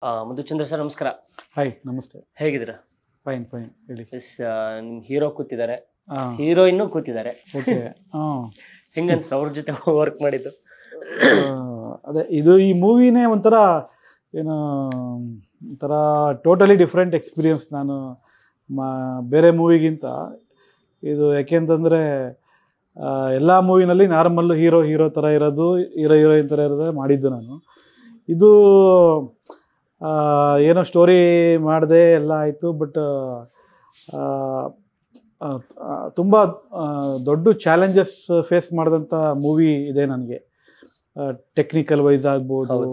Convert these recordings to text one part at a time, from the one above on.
ಮಧುಚಂದ್ರ sir ನಮಸ್ಕಾರ. Hi ನಮಸ್ತೆ. ಹೇಗಿದ್ದೀರಾ? ಫೈನ್ ಫೈನ್ ಹೇಳಿ. ಎಸ್, ನಿಮ್ಮ ಹೀರೋ ಕೂತಿದ್ದಾರೆ, ಹಾಂ ಹೀರೋಯಿನ್ನು ಕೂತಿದ್ದಾರೆ. ಓಕೆ. ಹಾಂ ಹೆಂಗನ್ಸ ಅವ್ರ ಜೊತೆ ವರ್ಕ್ ಮಾಡಿದ್ದು? ಅದೇ ಇದು ಈ ಮೂವಿನೇ ಒಂಥರ ಏನು ಒಂಥರ ಟೋಟಲಿ ಡಿಫ್ರೆಂಟ್ ಎಕ್ಸ್ಪೀರಿಯನ್ಸ್. ನಾನು ಬೇರೆ ಮೂವಿಗಿಂತ ಇದು ಯಾಕೆಂತಂದರೆ ಎಲ್ಲ ಮೂವಿನಲ್ಲಿ ನಾರ್ಮಲ್ಲು ಹೀರೋ ಥರ ಇರೋದು, ಹೀರೋಯಿನ್ ಥರ ಇರೋದೇ ಮಾಡಿದ್ದು ನಾನು. ಇದು ಏನೋ ಸ್ಟೋರಿ ಮಾಡಿದೆ ಎಲ್ಲ ಆಯಿತು, ಬಟ್ ತುಂಬ ದೊಡ್ಡ ಚಾಲೆಂಜಸ್ ಫೇಸ್ ಮಾಡಿದಂಥ ಮೂವಿ ಇದೆ ನನಗೆ. ಟೆಕ್ನಿಕಲ್ ವೈಸ್ ಆಗ್ಬೋದು,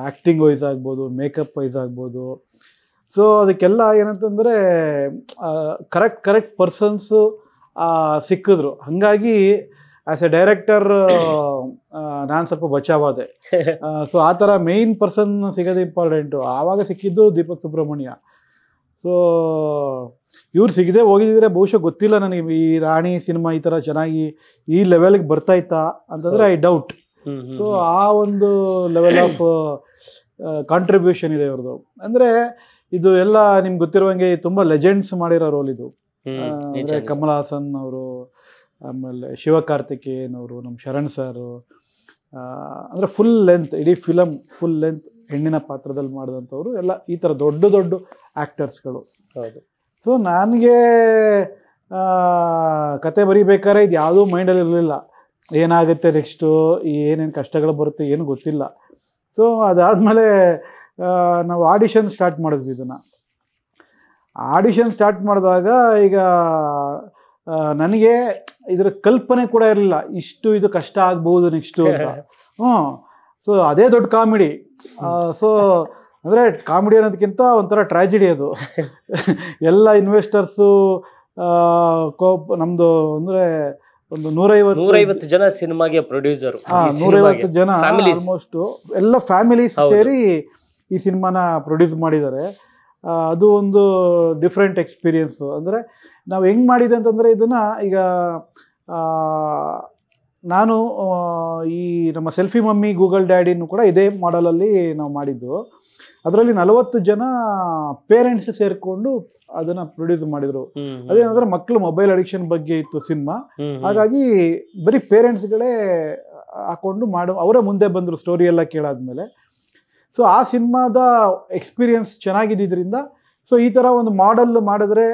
ಆ್ಯಕ್ಟಿಂಗ್ ವೈಸ್ ಆಗ್ಬೋದು, ಮೇಕಪ್ ವೈಸ್ ಆಗ್ಬೋದು. ಸೊ ಅದಕ್ಕೆಲ್ಲ ಏನಂತಂದರೆ ಕರೆಕ್ಟ್ ಪರ್ಸನ್ಸು ಸಿಕ್ಕಿದ್ರು. ಹಾಗಾಗಿ ಆ್ಯಸ್ ಎ ಡೈರೆಕ್ಟರ್ ನಾನು ಸ್ವಲ್ಪ ಬಚಾವಾದೆ. ಸೊ ಆ ಥರ ಮೇಯ್ನ್ ಪರ್ಸನ್ ಸಿಗೋದು ಇಂಪಾರ್ಟೆಂಟು. ಆವಾಗ ಸಿಕ್ಕಿದ್ದು ದೀಪಕ್ ಸುಬ್ರಹ್ಮಣ್ಯ. ಸೊ ಇವ್ರು ಸಿಗದೆ ಹೋಗಿದ್ದರೆ ಬಹುಶಃ ಗೊತ್ತಿಲ್ಲ ನನಗೆ ಈ ರಾಣಿ ಸಿನಿಮಾ ಈ ಥರ ಚೆನ್ನಾಗಿ ಈ ಲೆವೆಲ್ಗೆ ಬರ್ತಾಯಿತ್ತಾ ಅಂತಂದರೆ ಐ ಡೌಟ್. ಸೊ ಆ ಒಂದು ಲೆವೆಲ್ ಆಫ್ ಕಾಂಟ್ರಿಬ್ಯೂಷನ್ ಇದೆ ಅವ್ರದ್ದು. ಅಂದರೆ ಇದು ಎಲ್ಲ ನಿಮ್ಗೆ ಗೊತ್ತಿರುವಂಗೆ ತುಂಬ ಲೆಜೆಂಡ್ಸ್ ಮಾಡಿರೋ ರೋಲ್ ಇದು. ಅಂದರೆ ಕಮಲ್ ಹಾಸನ್ ಅವರು, ಆಮೇಲೆ ಶಿವಕಾರ್ತಿಕೇಯನ್ ಅವರು, ನಮ್ಮ ಶರಣ್ ಸರು, ಅಂದರೆ ಫುಲ್ ಲೆಂತ್ ಇಡೀ ಫಿಲಮ್ ಫುಲ್ ಲೆಂತ್ ಹೆಣ್ಣಿನ ಪಾತ್ರದಲ್ಲಿ ಮಾಡಿದಂಥವ್ರು ಎಲ್ಲ ಈ ಥರ ದೊಡ್ಡ ಆ್ಯಕ್ಟರ್ಸ್ಗಳು. ಹೌದು. ಸೊ ನನಗೆ ಕತೆ ಬರೀಬೇಕಾದ್ರೆ ಇದು ಯಾವುದೂ ಮೈಂಡಲ್ಲಿ ಇರಲಿಲ್ಲ. ಏನಾಗುತ್ತೆ ನೆಕ್ಸ್ಟು, ಏನೇನು ಕಷ್ಟಗಳು ಬರುತ್ತೆ ಏನು ಗೊತ್ತಿಲ್ಲ. ಸೊ ಅದಾದಮೇಲೆ ನಾವು ಆಡಿಷನ್ ಸ್ಟಾರ್ಟ್ ಮಾಡಿದ್ವಿ. ಇದನ್ನು ಆಡಿಷನ್ ಸ್ಟಾರ್ಟ್ ಮಾಡಿದಾಗ ಈಗ ನನಗೆ ಇದರ ಕಲ್ಪನೆ ಕೂಡ ಇರಲಿಲ್ಲ ಇಷ್ಟು ಇದು ಕಷ್ಟ ಆಗ್ಬೋದು ನೆಕ್ಸ್ಟು ಅಂತ. ಸೊ ಅದೇ ದೊಡ್ಡ ಕಾಮಿಡಿ. ಸೊ ಅಂದರೆ ಕಾಮಿಡಿ ಅನ್ನೋದಕ್ಕಿಂತ ಒಂಥರ ಟ್ರ್ಯಾಜಿಡಿ ಅದು. ಎಲ್ಲ ಇನ್ವೆಸ್ಟರ್ಸು ನಮ್ಮದು ಅಂದರೆ ಒಂದು 150 ಜನ ಸಿನಿಮಾಗೆ ಪ್ರೊಡ್ಯೂಸರ್, 150 ಜನ ಆಲ್ಮೋಸ್ಟು ಎಲ್ಲ ಫ್ಯಾಮಿಲೀಸ್ ಸೇರಿ ಈ ಸಿನಿಮಾನ ಪ್ರೊಡ್ಯೂಸ್ ಮಾಡಿದ್ದಾರೆ. ಅದು ಒಂದು ಡಿಫ್ರೆಂಟ್ ಎಕ್ಸ್ಪೀರಿಯನ್ಸು. ಅಂದರೆ ನಾವು ಹೆಂಗೆ ಮಾಡಿದೆ ಅಂತಂದರೆ ಇದನ್ನು ಈಗ ನಾನು ಈ ನಮ್ಮ ಸೆಲ್ಫಿ ಮಮ್ಮಿ ಗೂಗಲ್ ಡ್ಯಾಡಿನೂ ಕೂಡ ಇದೇ ಮಾಡಲಲ್ಲಿ ನಾವು ಮಾಡಿದ್ದು. ಅದರಲ್ಲಿ 40 ಜನ ಪೇರೆಂಟ್ಸ್ ಸೇರಿಕೊಂಡು ಅದನ್ನು ಪ್ರೊಡ್ಯೂಸ್ ಮಾಡಿದರು. ಅದೇನಂದರೆ ಮಕ್ಕಳು ಮೊಬೈಲ್ ಅಡಿಕ್ಷನ್ ಬಗ್ಗೆ ಇತ್ತು ಸಿನಿಮಾ. ಹಾಗಾಗಿ ಬರೀ ಪೇರೆಂಟ್ಸ್ಗಳೇ ಹಾಕ್ಕೊಂಡು ಅವರೇ ಮುಂದೆ ಬಂದರು ಸ್ಟೋರಿ ಎಲ್ಲ ಕೇಳಾದ್ಮೇಲೆ. ಸೊ ಆ ಸಿನಿಮಾದ ಎಕ್ಸ್ಪೀರಿಯನ್ಸ್ ಚೆನ್ನಾಗಿದ್ದರಿಂದ ಸೊ ಈ ಥರ ಒಂದು ಮಾಡೆಲ್ ಮಾಡಿದ್ರೆ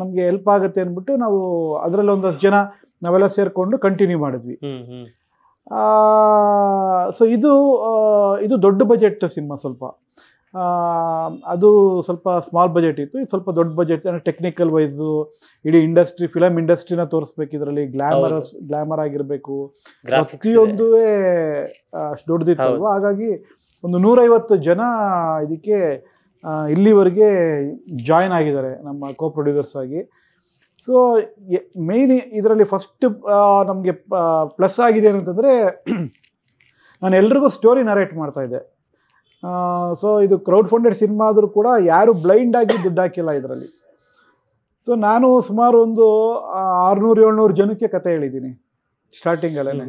ನಮಗೆ ಹೆಲ್ಪ್ ಆಗುತ್ತೆ ಅಂದ್ಬಿಟ್ಟು ನಾವು ಅದರಲ್ಲಿ ಒಂದಷ್ಟು ಜನ ನಾವೆಲ್ಲ ಸೇರಿಕೊಂಡು ಕಂಟಿನ್ಯೂ ಮಾಡಿದ್ವಿ. ಸೊ ಇದು ದೊಡ್ಡ ಬಜೆಟ್ ಸಿನಿಮಾ. ಸ್ವಲ್ಪ ಅದು ಸ್ವಲ್ಪ ಸ್ಮಾಲ್ ಬಜೆಟ್ ಇತ್ತು, ಇದು ಸ್ವಲ್ಪ ದೊಡ್ಡ ಬಜೆಟ್. ಅಂದರೆ ಟೆಕ್ನಿಕಲ್ ವೈಸು ಇಡೀ ಫಿಲಮ್ ಇಂಡಸ್ಟ್ರಿನ ತೋರಿಸ್ಬೇಕು. ಇದರಲ್ಲಿ ಗ್ಲಾಮರ್ ಆಗಿರಬೇಕು, ಪ್ರತಿಯೊಂದು ಅಷ್ಟು ದೊಡ್ಡದಿತ್ತಲ್ವ. ಹಾಗಾಗಿ ಒಂದು 150 ಜನ ಇದಕ್ಕೆ ಇಲ್ಲಿವರೆಗೆ ಜಾಯ್ನ್ ಆಗಿದ್ದಾರೆ ನಮ್ಮ ಕೋ ಪ್ರೊಡ್ಯೂಸರ್ಸ್ ಆಗಿ. ಸೊ ಮೇಯ್ನ್ ಇದರಲ್ಲಿ ಫಸ್ಟ್ ನಮಗೆ ಪ್ಲಸ್ ಆಗಿದೆ ಏನಂತಂದರೆ ನಾನು ಎಲ್ರಿಗೂ ಸ್ಟೋರಿ ನರೇಟ್ ಮಾಡ್ತಾಯಿದ್ದೆ. ಸೊ ಇದು ಕ್ರೌಡ್ ಫಂಡೆಡ್ ಸಿನಿಮಾ ಆದರೂ ಕೂಡ ಯಾರು ಬ್ಲೈಂಡಾಗಿ ದುಡ್ಡು ಹಾಕಿಲ್ಲ ಇದರಲ್ಲಿ. ಸೊ ನಾನು ಸುಮಾರು ಒಂದು 600-700 ಜನಕ್ಕೆ ಕತೆ ಹೇಳಿದ್ದೀನಿ ಸ್ಟಾರ್ಟಿಂಗಲ್ಲೇ.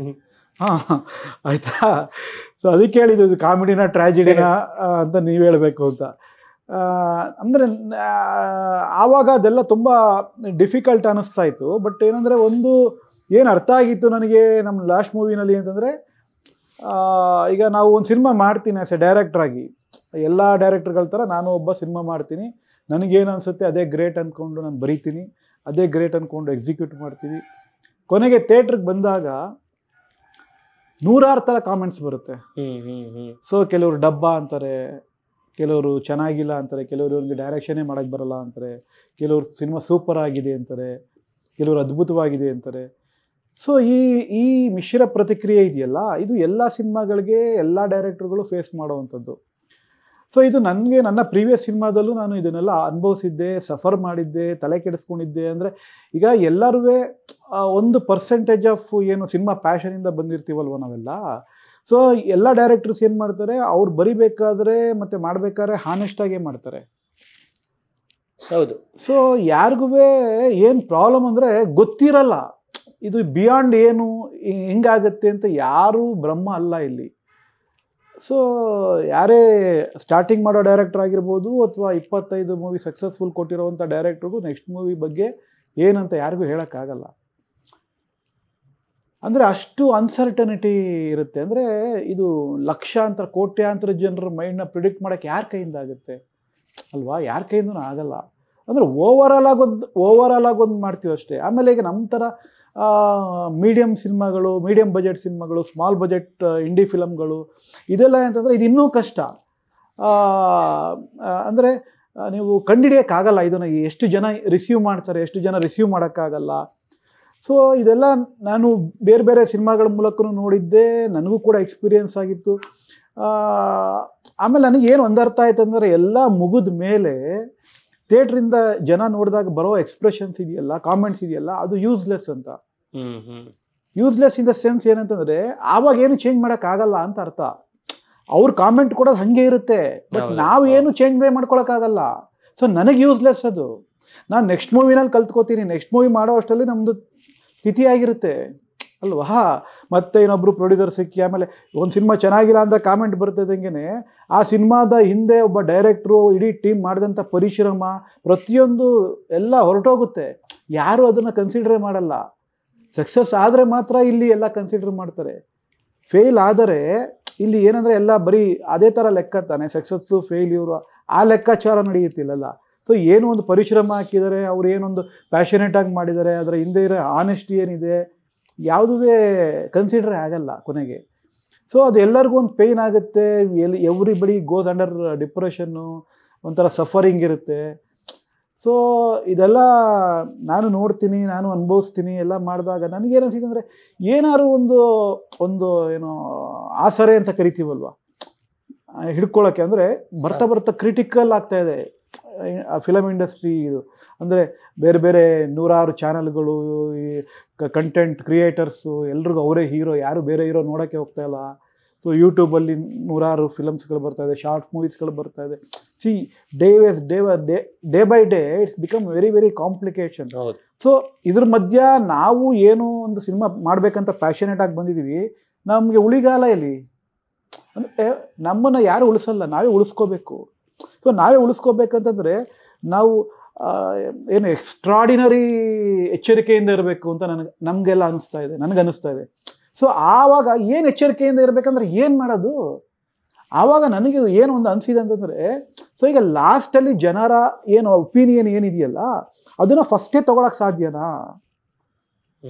ಆಯಿತಾ? ಸೊ ಅದಕ್ಕೆ ಹೇಳಿದ್ದು ಇದು ಕಾಮಿಡಿನ ಟ್ರ್ಯಾಜಿಡಿನ ಅಂತ ನೀವು ಹೇಳಬೇಕು ಅಂತ. ಅಂದರೆ ಆವಾಗ ಅದೆಲ್ಲ ತುಂಬ ಡಿಫಿಕಲ್ಟ್ ಅನ್ನಿಸ್ತಾ ಇತ್ತು. ಬಟ್ ಏನಂದರೆ ಒಂದು ಏನು ಅರ್ಥ ಆಗಿತ್ತು ನನಗೆ ನಮ್ಮ ಲಾಸ್ಟ್ ಮೂವಿನಲ್ಲಿ ಅಂತಂದರೆ, ಈಗ ನಾವು ಒಂದು ಸಿನಿಮಾ ಮಾಡ್ತೀನಿ ಆ್ಯಸ್ ಎ ಡೈರೆಕ್ಟ್ರಾಗಿ, ಎಲ್ಲ ಡೈರೆಕ್ಟರ್ಗಳ ಥರ ನಾನು ಒಬ್ಬ ಸಿನಿಮಾ ಮಾಡ್ತೀನಿ. ನನಗೇನು ಅನಿಸುತ್ತೆ ಅದೇ ಗ್ರೇಟ್ ಅಂದ್ಕೊಂಡು ನಾನು ಬರೀತೀನಿ, ಅದೇ ಗ್ರೇಟ್ ಅಂದ್ಕೊಂಡು ಎಕ್ಸಿಕ್ಯೂಟ್ ಮಾಡ್ತೀನಿ. ಕೊನೆಗೆ ಥಿಯೇಟ್ರಿಗೆ ಬಂದಾಗ 100 ಥರ ಕಾಮೆಂಟ್ಸ್ ಬರುತ್ತೆ. ಸೊ ಕೆಲವರು ಡಬ್ಬ ಅಂತಾರೆ, ಕೆಲವರು ಚೆನ್ನಾಗಿಲ್ಲ ಅಂತಾರೆ, ಕೆಲವರು ಇವ್ರಿಗೆ ಡೈರೆಕ್ಷನೇ ಮಾಡೋಕ್ಕೆ ಬರಲ್ಲ ಅಂತಾರೆ, ಕೆಲವರು ಸಿನಿಮಾ ಸೂಪರ್ ಆಗಿದೆ ಅಂತಾರೆ, ಕೆಲವರು ಅದ್ಭುತವಾಗಿದೆ ಅಂತಾರೆ. ಸೊ ಈ ಮಿಶ್ರ ಪ್ರತಿಕ್ರಿಯೆ ಇದೆಯಲ್ಲ, ಇದು ಎಲ್ಲ ಸಿನಿಮಾಗಳಿಗೆ ಎಲ್ಲ ಡೈರೆಕ್ಟರ್ಗಳು ಫೇಸ್ ಮಾಡೋವಂಥದ್ದು. ಸೊ ಇದು ನನಗೆ ನನ್ನ ಪ್ರೀವಿಯಸ್ ಸಿನಿಮಾದಲ್ಲೂ ನಾನು ಇದನ್ನೆಲ್ಲ ಅನುಭವಿಸಿದ್ದೆ, ಸಫರ್ ಮಾಡಿದ್ದೆ, ತಲೆ ಕೆಡಿಸ್ಕೊಂಡಿದ್ದೆ. ಅಂದರೆ ಈಗ ಎಲ್ಲರೂ ಒಂದು ಪರ್ಸೆಂಟೇಜ್ ಆಫ್ ಏನು ಸಿನಿಮಾ ಪ್ಯಾಷನಿಂದ ಬಂದಿರ್ತೀವಲ್ವ ನಾವೆಲ್ಲ. ಸೊ ಎಲ್ಲ ಡೈರೆಕ್ಟರ್ಸ್ ಏನು ಮಾಡ್ತಾರೆ, ಅವ್ರು ಬರಿಬೇಕಾದ್ರೆ ಮತ್ತು ಮಾಡಬೇಕಾದ್ರೆ ಹಾನೆಸ್ಟಾಗೇ ಮಾಡ್ತಾರೆ. ಹೌದು. ಸೊ ಯಾರಿಗೂ ಏನು ಪ್ರಾಬ್ಲಮ್ ಅಂದರೆ ಗೊತ್ತಿರಲ್ಲ ಇದು ಬಿಯಾಂಡ್ ಏನು ಹೆಂಗಾಗತ್ತೆ ಅಂತ. ಯಾರೂ ಬ್ರಹ್ಮ ಅಲ್ಲ ಇಲ್ಲಿ. ಸೊ ಯಾರೇ ಸ್ಟಾರ್ಟಿಂಗ್ ಮಾಡೋ ಡೈರೆಕ್ಟರ್ ಆಗಿರ್ಬೋದು ಅಥವಾ 25 ಮೂವಿ ಸಕ್ಸಸ್ಫುಲ್ ಕೊಟ್ಟಿರೋವಂಥ ಡೈರೆಕ್ಟ್ರಿಗೂ ನೆಕ್ಸ್ಟ್ ಮೂವಿ ಬಗ್ಗೆ ಏನಂತ ಯಾರಿಗೂ ಹೇಳೋಕ್ಕಾಗಲ್ಲ. ಅಂದರೆ ಅಷ್ಟು ಅನ್ಸರ್ಟನಿಟಿ ಇರುತ್ತೆ. ಅಂದರೆ ಇದು ಲಕ್ಷಾಂತರ ಕೋಟ್ಯಾಂತರ ಜನರ ಮೈಂಡ್ನ ಪ್ರಿಡಿಕ್ಟ್ ಮಾಡೋಕ್ಕೆ ಯಾರ ಕೈಯಿಂದ ಆಗುತ್ತೆ ಅಲ್ವಾ? ಯಾರ ಕೈಯಿಂದನೂ ಆಗಲ್ಲ. ಅಂದರೆ ಓವರಾಲ್ ಆಗೊಂದು ಮಾಡ್ತೀವಿ ಅಷ್ಟೇ. ಆಮೇಲೆ ಈಗ ನಮ್ಮ ಥರ ಮೀಡಿಯಮ್ ಸಿನಿಮಾಗಳು, ಮೀಡಿಯಮ್ ಬಜೆಟ್ ಸಿನಿಮಾಗಳು, ಸ್ಮಾಲ್ ಬಜೆಟ್ ಇಂಡಿ ಫಿಲಮ್ಗಳು ಇದೆಲ್ಲ ಅಂತಂದರೆ ಇದು ಇನ್ನೂ ಕಷ್ಟ. ಅಂದರೆ ನೀವು ಕಂಡುಹಿಡಿಯೋಕ್ಕಾಗಲ್ಲ ಇದನ್ನು ಎಷ್ಟು ಜನ ರಿಸೀವ್ ಮಾಡ್ತಾರೆ, ಎಷ್ಟು ಜನ ರಿಸೀವ್ ಮಾಡೋಕ್ಕಾಗಲ್ಲ. ಸೊ ಇದೆಲ್ಲ ನಾನು ಬೇರೆ ಬೇರೆ ಸಿನಿಮಾಗಳ ಮೂಲಕನೂ ನೋಡಿದ್ದೆ, ನನಗೂ ಕೂಡ ಎಕ್ಸ್ಪೀರಿಯೆನ್ಸ್ ಆಗಿತ್ತು. ಆಮೇಲೆ ನನಗೇನು ಒಂದರ್ಥ ಆಯ್ತು ಅಂದರೆ ಎಲ್ಲ ಮುಗಿದ ಮೇಲೆ ಥಿಯೇಟ್ರಿಂದ ಜನ ನೋಡಿದಾಗ ಬರೋ ಎಕ್ಸ್ಪ್ರೆಷನ್ಸ್ ಇದೆಯಲ್ಲ, ಕಾಮೆಂಟ್ಸ್ ಇದೆಯಲ್ಲ, ಅದು ಯೂಸ್ಲೆಸ್ ಅಂತ. ಯೂಸ್ಲೆಸ್ ಇನ್ ದ ಸೆನ್ಸ್ ಏನಂತಂದರೆ ಆವಾಗ ಏನು ಚೇಂಜ್ ಮಾಡೋಕ್ಕಾಗಲ್ಲ ಅಂತ ಅರ್ಥ. ಅವ್ರ ಕಾಮೆಂಟ್ ಕೊಡೋದು ಹಾಗೆ ಇರುತ್ತೆ, ಬಟ್ ನಾವು ಏನು ಚೇಂಜ್ ಮಾಡ್ಕೊಳಕ್ಕಾಗಲ್ಲ. ಸೊ ನನಗೆ ಯೂಸ್ಲೆಸ್ ಅದು. ನಾನು ನೆಕ್ಸ್ಟ್ ಮೂವಿನಲ್ಲಿ ಕಲ್ತ್ಕೋತೀನಿ, ನೆಕ್ಸ್ಟ್ ಮೂವಿ ಮಾಡೋ ಅಷ್ಟರಲ್ಲಿ ನಮ್ಮದು ತಿಥಿ ಆಗಿರುತ್ತೆ ಅಲ್ವಾ? ಮತ್ತೆ ಇನ್ನೊಬ್ಬರು ಪ್ರೊಡ್ಯೂಸರ್ ಸಿಕ್ಕಿ ಆಮೇಲೆ ಒಂದು ಸಿನಿಮಾ ಚೆನ್ನಾಗಿಲ್ಲ ಅಂತ ಕಾಮೆಂಟ್ ಬರ್ತದಂಗೆ ಆ ಸಿನಿಮಾದ ಹಿಂದೆ ಒಬ್ಬ ಡೈರೆಕ್ಟ್ರು, ಇಡೀ ಟೀಮ್ ಮಾಡಿದಂಥ ಪರಿಶ್ರಮ ಪ್ರತಿಯೊಂದು ಎಲ್ಲ ಹೊರಟೋಗುತ್ತೆ. ಯಾರು ಅದನ್ನು ಕನ್ಸಿಡರೇ ಮಾಡಲ್ಲ. ಸಕ್ಸಸ್ ಆದರೆ ಮಾತ್ರ ಇಲ್ಲಿ ಎಲ್ಲ ಕನ್ಸಿಡರ್ ಮಾಡ್ತಾರೆ. ಫೇಲ್ ಆದರೆ ಇಲ್ಲಿ ಏನಂದರೆ ಎಲ್ಲ ಬರೀ ಅದೇ ಥರ ಲೆಕ್ಕ ತಾನೆ, ಸಕ್ಸಸ್ಸು ಫೇಲ್ಯೂರು ಆ ಲೆಕ್ಕಾಚಾರ ನಡೆಯುತ್ತಿಲ್ಲಲ್ಲ. ಸೊ ಏನೋ ಒಂದು ಪರಿಶ್ರಮ ಹಾಕಿದ್ದಾರೆ, ಅವ್ರು ಏನೊಂದು ಪ್ಯಾಷನೇಟಾಗಿ ಮಾಡಿದ್ದಾರೆ, ಅದರ ಹಿಂದೆ ಇರೋ ಆನೆಸ್ಟಿ ಏನಿದೆ ಯಾವುದೂ ಕನ್ಸಿಡರೇ ಆಗಲ್ಲ ಕೊನೆಗೆ. ಸೊ ಅದು ಎಲ್ಲರಿಗೂ ಒಂದು ಪೇಯ್ನ್ ಆಗುತ್ತೆ. ಎವ್ರಿಬಡಿ ಗೋಸ್ ಅಂಡರ್ ಡಿಪ್ರೆಷನ್ನು, ಒಂಥರ ಸಫರಿಂಗ್ ಇರುತ್ತೆ. ಸೊ ಇದೆಲ್ಲ ನಾನು ನೋಡ್ತೀನಿ, ನಾನು ಅನುಭವಿಸ್ತೀನಿ. ಎಲ್ಲ ಮಾಡಿದಾಗ ನನಗೇನು ಅನಿಸಿದೆ ಅಂದರೆ ಏನಾದ್ರು ಒಂದು ಏನೋ ಆಸರೆ ಅಂತ ಕರಿತೀವಲ್ವ ಹಿಡ್ಕೊಳ್ಳೋಕ್ಕೆ. ಅಂದರೆ ಬರ್ತಾ ಕ್ರಿಟಿಕಲ್ ಆಗ್ತಾಯಿದೆ ಫಿಲಮ್ ಇಂಡಸ್ಟ್ರಿ. ಇದು ಅಂದರೆ ಬೇರೆ ಬೇರೆ ನೂರಾರು ಚಾನಲ್ಗಳು, ಈ ಕಂಟೆಂಟ್ ಕ್ರಿಯೇಟರ್ಸು ಎಲ್ರಿಗೂ ಅವರೇ ಹೀರೋ, ಯಾರು ಬೇರೆ ಹೀರೋ ನೋಡೋಕ್ಕೆ ಹೋಗ್ತಾಯಿಲ್ಲ. ಸೊ ಯೂಟ್ಯೂಬಲ್ಲಿ ನೂರಾರು ಫಿಲಮ್ಸ್ಗಳು ಬರ್ತಾಯಿದೆ, ಶಾರ್ಟ್ ಮೂವೀಸ್ಗಳು ಬರ್ತಾಯಿದೆ. C day by day it's become very very complication. So ಇದ್ರ ಮಧ್ಯ ನಾವು ಏನು ಒಂದು ಸಿನಿಮಾ ಮಾಡಬೇಕಂತ ಪ್ಯಾಷನೇಟಾಗಿ ಬಂದಿದ್ದೀವಿ, ನಮಗೆ ಉಳಿಗಾಲ ಎಲ್ಲಿ? ಅಂದರೆ ನಮ್ಮನ್ನು ಯಾರು ಉಳಿಸಲ್ಲ, ನಾವೇ ಉಳಿಸ್ಕೋಬೇಕು. ಸೊ ನಾವೇ ಉಳಿಸ್ಕೋಬೇಕಂತಂದರೆ ನಾವು ಏನು ಎಕ್ಸ್ಟ್ರಾಡಿನರಿ ಎಚ್ಚರಿಕೆಯಿಂದ ಇರಬೇಕು ಅಂತ ನಮಗೆಲ್ಲ ನನಗನ್ನಿಸ್ತಾ ಇದೆ. ಸೊ ಆವಾಗ ಏನು ಎಚ್ಚರಿಕೆಯಿಂದ ಇರಬೇಕಂದ್ರೆ ಏನು ಮಾಡೋದು? ಆವಾಗ ನನಗೆ ಏನು ಒಂದು ಅನಿಸಿದೆ ಅಂತಂದರೆ, ಸೊ ಈಗ ಲಾಸ್ಟಲ್ಲಿ ಜನರ ಏನು ಒಪಿನಿಯನ್ ಏನಿದೆಯಲ್ಲ ಅದನ್ನು ಫಸ್ಟೇ ತೊಗೊಳಕ್ಕೆ ಸಾಧ್ಯನಾ?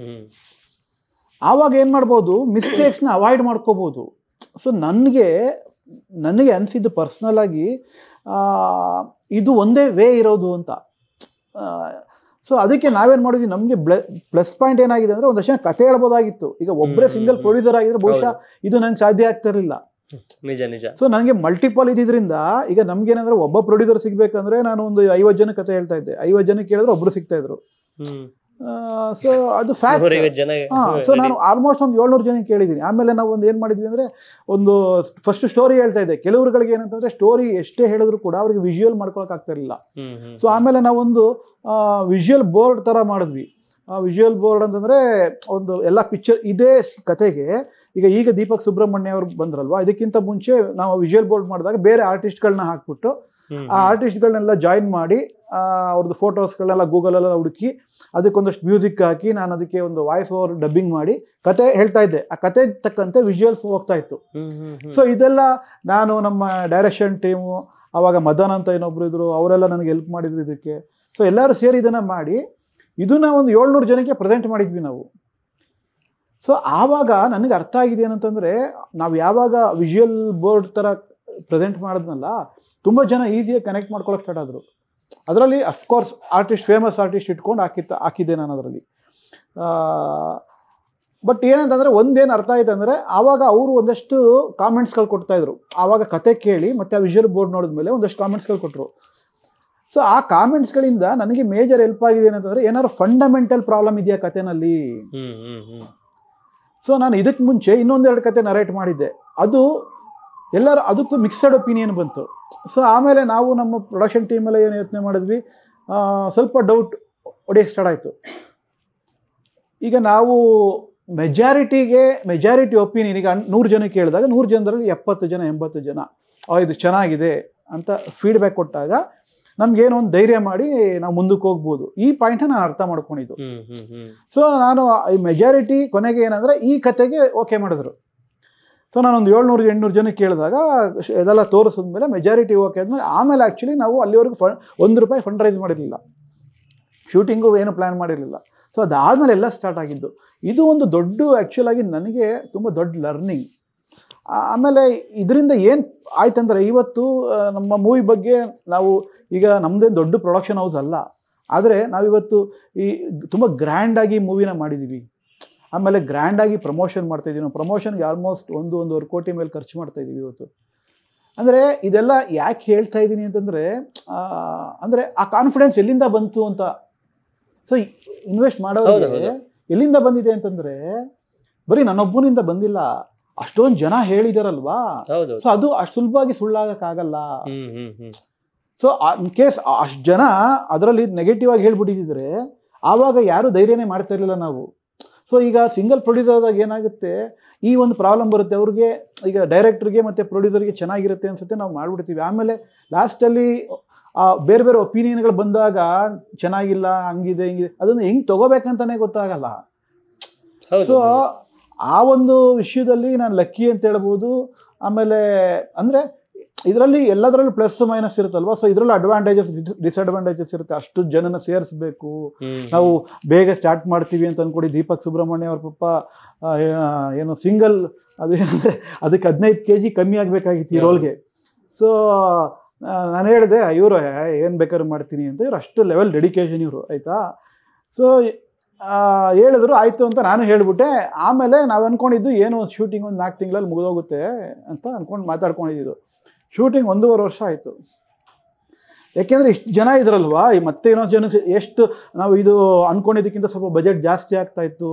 ಆವಾಗ ಏನು ಮಾಡ್ಬೋದು, ಮಿಸ್ಟೇಕ್ಸ್ನ ಅವಾಯ್ಡ್ ಮಾಡ್ಕೋಬೋದು. ಸೊ ನನಗೆ ಅನಿಸಿದ್ದು ಪರ್ಸ್ನಲಾಗಿ ಇದು ಒಂದೇ ವೇ ಇರೋದು ಅಂತ. ಸೊ ಅದಕ್ಕೆ ನಾವೇನು ಮಾಡಿದ್ವಿ, ನಮಗೆ ಪ್ಲಸ್ ಪಾಯಿಂಟ್ ಏನಾಗಿದೆ ಅಂದರೆ ಒಂದಷ್ಟು ಜನ ಕತೆ ಹೇಳ್ಬೋದಾಗಿತ್ತು. ಈಗ ಒಬ್ಬರೇ ಸಿಂಗಲ್ ಪ್ರೊಡ್ಯೂಸರ್ ಆಗಿದ್ರೆ ಬಹುಶಃ ಇದು ನಂಗೆ ಸಾಧ್ಯ ಆಗ್ತಿರಲಿಲ್ಲ. ನಿಜ. ಸೊ ನನಗೆ ಮಲ್ಟಿಪಲ್ ಇದ್ದಿದ್ದರಿಂದ ಈಗ ನಮ್ಗೇನಂದ್ರೆ ಒಬ್ಬ ಪ್ರೊಡ್ಯೂಸರ್ ಸಿಗ್ಬೇಕಂದ್ರೆ ನಾನು ಒಂದು 50 ಜನ ಕತೆ ಹೇಳ್ತಾ ಇದ್ದೆ, 50 ಜನಕ್ಕೆ ಕೇಳಿದ್ರೆ ಒಬ್ರು ಸಿಗ್ತಾ ಇದ್ರು. ಸೊ ಅದು ಫ್ಯಾಕ್ಟ್. ಸೊ ನಾನು ಆಲ್ಮೋಸ್ಟ್ ಒಂದು 700 ಜನಕ್ಕೆ ಕೇಳಿದ್ದೀನಿ. ಆಮೇಲೆ ನಾವು ಒಂದು ಏನು ಮಾಡಿದ್ವಿ ಅಂದರೆ ಒಂದು ಫಸ್ಟ್ ಸ್ಟೋರಿ ಹೇಳ್ತಾ ಇದ್ದೆ. ಕೆಲವ್ರುಗಳಿಗೆ ಏನಂತಂದರೆ ಸ್ಟೋರಿ ಎಷ್ಟೇ ಹೇಳಿದ್ರು ಕೂಡ ಅವ್ರಿಗೆ ವಿಜುವಲ್ ಮಾಡ್ಕೊಳಕ್ಕೆ ಆಗ್ತಾ ಇರಲಿಲ್ಲ. ಸೊ ಆಮೇಲೆ ನಾವೊಂದು ವಿಜುವಲ್ ಬೋರ್ಡ್ ಥರ ಮಾಡಿದ್ವಿ. ವಿಜುವಲ್ ಬೋರ್ಡ್ ಅಂತಂದರೆ ಒಂದು ಎಲ್ಲ ಪಿಕ್ಚರ್ ಇದೇ ಕತೆಗೆ ಈಗ ದೀಪಕ್ ಸುಬ್ರಹ್ಮಣ್ಯ ಅವರು ಬಂದ್ರಲ್ವಾ, ಇದಕ್ಕಿಂತ ಮುಂಚೆ ನಾವು ವಿಜುವಲ್ ಬೋರ್ಡ್ ಮಾಡಿದಾಗ ಬೇರೆ ಆರ್ಟಿಸ್ಟ್ಗಳನ್ನ ಹಾಕ್ಬಿಟ್ಟು ಆ ಆರ್ಟಿಸ್ಟ್ಗಳನ್ನೆಲ್ಲ ಜಾಯಿನ್ ಮಾಡಿ ಅವ್ರದ್ದು ಫೋಟೋಸ್ಗಳನ್ನೆಲ್ಲ ಗೂಗಲೆಲ್ಲ ಹುಡುಕಿ ಅದಕ್ಕೊಂದಷ್ಟು ಮ್ಯೂಸಿಕ್ ಹಾಕಿ ನಾನು ಅದಕ್ಕೆ ಒಂದು ವಾಯ್ಸ್ ಓವರ್ ಡಬ್ಬಿಂಗ್ ಮಾಡಿ ಕತೆ ಹೇಳ್ತಾ ಇದ್ದೆ. ಆ ಕತೆ ತಕ್ಕಂತೆ ವಿಜುವಲ್ಸ್ ಹೋಗ್ತಾ ಇತ್ತು. ಸೊ ಇದೆಲ್ಲ ನಾನು ನಮ್ಮ ಡೈರೆಕ್ಷನ್ ಟೀಮು, ಆವಾಗ ಮದನ್ ಅಂತ ಇನ್ನೊಬ್ರು ಇದ್ರು, ಅವರೆಲ್ಲ ನನಗೆ ಹೆಲ್ಪ್ ಮಾಡಿದ್ರು ಇದಕ್ಕೆ. ಸೊ ಎಲ್ಲರೂ ಸೇರಿ ಇದನ್ನು ಮಾಡಿ ಇದನ್ನ ಒಂದು 700 ಜನಕ್ಕೆ ಪ್ರೆಸೆಂಟ್ ಮಾಡಿದ್ವಿ ನಾವು. ಸೊ ಆವಾಗ ನನಗೆ ಅರ್ಥ ಆಗಿದೆ ಏನಂತಂದರೆ, ನಾವು ಯಾವಾಗ ವಿಜುವಲ್ ಬೋರ್ಡ್ ಥರ ಪ್ರೆಸೆಂಟ್ ಮಾಡಿದ್ನಲ್ಲ ತುಂಬ ಜನ ಈಸಿಯಾಗಿ ಕನೆಕ್ಟ್ ಮಾಡ್ಕೊಳಕ್ಕೆ ಸ್ಟಾರ್ಟ್ ಆದರು. ಅದರಲ್ಲಿ ಅಫ್ಕೋರ್ಸ್ ಫೇಮಸ್ ಆರ್ಟಿಸ್ಟ್ ಇಟ್ಕೊಂಡು ಹಾಕಿದ್ದೆ ನಾನು ಅದರಲ್ಲಿ. ಬಟ್ ಏನಂತಂದರೆ ಒಂದೇನು ಅರ್ಥ ಆಯ್ತು ಅಂದರೆ, ಆವಾಗ ಅವರು ಒಂದಷ್ಟು ಕಾಮೆಂಟ್ಸ್ಗಳು ಕೊಡ್ತಾಯಿದ್ರು. ಆವಾಗ ಕತೆ ಕೇಳಿ ಮತ್ತು ಆ ವಿಜುವಲ್ ಬೋರ್ಡ್ ನೋಡಿದ್ಮೇಲೆ ಒಂದಷ್ಟು ಕಾಮೆಂಟ್ಸ್ಗಳು ಕೊಟ್ಟರು. ಸೊ ಆ ಕಾಮೆಂಟ್ಸ್ಗಳಿಂದ ನನಗೆ ಮೇಜರ್ ಹೆಲ್ಪ್ ಆಗಿದೆ ಏನಂತಂದರೆ, ಏನಾದ್ರು ಫಂಡಮೆಂಟಲ್ ಪ್ರಾಬ್ಲಮ್ ಇದೆಯಾ ಕತೆನಲ್ಲಿ. ಸೊ ನಾನು ಇದಕ್ಕೆ ಮುಂಚೆ ಇನ್ನೊಂದೆರಡು ಕತೆ ನರೇಟ್ ಮಾಡಿದ್ದೆ, ಅದು ಎಲ್ಲರೂ ಅದಕ್ಕೂ ಮಿಕ್ಸಡ್ ಒಪಿನಿಯನ್ ಬಂತು. ಸೊ ಆಮೇಲೆ ನಾವು ನಮ್ಮ ಪ್ರೊಡಕ್ಷನ್ ಟೀಮೆಲ್ಲ ಏನು ಯೋಚನೆ ಮಾಡಿದ್ವಿ, ಸ್ವಲ್ಪ ಡೌಟ್ ಹೊಡೆಯೋಕ್ಕೆ ಸ್ಟಾರ್ಟ್ ಆಯಿತು. ಈಗ ನಾವು ಮೆಜಾರಿಟಿ ಒಪಿನಿಯನ್ ಈಗ 100 ಜನಕ್ಕೆ ಕೇಳಿದಾಗ 100 ಜನರಲ್ಲಿ 70 ಜನ 80 ಜನ ಇದು ಚೆನ್ನಾಗಿದೆ ಅಂತ ಫೀಡ್ಬ್ಯಾಕ್ ಕೊಟ್ಟಾಗ ನಮ್ಗೇನೋ ಒಂದು ಧೈರ್ಯ ಮಾಡಿ ನಾವು ಮುಂದಕ್ಕೆ ಹೋಗ್ಬೋದು. ಈ ಪಾಯಿಂಟ್ನ ನಾನು ಅರ್ಥ ಮಾಡ್ಕೊಂಡಿದ್ದು. ಸೊ ನಾನು ಈ ಮೆಜಾರಿಟಿ ಕೊನೆಗೆ ಏನಂದರೆ ಈ ಕತೆಗೆ ಓಕೆ ಮಾಡಿದ್ರು. ಸೊ ನಾನೊಂದು 700-800 ಜನಕ್ಕೆ ಕೇಳಿದಾಗ ಇದೆಲ್ಲ ತೋರಿಸಿದ್ಮೇಲೆ ಮೆಜಾರಿಟಿ ಓಕೆ ಆದ್ಮೇಲೆ ಆಮೇಲೆ ಆ್ಯಕ್ಚುಲಿ ನಾವು ಅಲ್ಲಿವರೆಗೂ ₹1 ಫಂಡ್ ರೈಸ್ ಮಾಡಿರಲಿಲ್ಲ, ಶೂಟಿಂಗು ಏನು ಪ್ಲ್ಯಾನ್ ಮಾಡಿರಲಿಲ್ಲ. ಸೊ ಅದಾದಮೇಲೆ ಎಲ್ಲ ಸ್ಟಾರ್ಟ್ ಆಗಿದ್ದು. ಇದು ಒಂದು ದೊಡ್ಡ ಆ್ಯಕ್ಚುಲಾಗಿ ನನಗೆ ತುಂಬ ದೊಡ್ಡ ಲರ್ನಿಂಗ್. ಆಮೇಲೆ ಇದರಿಂದ ಏನು ಆಯ್ತಂದರೆ ಇವತ್ತು ನಮ್ಮ ಮೂವಿ ಬಗ್ಗೆ ನಾವು ಈಗ ನಮ್ಮದೇನು ದೊಡ್ಡ ಪ್ರೊಡಕ್ಷನ್ ಹೌಸ್ ಅಲ್ಲ, ಆದರೆ ನಾವಿವತ್ತು ಈ ತುಂಬ ಗ್ರ್ಯಾಂಡಾಗಿ ಮೂವಿನ ಮಾಡಿದ್ದೀವಿ. ಆಮೇಲೆ ಗ್ರ್ಯಾಂಡಾಗಿ ಪ್ರಮೋಷನ್ ಮಾಡ್ತಾಯಿದ್ದೀವಿ. ನಾವು ಪ್ರಮೋಷನ್ಗೆ ಆಲ್ಮೋಸ್ಟ್ 1-1.5 ಕೋಟಿ ಮೇಲೆ ಖರ್ಚು ಮಾಡ್ತಾಯಿದ್ದೀವಿ ಇವತ್ತು. ಅಂದರೆ ಇದೆಲ್ಲ ಯಾಕೆ ಹೇಳ್ತಾ ಇದ್ದೀನಿ ಅಂತಂದರೆ ಅಂದರೆ ಆ ಕಾನ್ಫಿಡೆನ್ಸ್ ಎಲ್ಲಿಂದ ಬಂತು ಅಂತ. ಸೊ ಇನ್ವೆಸ್ಟ್ ಮಾಡೋರಿಗೆ ಎಲ್ಲಿಂದ ಬಂದಿದೆ ಅಂತಂದರೆ ಬರೀ ನನ್ನೊಬ್ಬನಿಂದ ಬಂದಿಲ್ಲ, ಅಷ್ಟೊಂದು ಜನ ಹೇಳಿದಾರಲ್ವಾ. ಸೊ ಅದು ಅಷ್ಟು ಸುಲಭವಾಗಿ ಸುಳ್ಳಾಗಕ್ಕಾಗಲ್ಲ. ಸೊ ಇನ್ ಕೇಸ್ ಅಷ್ಟು ಜನ ಅದರಲ್ಲಿ ನೆಗೆಟಿವ್ ಆಗಿ ಹೇಳ್ಬಿಟ್ಟಿದ್ರೆ ಆವಾಗ ಯಾರು ಧೈರ್ಯನೇ ಮಾಡ್ತಾ ಇರಲಿಲ್ಲ ನಾವು. ಸೊ ಈಗ ಸಿಂಗಲ್ ಪ್ರೊಡ್ಯೂಸರ್ದಾಗ ಏನಾಗುತ್ತೆ, ಈ ಒಂದು ಪ್ರಾಬ್ಲಮ್ ಬರುತ್ತೆ ಅವ್ರಿಗೆ, ಈಗ ಡೈರೆಕ್ಟ್ರಿಗೆ ಮತ್ತು ಪ್ರೊಡ್ಯೂಸರ್ಗೆ ಚೆನ್ನಾಗಿರುತ್ತೆ ಅನ್ಸುತ್ತೆ, ನಾವು ಮಾಡಿಬಿಡ್ತೀವಿ. ಆಮೇಲೆ ಲಾಸ್ಟಲ್ಲಿ ಬೇರೆ ಬೇರೆ ಒಪಿನಿಯನ್ಗಳು ಬಂದಾಗ ಚೆನ್ನಾಗಿಲ್ಲ, ಹಂಗಿದೆ ಹಿಂಗಿದೆ, ಅದನ್ನು ಹೆಂಗೆ ತೊಗೋಬೇಕಂತಾನೆ ಗೊತ್ತಾಗಲ್ಲ. ಸೊ ಆ ಒಂದು ವಿಷಯದಲ್ಲಿ ನಾನು ಲಕ್ಕಿ ಅಂತ ಹೇಳ್ಬೋದು. ಆಮೇಲೆ ಅಂದರೆ ಇದರಲ್ಲಿ ಎಲ್ಲದರಲ್ಲೂ ಪ್ಲಸ್ ಮೈನಸ್ ಇರುತ್ತಲ್ವ. ಸೊ ಇದರಲ್ಲಿ ಅಡ್ವಾಂಟೇಜಸ್ ಡಿಸ್ಅಡ್ವಾಂಟೇಜಸ್ ಇರುತ್ತೆ. ಅಷ್ಟು ಜನನ ಸೇರಿಸ್ಬೇಕು, ನಾವು ಬೇಗ ಸ್ಟಾರ್ಟ್ ಮಾಡ್ತೀವಿ ಅಂತ ಅಂದ್ಕೊಡಿ. ದೀಪಕ್ ಸುಬ್ರಹ್ಮಣ್ಯ ಅವ್ರ ಪಪ್ಪ ಏನು ಸಿಂಗಲ್ ಅದು ಏನಂದರೆ ಅದಕ್ಕೆ 15 kg ಕಮ್ಮಿ ಆಗಬೇಕಾಗಿತ್ತು ಈ ರೋಲ್ಗೆ. ಸೊ ನಾನು ಹೇಳಿದೆ ಇವರು ಏನು ಬೇಕಾದ್ರೂ ಮಾಡ್ತೀನಿ ಅಂತ. ಇವರು ಅಷ್ಟು ಲೆವೆಲ್ ಡೆಡಿಕೇಶನ್ ಇವರು, ಆಯಿತಾ. ಸೊ ಹೇಳಿದ್ರು ಆಯಿತು ಅಂತ ನಾನು ಹೇಳಿಬಿಟ್ಟೆ. ಆಮೇಲೆ ನಾವು ಅಂದ್ಕೊಂಡಿದ್ದು ಏನು ಶೂಟಿಂಗ್ ಒಂದು 4 ತಿಂಗಳಲ್ಲಿ ಮುಗಿದೋಗುತ್ತೆ ಅಂತ ಅಂದ್ಕೊಂಡು ಮಾತಾಡ್ಕೊಂಡಿದ್ದು. ಶೂಟಿಂಗ್ 1.5 ವರ್ಷ ಆಯಿತು. ಯಾಕೆಂದರೆ ಇಷ್ಟು ಜನ ಇದ್ರಲ್ವಾ, ಮತ್ತೆ ಇನ್ನೊಂದು ಜನ ಎಷ್ಟು ನಾವು ಇದು ಅಂದ್ಕೊಂಡಿದ್ದಕ್ಕಿಂತ ಸ್ವಲ್ಪ ಬಜೆಟ್ ಜಾಸ್ತಿ ಆಗ್ತಾಯಿತ್ತು.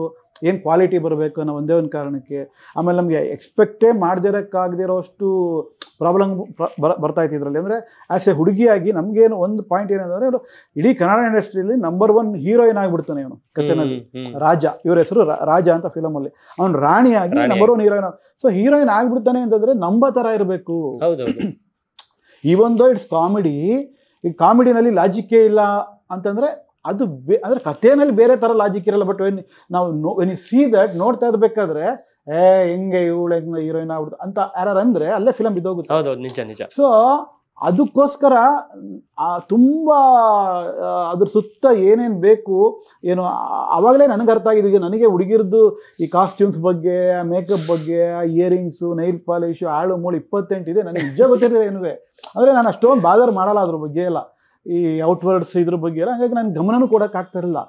ಏನು ಕ್ವಾಲಿಟಿ ಬರಬೇಕು ಅನ್ನೋ ಒಂದೇ ಒಂದು ಕಾರಣಕ್ಕೆ. ಆಮೇಲೆ ನಮಗೆ ಎಕ್ಸ್ಪೆಕ್ಟೇ ಮಾಡದಿರೋಕ್ಕಾಗದಿರೋ ಅಷ್ಟು ಪ್ರಾಬ್ಲಮ್ ಬರ್ತಾಯಿತ್ತು ಇದರಲ್ಲಿ. ಅಂದರೆ ಆ್ಯಸ್ ಎ ಹುಡುಗಿಯಾಗಿ ನಮಗೇನು ಒಂದು ಪಾಯಿಂಟ್ ಏನಂದರೆ, ಇಡೀ ಕನ್ನಡ ಇಂಡಸ್ಟ್ರಿಯಲ್ಲಿ ನಂಬರ್ 1 ಹೀರೋಯಿನ್ ಆಗಿಬಿಡ್ತಾನೆ ಇವನು ಕಥೆನಲ್ಲಿ. ರಾಜ, ಇವ್ರ ಹೆಸರು ರಾಜ ಅಂತ ಫಿಲಮಲ್ಲಿ. ಅವನು ರಾಣಿಯಾಗಿ ನಂಬರ್ 1 ಹೀರೋಯಿನ್. ಸೊ ಹೀರೋಯಿನ್ ಆಗಿಬಿಡ್ತಾನೆ ಅಂತಂದರೆ ನಂಬೋ ಥರ ಇರಬೇಕು. ಈವನ್ ದೋ ಇಟ್ಸ್ ಕಾಮಿಡಿ, ಈ ಕಾಮಿಡಿನಲ್ಲಿ ಲಾಜಿಕ್ಕೇ ಇಲ್ಲ ಅಂತಂದರೆ ಅದು ಅಂದರೆ ಕಥೆಯಲ್ಲಿ ಬೇರೆ ಥರ ಲಾಜಿಕ್ ಇರಲ್ಲ. But when U see that ನೋಡ್ತಾ ಇರಬೇಕಾದ್ರೆ ಹೆಂಗೆ ಇವಳು ಹೆಂಗೆ ಹೀರೋಯಿನ್ ಆಗ್ಬಿಡ್ತು ಅಂತ ಯಾರು ಅಂದರೆ ಅಲ್ಲೇ ಫಿಲಮ್ ಬಿದ್ದೋಗುತ್ತೆ. ನಿಜ ನಿಜ. ಸೊ ಅದಕ್ಕೋಸ್ಕರ ತುಂಬ ಅದ್ರ ಸುತ್ತ ಏನೇನು ಬೇಕು ಏನು ಆವಾಗಲೇ ನನಗೆ ಅರ್ಥ ಆಗಿದೆ. ಈಗ ನನಗೆ ಹುಡುಗಿರದ್ದು ಈ ಕಾಸ್ಟ್ಯೂಮ್ಸ್ ಬಗ್ಗೆ, ಮೇಕಪ್ ಬಗ್ಗೆ, ಇಯರಿಂಗ್ಸು, ನೈಲ್ ಪಾಲಿಶು, ಆಳು ಮೂಳು 28 ಇದೆ. ನನಗೆ ನಿಜ ಗೊತ್ತಿರಲಿಲ್ಲ ಏನುವೆ. ಅಂದರೆ ನಾನು ಅಷ್ಟೊಂದು ಬಾದರ್ ಮಾಡಲ್ಲ ಅದ್ರ ಬಗ್ಗೆ ಎಲ್ಲ, ಈ ಔಟ್ವರ್ಡ್ಸ್ ಇದ್ರ ಬಗ್ಗೆ ಎಲ್ಲ. ಹಾಗಾಗಿ ನಾನು ಗಮನನೂ ಕೊಡೋಕ್ಕಾಗ್ತಿರಲಿಲ್ಲ.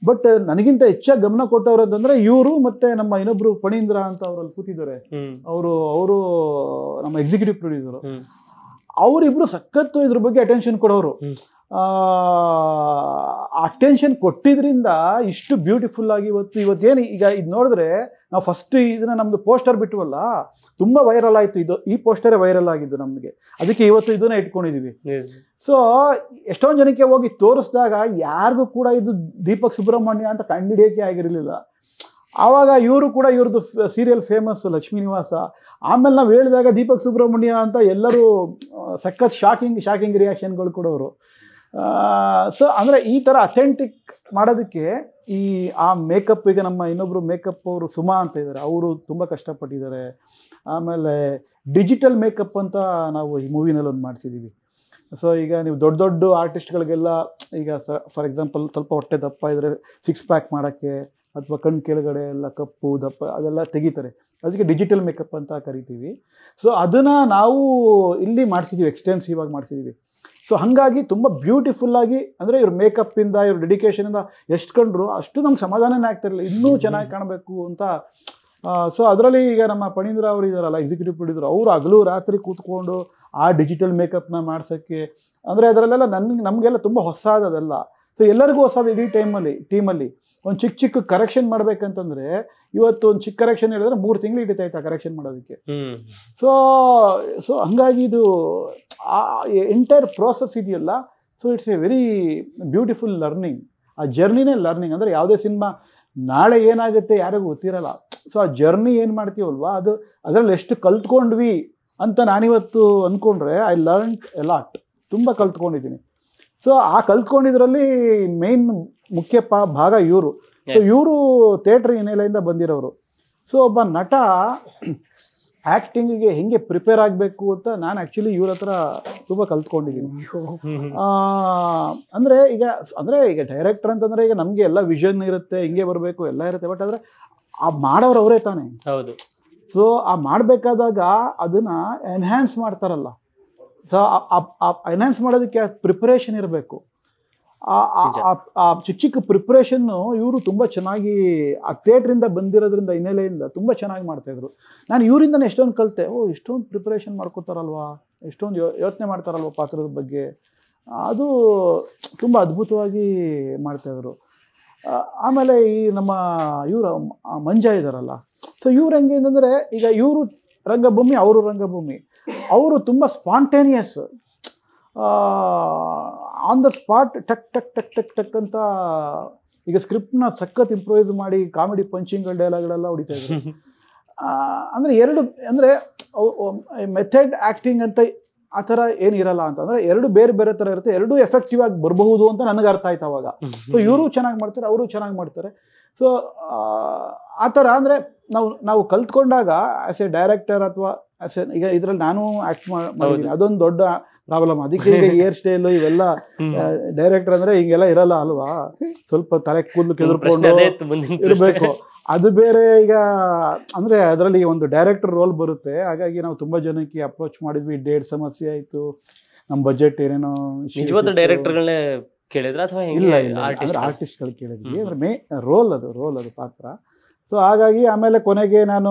ಬಟ್ ನನಗಿಂತ ಹೆಚ್ಚಾಗಿ ಗಮನ ಕೊಟ್ಟವರು ಅಂತಂದರೆ ಇವರು ಮತ್ತು ನಮ್ಮ ಇನ್ನೊಬ್ಬರು ಫಣೀಂದ್ರ ಅಂತ ಅವರಲ್ಲಿ ಕೂತಿದ್ದಾರೆ. ಅವರು ನಮ್ಮ ಎಕ್ಸಿಕ್ಯೂಟಿವ್ ಪ್ರೊಡ್ಯೂಸರು. ಅವರಿಬ್ರು ಸಖತ್ತು ಇದ್ರ ಬಗ್ಗೆ ಅಟೆನ್ಷನ್ ಕೊಡೋರು. ಅಟೆನ್ಷನ್ ಕೊಟ್ಟಿದ್ರಿಂದ ಇಷ್ಟು ಬ್ಯೂಟಿಫುಲ್ ಆಗಿ ಇವತ್ತೇನು ಈಗ ಇದು ನೋಡಿದ್ರೆ ನಾವು ಫಸ್ಟ್ ಇದನ್ನ ನಮ್ದು ಪೋಸ್ಟರ್ ಬಿಟ್ಟವಲ್ಲ, ತುಂಬ ವೈರಲ್ ಆಯಿತು. ಈ ಪೋಸ್ಟರೇ ವೈರಲ್ ಆಗಿದ್ದು ನಮಗೆ. ಅದಕ್ಕೆ ಇವತ್ತು ಇದನ್ನ ಇಟ್ಕೊಂಡಿದ್ದೀವಿ. ಸೊ ಎಷ್ಟೊಂದು ಜನಕ್ಕೆ ಹೋಗಿ ತೋರಿಸಿದಾಗ ಯಾರಿಗೂ ಕೂಡ ಇದು ದೀಪಕ್ ಸುಬ್ರಹ್ಮಣ್ಯ ಅಂತ ಕಂಡಿಡಿಯೋಕೆ ಆಗಿರಲಿಲ್ಲ. ಆವಾಗ ಇವರು ಕೂಡ ಇವ್ರದ್ದು ಸೀರಿಯಲ್ ಫೇಮಸ್ ಲಕ್ಷ್ಮೀ ನಿವಾಸ. ಆಮೇಲೆ ನಾವು ಹೇಳಿದಾಗ ದೀಪಕ್ ಸುಬ್ರಹ್ಮಣ್ಯ ಅಂತ ಎಲ್ಲರೂ ಸಖತ್ ಶಾಕಿಂಗ್ ರಿಯಾಕ್ಷನ್ಗಳು ಕೊಡೋರು. ಸೊ ಅಂದರೆ ಈ ಥರ ಅಥೆಂಟಿಕ್ ಮಾಡೋದಕ್ಕೆ ಆ ಮೇಕಪ್, ಈಗ ನಮ್ಮ ಇನ್ನೊಬ್ಬರು ಮೇಕಪ್ ಅವರು ಸುಮಾ ಅಂತ ಇದ್ದಾರೆ, ಅವರು ತುಂಬ ಕಷ್ಟಪಟ್ಟಿದ್ದಾರೆ. ಆಮೇಲೆ ಡಿಜಿಟಲ್ ಮೇಕಪ್ ಅಂತ ನಾವು ಈ ಮೂವಿನಲ್ಲಿ ಒಂದು ಮಾಡಿಸಿದ್ದೀವಿ. ಸೊ ಈಗ ನೀವು ದೊಡ್ಡ ದೊಡ್ಡ ಆರ್ಟಿಸ್ಟ್ಗಳಿಗೆಲ್ಲ ಈಗ ಫಾರ್ ಎಕ್ಸಾಂಪಲ್ ಸ್ವಲ್ಪ ಹೊಟ್ಟೆ ದಪ್ಪ ಇದ್ದರೆ 6 ಪ್ಯಾಕ್ ಮಾಡೋಕ್ಕೆ ಅಥವಾ ಕಣ್ಣು ಕೆಳಗಡೆ ಎಲ್ಲ ಕಪ್ಪು ದಪ್ಪ ಅದೆಲ್ಲ ತೆಗಿತಾರೆ. ಅದಕ್ಕೆ ಡಿಜಿಟಲ್ ಮೇಕಪ್ ಅಂತ ಕರಿತೀವಿ. ಸೊ ಅದನ್ನು ನಾವು ಇಲ್ಲಿ ಮಾಡಿಸಿದ್ದೀವಿ, ಎಕ್ಸ್ಟೆನ್ಸಿವ್ ಆಗಿ ಮಾಡಿಸಿದ್ದೀವಿ. ಸೊ ಹಾಗಾಗಿ ತುಂಬ ಬ್ಯೂಟಿಫುಲ್ಲಾಗಿ, ಅಂದರೆ ಇವ್ರ ಮೇಕಪ್ಪಿಂದ ಇವ್ರ ಡೆಡಿಕೇಶನಿಂದ ಎಷ್ಟು ಕಂಡ್ರು ಅಷ್ಟು ನಮ್ಗೆ ಸಮಾಧಾನನೇ ಆಗ್ತಿರಲಿಲ್ಲ, ಇನ್ನೂ ಚೆನ್ನಾಗಿ ಕಾಣಬೇಕು ಅಂತ. ಸೊ ಅದರಲ್ಲಿ ಈಗ ನಮ್ಮ ಫಣೀಂದ್ರ ಅವರು ಇದ್ದಾರಲ್ಲ ಎಕ್ಸಿಕ್ಯೂಟಿವ್ ಪ್ರೊಡ್ಯೂಸರ್, ಅವರು ಹಗಲು ರಾತ್ರಿ ಕೂತ್ಕೊಂಡು ಆ ಡಿಜಿಟಲ್ ಮೇಕಪ್ನ ಮಾಡ್ಸೋಕ್ಕೆ, ಅಂದರೆ ಅದರಲ್ಲೆಲ್ಲ ನಮಗೆಲ್ಲ ತುಂಬ ಹೊಸದೆಲ್ಲ. ಸೊ ಎಲ್ಲರಿಗೂ ಹೊಸದು ಇಡೀ ಟೀಮಲ್ಲಿ. ಒಂದು ಚಿಕ್ಕ ಕರೆಕ್ಷನ್ ಮಾಡಬೇಕಂತಂದರೆ ಇವತ್ತು ಒಂದು ಚಿಕ್ಕ ಕರೆಕ್ಷನ್ ಹೇಳಿದ್ರೆ 3 ತಿಂಗಳು ಹಿಡಿತಾಯ್ತು ಆ ಕರೆಕ್ಷನ್ ಮಾಡೋದಕ್ಕೆ. ಸೊ ಹಂಗಾಗಿ ಇದು ಎಂಟೈರ್ ಪ್ರೋಸೆಸ್ ಇದೆಯಲ್ಲ, so it's A very beautiful learning. ಆ ಜರ್ನಿನೇ ಲರ್ನಿಂಗ್. ಅಂದರೆ ಯಾವುದೇ ಸಿನಿಮಾ ನಾಳೆ ಏನಾಗುತ್ತೆ ಯಾರಿಗೂ ಗೊತ್ತಿರಲ್ಲ. ಸೊ ಆ ಜರ್ನಿ ಏನು ಮಾಡ್ತೀವಲ್ವಾ ಅದು ಅದರಲ್ಲಿ ಎಷ್ಟು ಕಲ್ತ್ಕೊಂಡ್ವಿ ಅಂತ ನಾನಿವತ್ತು ಅಂದ್ಕೊಂಡ್ರೆ ಐ ಲರ್ನ್ ಎ ಲಾಟ್, ತುಂಬ ಕಲ್ತ್ಕೊಂಡಿದ್ದೀನಿ. ಸೊ ಆ ಕಲ್ತ್ಕೊಂಡಿದ್ರಲ್ಲಿ ಮೇನ್ ಮುಖ್ಯ ಭಾಗ ಇವರು. ಸೊ ಇವರು ಥಿಯೇಟ್ರ್ ಹಿನ್ನೆಲೆಯಿಂದ ಬಂದಿರೋರು. ಸೊ ಒಬ್ಬ ನಟ ಆ್ಯಕ್ಟಿಂಗಿಗೆ ಹೆಂಗೆ ಪ್ರಿಪೇರ್ ಆಗಬೇಕು ಅಂತ ನಾನು ಆ್ಯಕ್ಚುಲಿ ಇವ್ರ ಹತ್ರ ತುಂಬ ಕಲ್ತ್ಕೊಂಡಿದ್ದೀನಿ. ಅಂದರೆ ಈಗ ಡೈರೆಕ್ಟರ್ ಅಂತಂದರೆ ಈಗ ನಮಗೆ ಎಲ್ಲ ವಿಷನ್ ಇರುತ್ತೆ, ಹಿಂಗೆ ಬರಬೇಕು ಎಲ್ಲ ಇರುತ್ತೆ. ಬಟ್ ಆದರೆ ಆ ಮಾಡೋರು ಅವರೇ ತಾನೇ. ಹೌದು. ಸೊ ಆ ಮಾಡಬೇಕಾದಾಗ ಅದನ್ನು ಎನ್ಹ್ಯಾನ್ಸ್ ಮಾಡ್ತಾರಲ್ಲ. ಸೊ ಎನ್ಹ್ಯಾನ್ಸ್ ಮಾಡೋದಕ್ಕೆ ಪ್ರಿಪ್ರೇಷನ್ ಇರಬೇಕು. ಆ ಚಿಕ್ಕ ಪ್ರಿಪ್ರೇಷನ್ನು ಇವರು ತುಂಬ ಚೆನ್ನಾಗಿ ಆ ಥಿಯೇಟ್ರಿಂದ ಬಂದಿರೋದ್ರಿಂದ ಹಿನ್ನೆಲೆಯಿಂದ ತುಂಬ ಚೆನ್ನಾಗಿ ಮಾಡ್ತಾಯಿದ್ರು. ನಾನು ಇವರಿಂದನೇ ಎಷ್ಟೊಂದು ಕಲಿತೆ. ಇಷ್ಟೊಂದು ಪ್ರಿಪ್ರೇಷನ್ ಮಾಡ್ಕೋತಾರಲ್ವ, ಎಷ್ಟೊಂದು ಯೋಚನೆ ಮಾಡ್ತಾರಲ್ವ ಪಾತ್ರದ ಬಗ್ಗೆ. ಅದು ತುಂಬ ಅದ್ಭುತವಾಗಿ ಮಾಡ್ತಾಯಿದ್ರು. ಆಮೇಲೆ ಈ ನಮ್ಮ ಇವರು ಮಂಜಾ ಇದ್ದಾರಲ್ಲ, ಸೊ ಇವ್ರು ಹೆಂಗೆ ಅಂತಂದರೆ ಈಗ ಇವರು ರಂಗಭೂಮಿ, ಅವರು ರಂಗಭೂಮಿ. ಅವರು ತುಂಬ ಸ್ಪಾಂಟೇನಿಯಸ್, ಆನ್ ದ ಸ್ಪಾಟ್ ಟಕ್ ಟಕ್ ಟಕ್ ಟಕ್ ಟಕ್ ಅಂತ ಈಗ ಸ್ಕ್ರಿಪ್ಟ್ನ ಸಖತ್ ಇಂಪ್ರೂವೈಸ್ ಮಾಡಿ ಕಾಮಿಡಿ ಪಂಚಿಂಗ್ಗಳ ಡೈಲಾಗ್ಗಳೆಲ್ಲ ಹೊಡಿತಾಯಿದ್ರು. ಅಂದರೆ ಮೆಥಡ್ ಆ್ಯಕ್ಟಿಂಗ್ ಅಂತ ಆ ಥರ ಏನಿರಲ್ಲ ಅಂತಂದರೆ ಎರಡು ಬೇರೆ ಬೇರೆ ಥರ ಇರುತ್ತೆ, ಎರಡೂ ಎಫೆಕ್ಟಿವ್ ಆಗಿ ಬರಬಹುದು ಅಂತ ನನಗೆ ಅರ್ಥ ಆಯ್ತು ಅವಾಗ. ಸೊ ಇವರು ಚೆನ್ನಾಗಿ ಮಾಡ್ತಾರೆ, ಅವರು ಚೆನ್ನಾಗಿ ಮಾಡ್ತಾರೆ. ಸೊ ಆ ಥರ ಅಂದರೆ ನಾವು ಕಲ್ತ್ಕೊಂಡಾಗ ಆ್ಯಸ್ ಎ ಡೈರೆಕ್ಟರ್ ಅಥವಾ ಈಗ ಇದರಲ್ಲಿ ನಾನು ಆ್ಯಕ್ಟ್ ಮಾಡಿದ್ದೀನಿ, ಅದೊಂದು ದೊಡ್ಡ ಪ್ರಾಬ್ಲಮ್. ಅದಕ್ಕೆ ಈಗ ಹೇರ್ ಸ್ಟೈಲು ಇವೆಲ್ಲ ಡೈರೆಕ್ಟರ್ ಅಂದರೆ ಹಿಂಗೆಲ್ಲ ಇರಲ್ಲ ಅಲ್ವಾ, ಸ್ವಲ್ಪ ತಲೆ ಕೂದಲು ಕೆದರ್ಕೊಂಡು ಇರಬೇಕು. ಅದು ಬೇರೆ. ಈಗ ಅಂದರೆ ಅದರಲ್ಲಿ ಒಂದು ಡೈರೆಕ್ಟರ್ ರೋಲ್ ಬರುತ್ತೆ. ಹಾಗಾಗಿ ನಾವು ತುಂಬ ಜನಕ್ಕೆ ಅಪ್ರೋಚ್ ಮಾಡಿದ್ವಿ, ಡೇಟ್ ಸಮಸ್ಯೆ ಆಯಿತು, ನಮ್ಮ ಬಜೆಟ್ ಏನೇನೋ. ನಿಜವಾದ ಡೈರೆಕ್ಟರ್ಗಳನ್ನೇ ಕೇಳಿದ್ರೆ ಅಥವಾ ಇಲ್ಲ ಆರ್ಟಿಸ್ಟ್ಗಳು ಕೇಳಿದ್ವಿ. ಅಂದರೆ ರೋಲ್ ಅದು ಪಾತ್ರ. ಸೊ ಹಾಗಾಗಿ ಆಮೇಲೆ ಕೊನೆಗೆ ನಾನು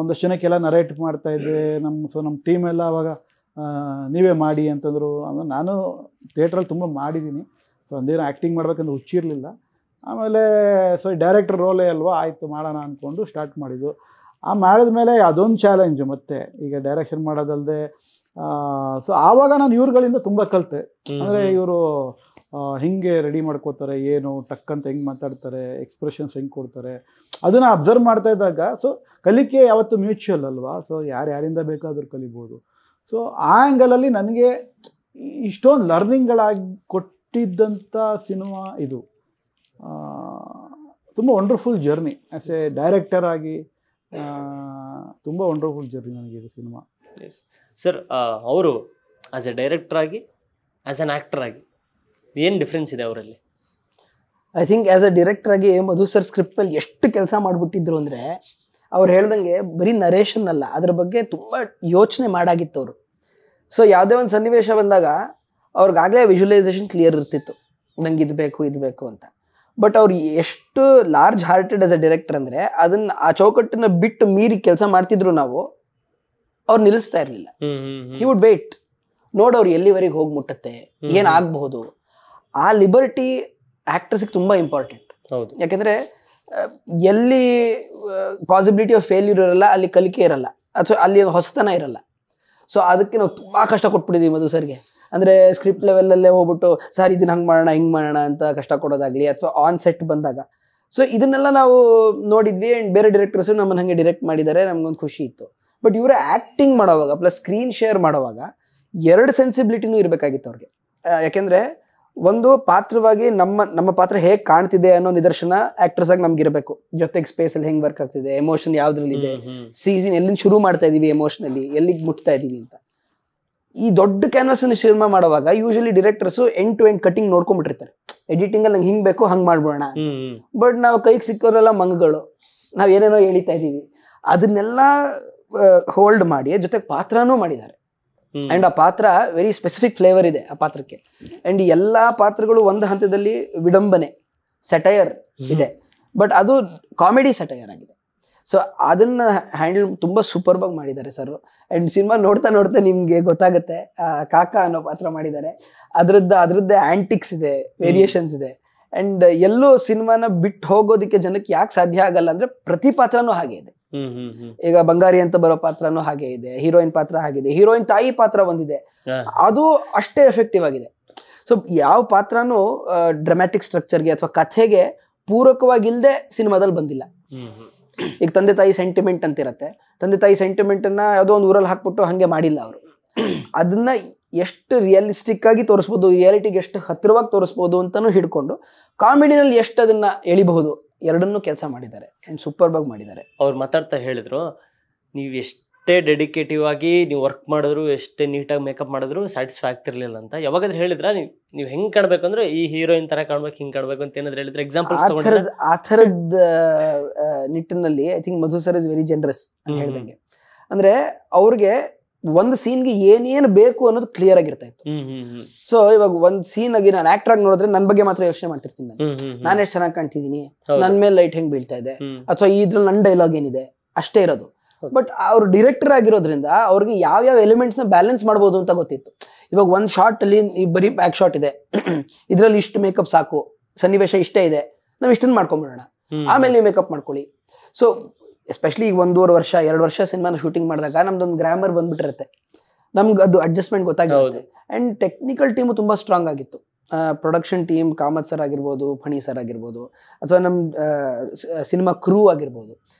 ಒಂದಷ್ಟು ಜನಕ್ಕೆಲ್ಲ ನರೇಟ್ ಮಾಡ್ತಾಯಿದ್ದೆ. ನಮ್ಮ ಟೀಮೆಲ್ಲ ಅವಾಗ ನೀವೇ ಮಾಡಿ ಅಂತಂದರು. ನಾನು ಥಿಯೇಟ್ರಲ್ಲಿ ತುಂಬ ಮಾಡಿದ್ದೀನಿ. ಸೊ ಒಂದೇನೋ ಆ್ಯಕ್ಟಿಂಗ್ ಮಾಡ್ಬೇಕಂದ್ರೆ ಹುಚ್ಚಿರಲಿಲ್ಲ. ಆಮೇಲೆ ಸೊ ಡೈರೆಕ್ಟರ್ ರೋಲೇ ಅಲ್ವಾ, ಆಯಿತು ಮಾಡೋಣ ಅಂದ್ಕೊಂಡು ಸ್ಟಾರ್ಟ್ ಮಾಡಿದ್ದು. ಮಾಡಿದ ಮೇಲೆ ಅದೊಂದು ಚಾಲೆಂಜು. ಮತ್ತು ಈಗ ಡೈರೆಕ್ಷನ್ ಮಾಡೋದಲ್ಲದೆ ಸೊ ಆವಾಗ ನಾನು ಇವ್ರುಗಳಿಂದ ತುಂಬ ಕಲಿತೆ. ಅಂದರೆ ಇವರು ಹಿಂಗೆ ರೆಡಿ ಮಾಡ್ಕೋತಾರೆ, ಏನು ಟಕ್ ಅಂತ ಹೆಂಗೆ ಮಾತಾಡ್ತಾರೆ, ಎಕ್ಸ್ಪ್ರೆಷನ್ಸ್ ಹೆಂಗೆ ಕೊಡ್ತಾರೆ, ಅದನ್ನು ಅಬ್ಸರ್ವ್ ಮಾಡ್ತಾ ಇದ್ದಾಗ ಸೊ ಕಲಿಕೆ ಯಾವತ್ತು ಮ್ಯೂಚುವಲ್ ಅಲ್ವಾ. ಸೊ ಯಾರಿಂದ ಬೇಕಾದರೂ ಕಲಿಬೋದು. ಸೊ ಆ ಆ್ಯಂಗಲಲ್ಲಿ ನನಗೆ ಇಷ್ಟೊಂದು ಲರ್ನಿಂಗ್ಗಳಾಗಿ ಕೊಟ್ಟಿದ್ದಂಥ ಸಿನಿಮಾ ಇದು. ತುಂಬ wonderful journey as A director ಆಗಿ, ತುಂಬ ವಂಡರ್ಫುಲ್ ಜರ್ನಿ ನನಗಿದು ಸಿನಿಮಾ. ಸರ್, ಅವರು ಆ್ಯಸ್ ಎ ಡೈರೆಕ್ಟರ್ ಆಗಿ, ಆ್ಯಸ್ ಎನ್ ಆ್ಯಕ್ಟರ್ ಆಗಿ ಏನು ಡಿಫ್ರೆನ್ಸ್ ಇದೆ ಅವರಲ್ಲಿ? I think as a director ಆಗಿ ಮಧು ಸರ್ ಸ್ಕ್ರಿಪ್ಟಲ್ಲಿ ಎಷ್ಟು ಕೆಲಸ ಮಾಡಿಬಿಟ್ಟಿದ್ರು ಅಂದರೆ, ಅವ್ರು ಹೇಳ್ದಂಗೆ ಬರೀ ನರೇಷನ್ ಅಲ್ಲ, ಅದ್ರ ಬಗ್ಗೆ ತುಂಬ ಯೋಚನೆ ಮಾಡಾಗಿತ್ತು ಅವರು. ಸೊ ಯಾವುದೇ ಒಂದು ಸನ್ನಿವೇಶ ಬಂದಾಗ ಅವ್ರಿಗಾಗಲೇ ವಿಜುವಲೈಸೇಷನ್ ಕ್ಲಿಯರ್ ಇರ್ತಿತ್ತು, ನಂಗೆ ಇದು ಬೇಕು ಅಂತ. ಬಟ್ ಅವ್ರು ಎಷ್ಟು large hearted as a director ಅಂದರೆ, ಅದನ್ನು ಆ ಚೌಕಟ್ಟನ್ನು ಬಿಟ್ಟು ಮೀರಿ ಕೆಲಸ ಮಾಡ್ತಿದ್ರು ನಾವು, ಅವ್ರು ನಿಲ್ಲಿಸ್ತಾ ಇರಲಿಲ್ಲ. ಹಿ ವುಡ್ ವೇಟ್, ನೋಡೋರು ಎಲ್ಲಿವರೆಗೆ ಹೋಗಿ ಮುಟ್ಟುತ್ತೆ, ಏನಾಗಬಹುದು. ಆ ಲಿಬರ್ಟಿ ಆ್ಯಕ್ಟರ್ಸಿಗೆ ತುಂಬ ಇಂಪಾರ್ಟೆಂಟ್. ಯಾಕೆಂದರೆ ಎಲ್ಲಿ ಪಾಸಿಬಿಲಿಟಿ ಆಫ್ ಫೇಲ್ಯೂರ್ ಇರಲ್ಲ, ಅಲ್ಲಿ ಕಲಿಕೆ ಇರಲ್ಲ, ಅಥವಾ ಅಲ್ಲಿ ಹೊಸತನ ಇರಲ್ಲ. ಸೊ ಅದಕ್ಕೆ ನಾವು ತುಂಬ ಕಷ್ಟ ಕೊಟ್ಬಿಟ್ಟಿದ್ವಿ ಮಧು ಸರ್ಗೆ. ಅಂದರೆ ಸ್ಕ್ರಿಪ್ಟ್ ಲೆವೆಲಲ್ಲೇ ಹೋಗ್ಬಿಟ್ಟು ಸರ್ ಇದನ್ನ ಹಂಗೆ ಮಾಡೋಣ ಹಿಂಗೆ ಮಾಡೋಣ ಅಂತ ಕಷ್ಟ ಕೊಡೋದಾಗಲಿ, ಅಥವಾ ಆನ್ ಸೆಟ್ ಬಂದಾಗ. ಸೊ ಇದನ್ನೆಲ್ಲ ನಾವು ನೋಡಿದ್ವಿ. ಆ್ಯಂಡ್ ಬೇರೆ ಡೈರೆಕ್ಟರ್ಸು ನಮ್ಮನ್ನು ಹಾಗೆ ಡೈರೆಕ್ಟ್ ಮಾಡಿದ್ದಾರೆ, ನಮ್ಗೊಂದು ಖುಷಿ ಇತ್ತು. ಬಟ್ ಇವರೇ ಆ್ಯಕ್ಟಿಂಗ್ ಮಾಡೋವಾಗ ಪ್ಲಸ್ ಸ್ಕ್ರೀನ್ ಶೇರ್ ಮಾಡೋವಾಗ ಎರಡು ಸೆನ್ಸಿಬಿಲಿಟಿನೂ ಇರಬೇಕಾಗಿತ್ತು ಅವ್ರಿಗೆ. ಯಾಕೆಂದರೆ ಒಂದು ಪಾತ್ರವಾಗಿ ನಮ್ಮ ಪಾತ್ರ ಹೇಗೆ ಕಾಣ್ತಿದೆ ಅನ್ನೋ ನಿದರ್ಶನ ಆಕ್ಟರ್ಸ್ ಆಗಿ ನಮ್ಗೆ ಇರಬೇಕು. ಜೊತೆಗೆ ಸ್ಪೇಸಲ್ಲಿ ಹೆಂಗೆ ವರ್ಕ್ ಆಗ್ತಿದೆ, ಎಮೋಷನ್ ಯಾವ್ದ್ರಲ್ಲಿದೆ, ಸೀಸನ್ ಎಲ್ಲಿಂದ ಶುರು ಮಾಡ್ತಾ ಇದೀವಿ, ಎಮೋಷನಲ್ಲಿ ಎಲ್ಲಿಗೆ ಮುಟ್ತಾ ಇದೀವಿ ಅಂತ. ಈ ದೊಡ್ಡ ಕ್ಯಾನ್ವಾಸ್ ಅನ್ನು ಸಿನಿಮಾ ಮಾಡುವಾಗ usually directors end to end cutting ನೋಡ್ಕೊಂಡ್ಬಿಟ್ಟಿರ್ತಾರೆ. ಎಡಿಟಿಂಗ್ ಅಲ್ಲಿ ನಂಗೆ ಹಿಂಗೆ ಬೇಕು ಹಂಗೆ ಮಾಡ್ಬೋಣ. ಬಟ್ ನಾವು ಕೈಗೆ ಸಿಕ್ಕೋರೆಲ್ಲ ಮಂಗಗಳು, ನಾವು ಏನೇನೋ ಎಳಿತಾ ಇದೀವಿ. ಅದನ್ನೆಲ್ಲ ಹೋಲ್ಡ್ ಮಾಡಿ ಜೊತೆಗೆ ಪಾತ್ರನೂ ಮಾಡಿದ್ದಾರೆ. ಅಂಡ್ ಆ ಪಾತ್ರ ವೆರಿ ಸ್ಪೆಸಿಫಿಕ್ ಫ್ಲೇವರ್ ಇದೆ ಆ ಪಾತ್ರಕ್ಕೆ. ಅಂಡ್ ಎಲ್ಲಾ ಪಾತ್ರಗಳು ಒಂದು ಹಂತದಲ್ಲಿ ವಿಡಂಬನೆ, ಸೆಟೈರ್ ಇದೆ, ಬಟ್ ಅದು ಕಾಮಿಡಿ ಸೆಟೈರ್ ಆಗಿದೆ. ಸೊ ಅದನ್ನ ಹ್ಯಾಂಡಲ್ ತುಂಬಾ ಸೂಪರ್ ಆಗಿ ಮಾಡಿದ್ದಾರೆ ಸರ್. ಅಂಡ್ ಸಿನಿಮಾ ನೋಡ್ತಾ ನೋಡ್ತಾ ನಿಮ್ಗೆ ಗೊತ್ತಾಗುತ್ತೆ, ಕಾಕಾ ಅನ್ನೋ ಪಾತ್ರ ಮಾಡಿದ್ದಾರೆ. ಅದ್ರದ್ದೇ ಆಂಟಿಕ್ಸ್ ಇದೆ, ವೇರಿಯೇಷನ್ಸ್ ಇದೆ. ಅಂಡ್ ಎಲ್ಲೋ ಸಿನಿಮಾನ ಬಿಟ್ಟು ಹೋಗೋದಕ್ಕೆ ಜನಕ್ಕೆ ಯಾಕೆ ಸಾಧ್ಯ ಆಗಲ್ಲ ಅಂದ್ರೆ ಪ್ರತಿ ಪಾತ್ರನೂ ಹಾಗೆ ಇದೆ. ಈಗ ಬಂಗಾರಿ ಅಂತ ಬರೋ ಪಾತ್ರನೂ ಹಾಗೆ ಇದೆ, ಹೀರೋಯಿನ್ ಪಾತ್ರ ಹಾಗಿದೆ, ಹೀರೋಯಿನ್ ತಾಯಿ ಪಾತ್ರ ಒಂದಿದೆ, ಅದು ಅಷ್ಟೇ ಎಫೆಕ್ಟಿವ್ ಆಗಿದೆ. ಸೊ ಯಾವ ಪಾತ್ರನೂ ಡ್ರಾಮ್ಯಾಟಿಕ್ ಸ್ಟ್ರಕ್ಚರ್ಗೆ ಅಥವಾ ಕಥೆಗೆ ಪೂರಕವಾಗಿಲ್ಲದೆ ಸಿನಿಮಾದಲ್ಲಿ ಬಂದಿಲ್ಲ. ಈಗ ತಂದೆ ತಾಯಿ ಸೆಂಟಿಮೆಂಟ್ ಅಂತಿರತ್ತೆ, ತಂದೆ ತಾಯಿ ಸೆಂಟಿಮೆಂಟನ್ನು ಯಾವುದೋ ಒಂದು ಊರಲ್ಲಿ ಹಾಕ್ಬಿಟ್ಟು ಹಾಗೆ ಮಾಡಿಲ್ಲ ಅವರು. ಅದನ್ನ ಎಷ್ಟು ರಿಯಲಿಸ್ಟಿಕ್ ಆಗಿ ತೋರಿಸ್ಬೋದು, ರಿಯಾಲಿಟಿಗೆ ಎಷ್ಟು ಹತ್ತಿರವಾಗಿ ತೋರಿಸ್ಬೋದು ಅಂತಲೂ ಹಿಡ್ಕೊಂಡು ಕಾಮಿಡಿನಲ್ಲಿ ಎಷ್ಟು ಅದನ್ನ ಎಳಿಬಹುದು, ಎರಡನ್ನೂ ಕೆಲಸ ಮಾಡಿದ್ದಾರೆ ಆ್ಯಂಡ್ ಸೂಪರ್ಬಾಗಿ ಮಾಡಿದ್ದಾರೆ. ಅವ್ರು ಮಾತಾಡ್ತಾ ಹೇಳಿದ್ರು, ನೀವು ಎಷ್ಟೇ ಡೆಡಿಕೇಟಿವ್ ಆಗಿ ನೀವು ವರ್ಕ್ ಮಾಡಿದ್ರು, ಎಷ್ಟೇ ನೀಟಾಗಿ ಮೇಕಪ್ ಮಾಡಿದ್ರು ಸ್ಯಾಟಿಸ್ಫೈ ಆಗ್ತಿರ್ಲಿಲ್ಲ ಅಂತ. ಯಾವಾಗಾದ್ರೂ ಹೇಳಿದ್ರ ನೀವು ಹೆಂಗ್ ಕಾಣ್ಬೇಕಂದ್ರೆ ಈ ಹೀರೋಯಿನ್ ತರ ಕಾಣ್ಬೇಕು, ಹಿಂಗ್ ಕಾಣ್ಬೇಕು ಅಂತ ಏನಾದ್ರು ಹೇಳಿದ್ರೆ ಎಕ್ಸಾಂಪಲ್ಸ್ ತಗೊಂಡ್ರೆ? ಆ ಥರದ ನಿಟ್ಟಿನಲ್ಲಿ I think Madhu sir is very generous ಅಂತ ಹೇಳ್ದಂಗೆ. ಅಂದ್ರೆ ಅವ್ರಿಗೆ ಒಂದು ಸೀನ್ಗೆ ಏನೇನು ಬೇಕು ಅನ್ನೋದು ಕ್ಲಿಯರ್ ಆಗಿರ್ತಾ ಇತ್ತು. ಸೊ ಇವಾಗ ಒಂದ್ ಸೀನ್ ಆಗಿ ನಾನು ಆಕ್ಟರ್ ಆಗಿ ನೋಡಿದ್ರೆ ನನ್ನ ಬಗ್ಗೆ ಮಾತ್ರ ಯೋಚನೆ ಮಾಡ್ತಿರ್ತೀನಿ, ನಾನು ಎಷ್ಟು ಚೆನ್ನಾಗಿ ಕಾಣ್ತಿದ್ದೀನಿ, ನನ್ ಮೇಲೆ ಲೈಟ್ ಹೆಂಗ್ ಬೀಳ್ತಾ ಇದೆ, ಅಥವಾ ಇದ್ರಲ್ಲಿ ನನ್ನ ಡೈಲಾಗ್ ಏನಿದೆ ಅಷ್ಟೇ ಇರೋದು. ಬಟ್ ಅವ್ರು ಡೈರೆಕ್ಟರ್ ಆಗಿರೋದ್ರಿಂದ ಅವ್ರಿಗೆ ಯಾವ ಎಲಿಮೆಂಟ್ಸ್ ನ ಬ್ಯಾಲೆನ್ಸ್ ಮಾಡ್ಬೋದು ಅಂತ ಗೊತ್ತಿತ್ತು. ಇವಾಗ ಒಂದ್ ಶಾರ್ಟ್ ಅಲ್ಲಿ ಬರೀ ಬ್ಯಾಕ್ ಶಾಟ್ ಇದೆ, ಇದ್ರಲ್ಲಿ ಇಷ್ಟು ಮೇಕಪ್ ಸಾಕು, ಸನ್ನಿವೇಶ ಇಷ್ಟೇ ಇದೆ, ನಾವ್ ಇಷ್ಟನ್ನ ಮಾಡ್ಕೊಂಡ್ಬಿಡೋಣ, ಆಮೇಲೆ ನೀವು ಮೇಕಪ್ ಮಾಡ್ಕೊಳ್ಳಿ. ಸೊ ಎಸ್ಪೆಷಲಿ ಈಗ 1.5 ವರ್ಷ 2 ವರ್ಷ ಸಿನಿಮಾನ ಶೂಟಿಂಗ್ ಮಾಡಿದಾಗ ನಮ್ದೊಂದು ಗ್ರಾಮರ್ ಬಂದ್ಬಿಟ್ಟಿರುತ್ತೆ, ನಮ್ಗೆ ಅದು ಅಡ್ಜಸ್ಟ್ಮೆಂಟ್ ಗೊತ್ತಾಗಿರುತ್ತೆ. ಅಂಡ್ ಟೆಕ್ನಿಕಲ್ ಟೀಮು ತುಂಬಾ ಸ್ಟ್ರಾಂಗ್ ಆಗಿತ್ತು. ಪ್ರೊಡಕ್ಷನ್ ಟೀಮ್ ಕಾಮತ್ ಸರ್ ಆಗಿರ್ಬೋದು, ಫಣಿ ಸರ್ ಆಗಿರ್ಬೋದು, ಅಥವಾ ನಮ್ಮ ಸಿನಿಮಾ ಕ್ರೂ ಆಗಿರ್ಬೋದು,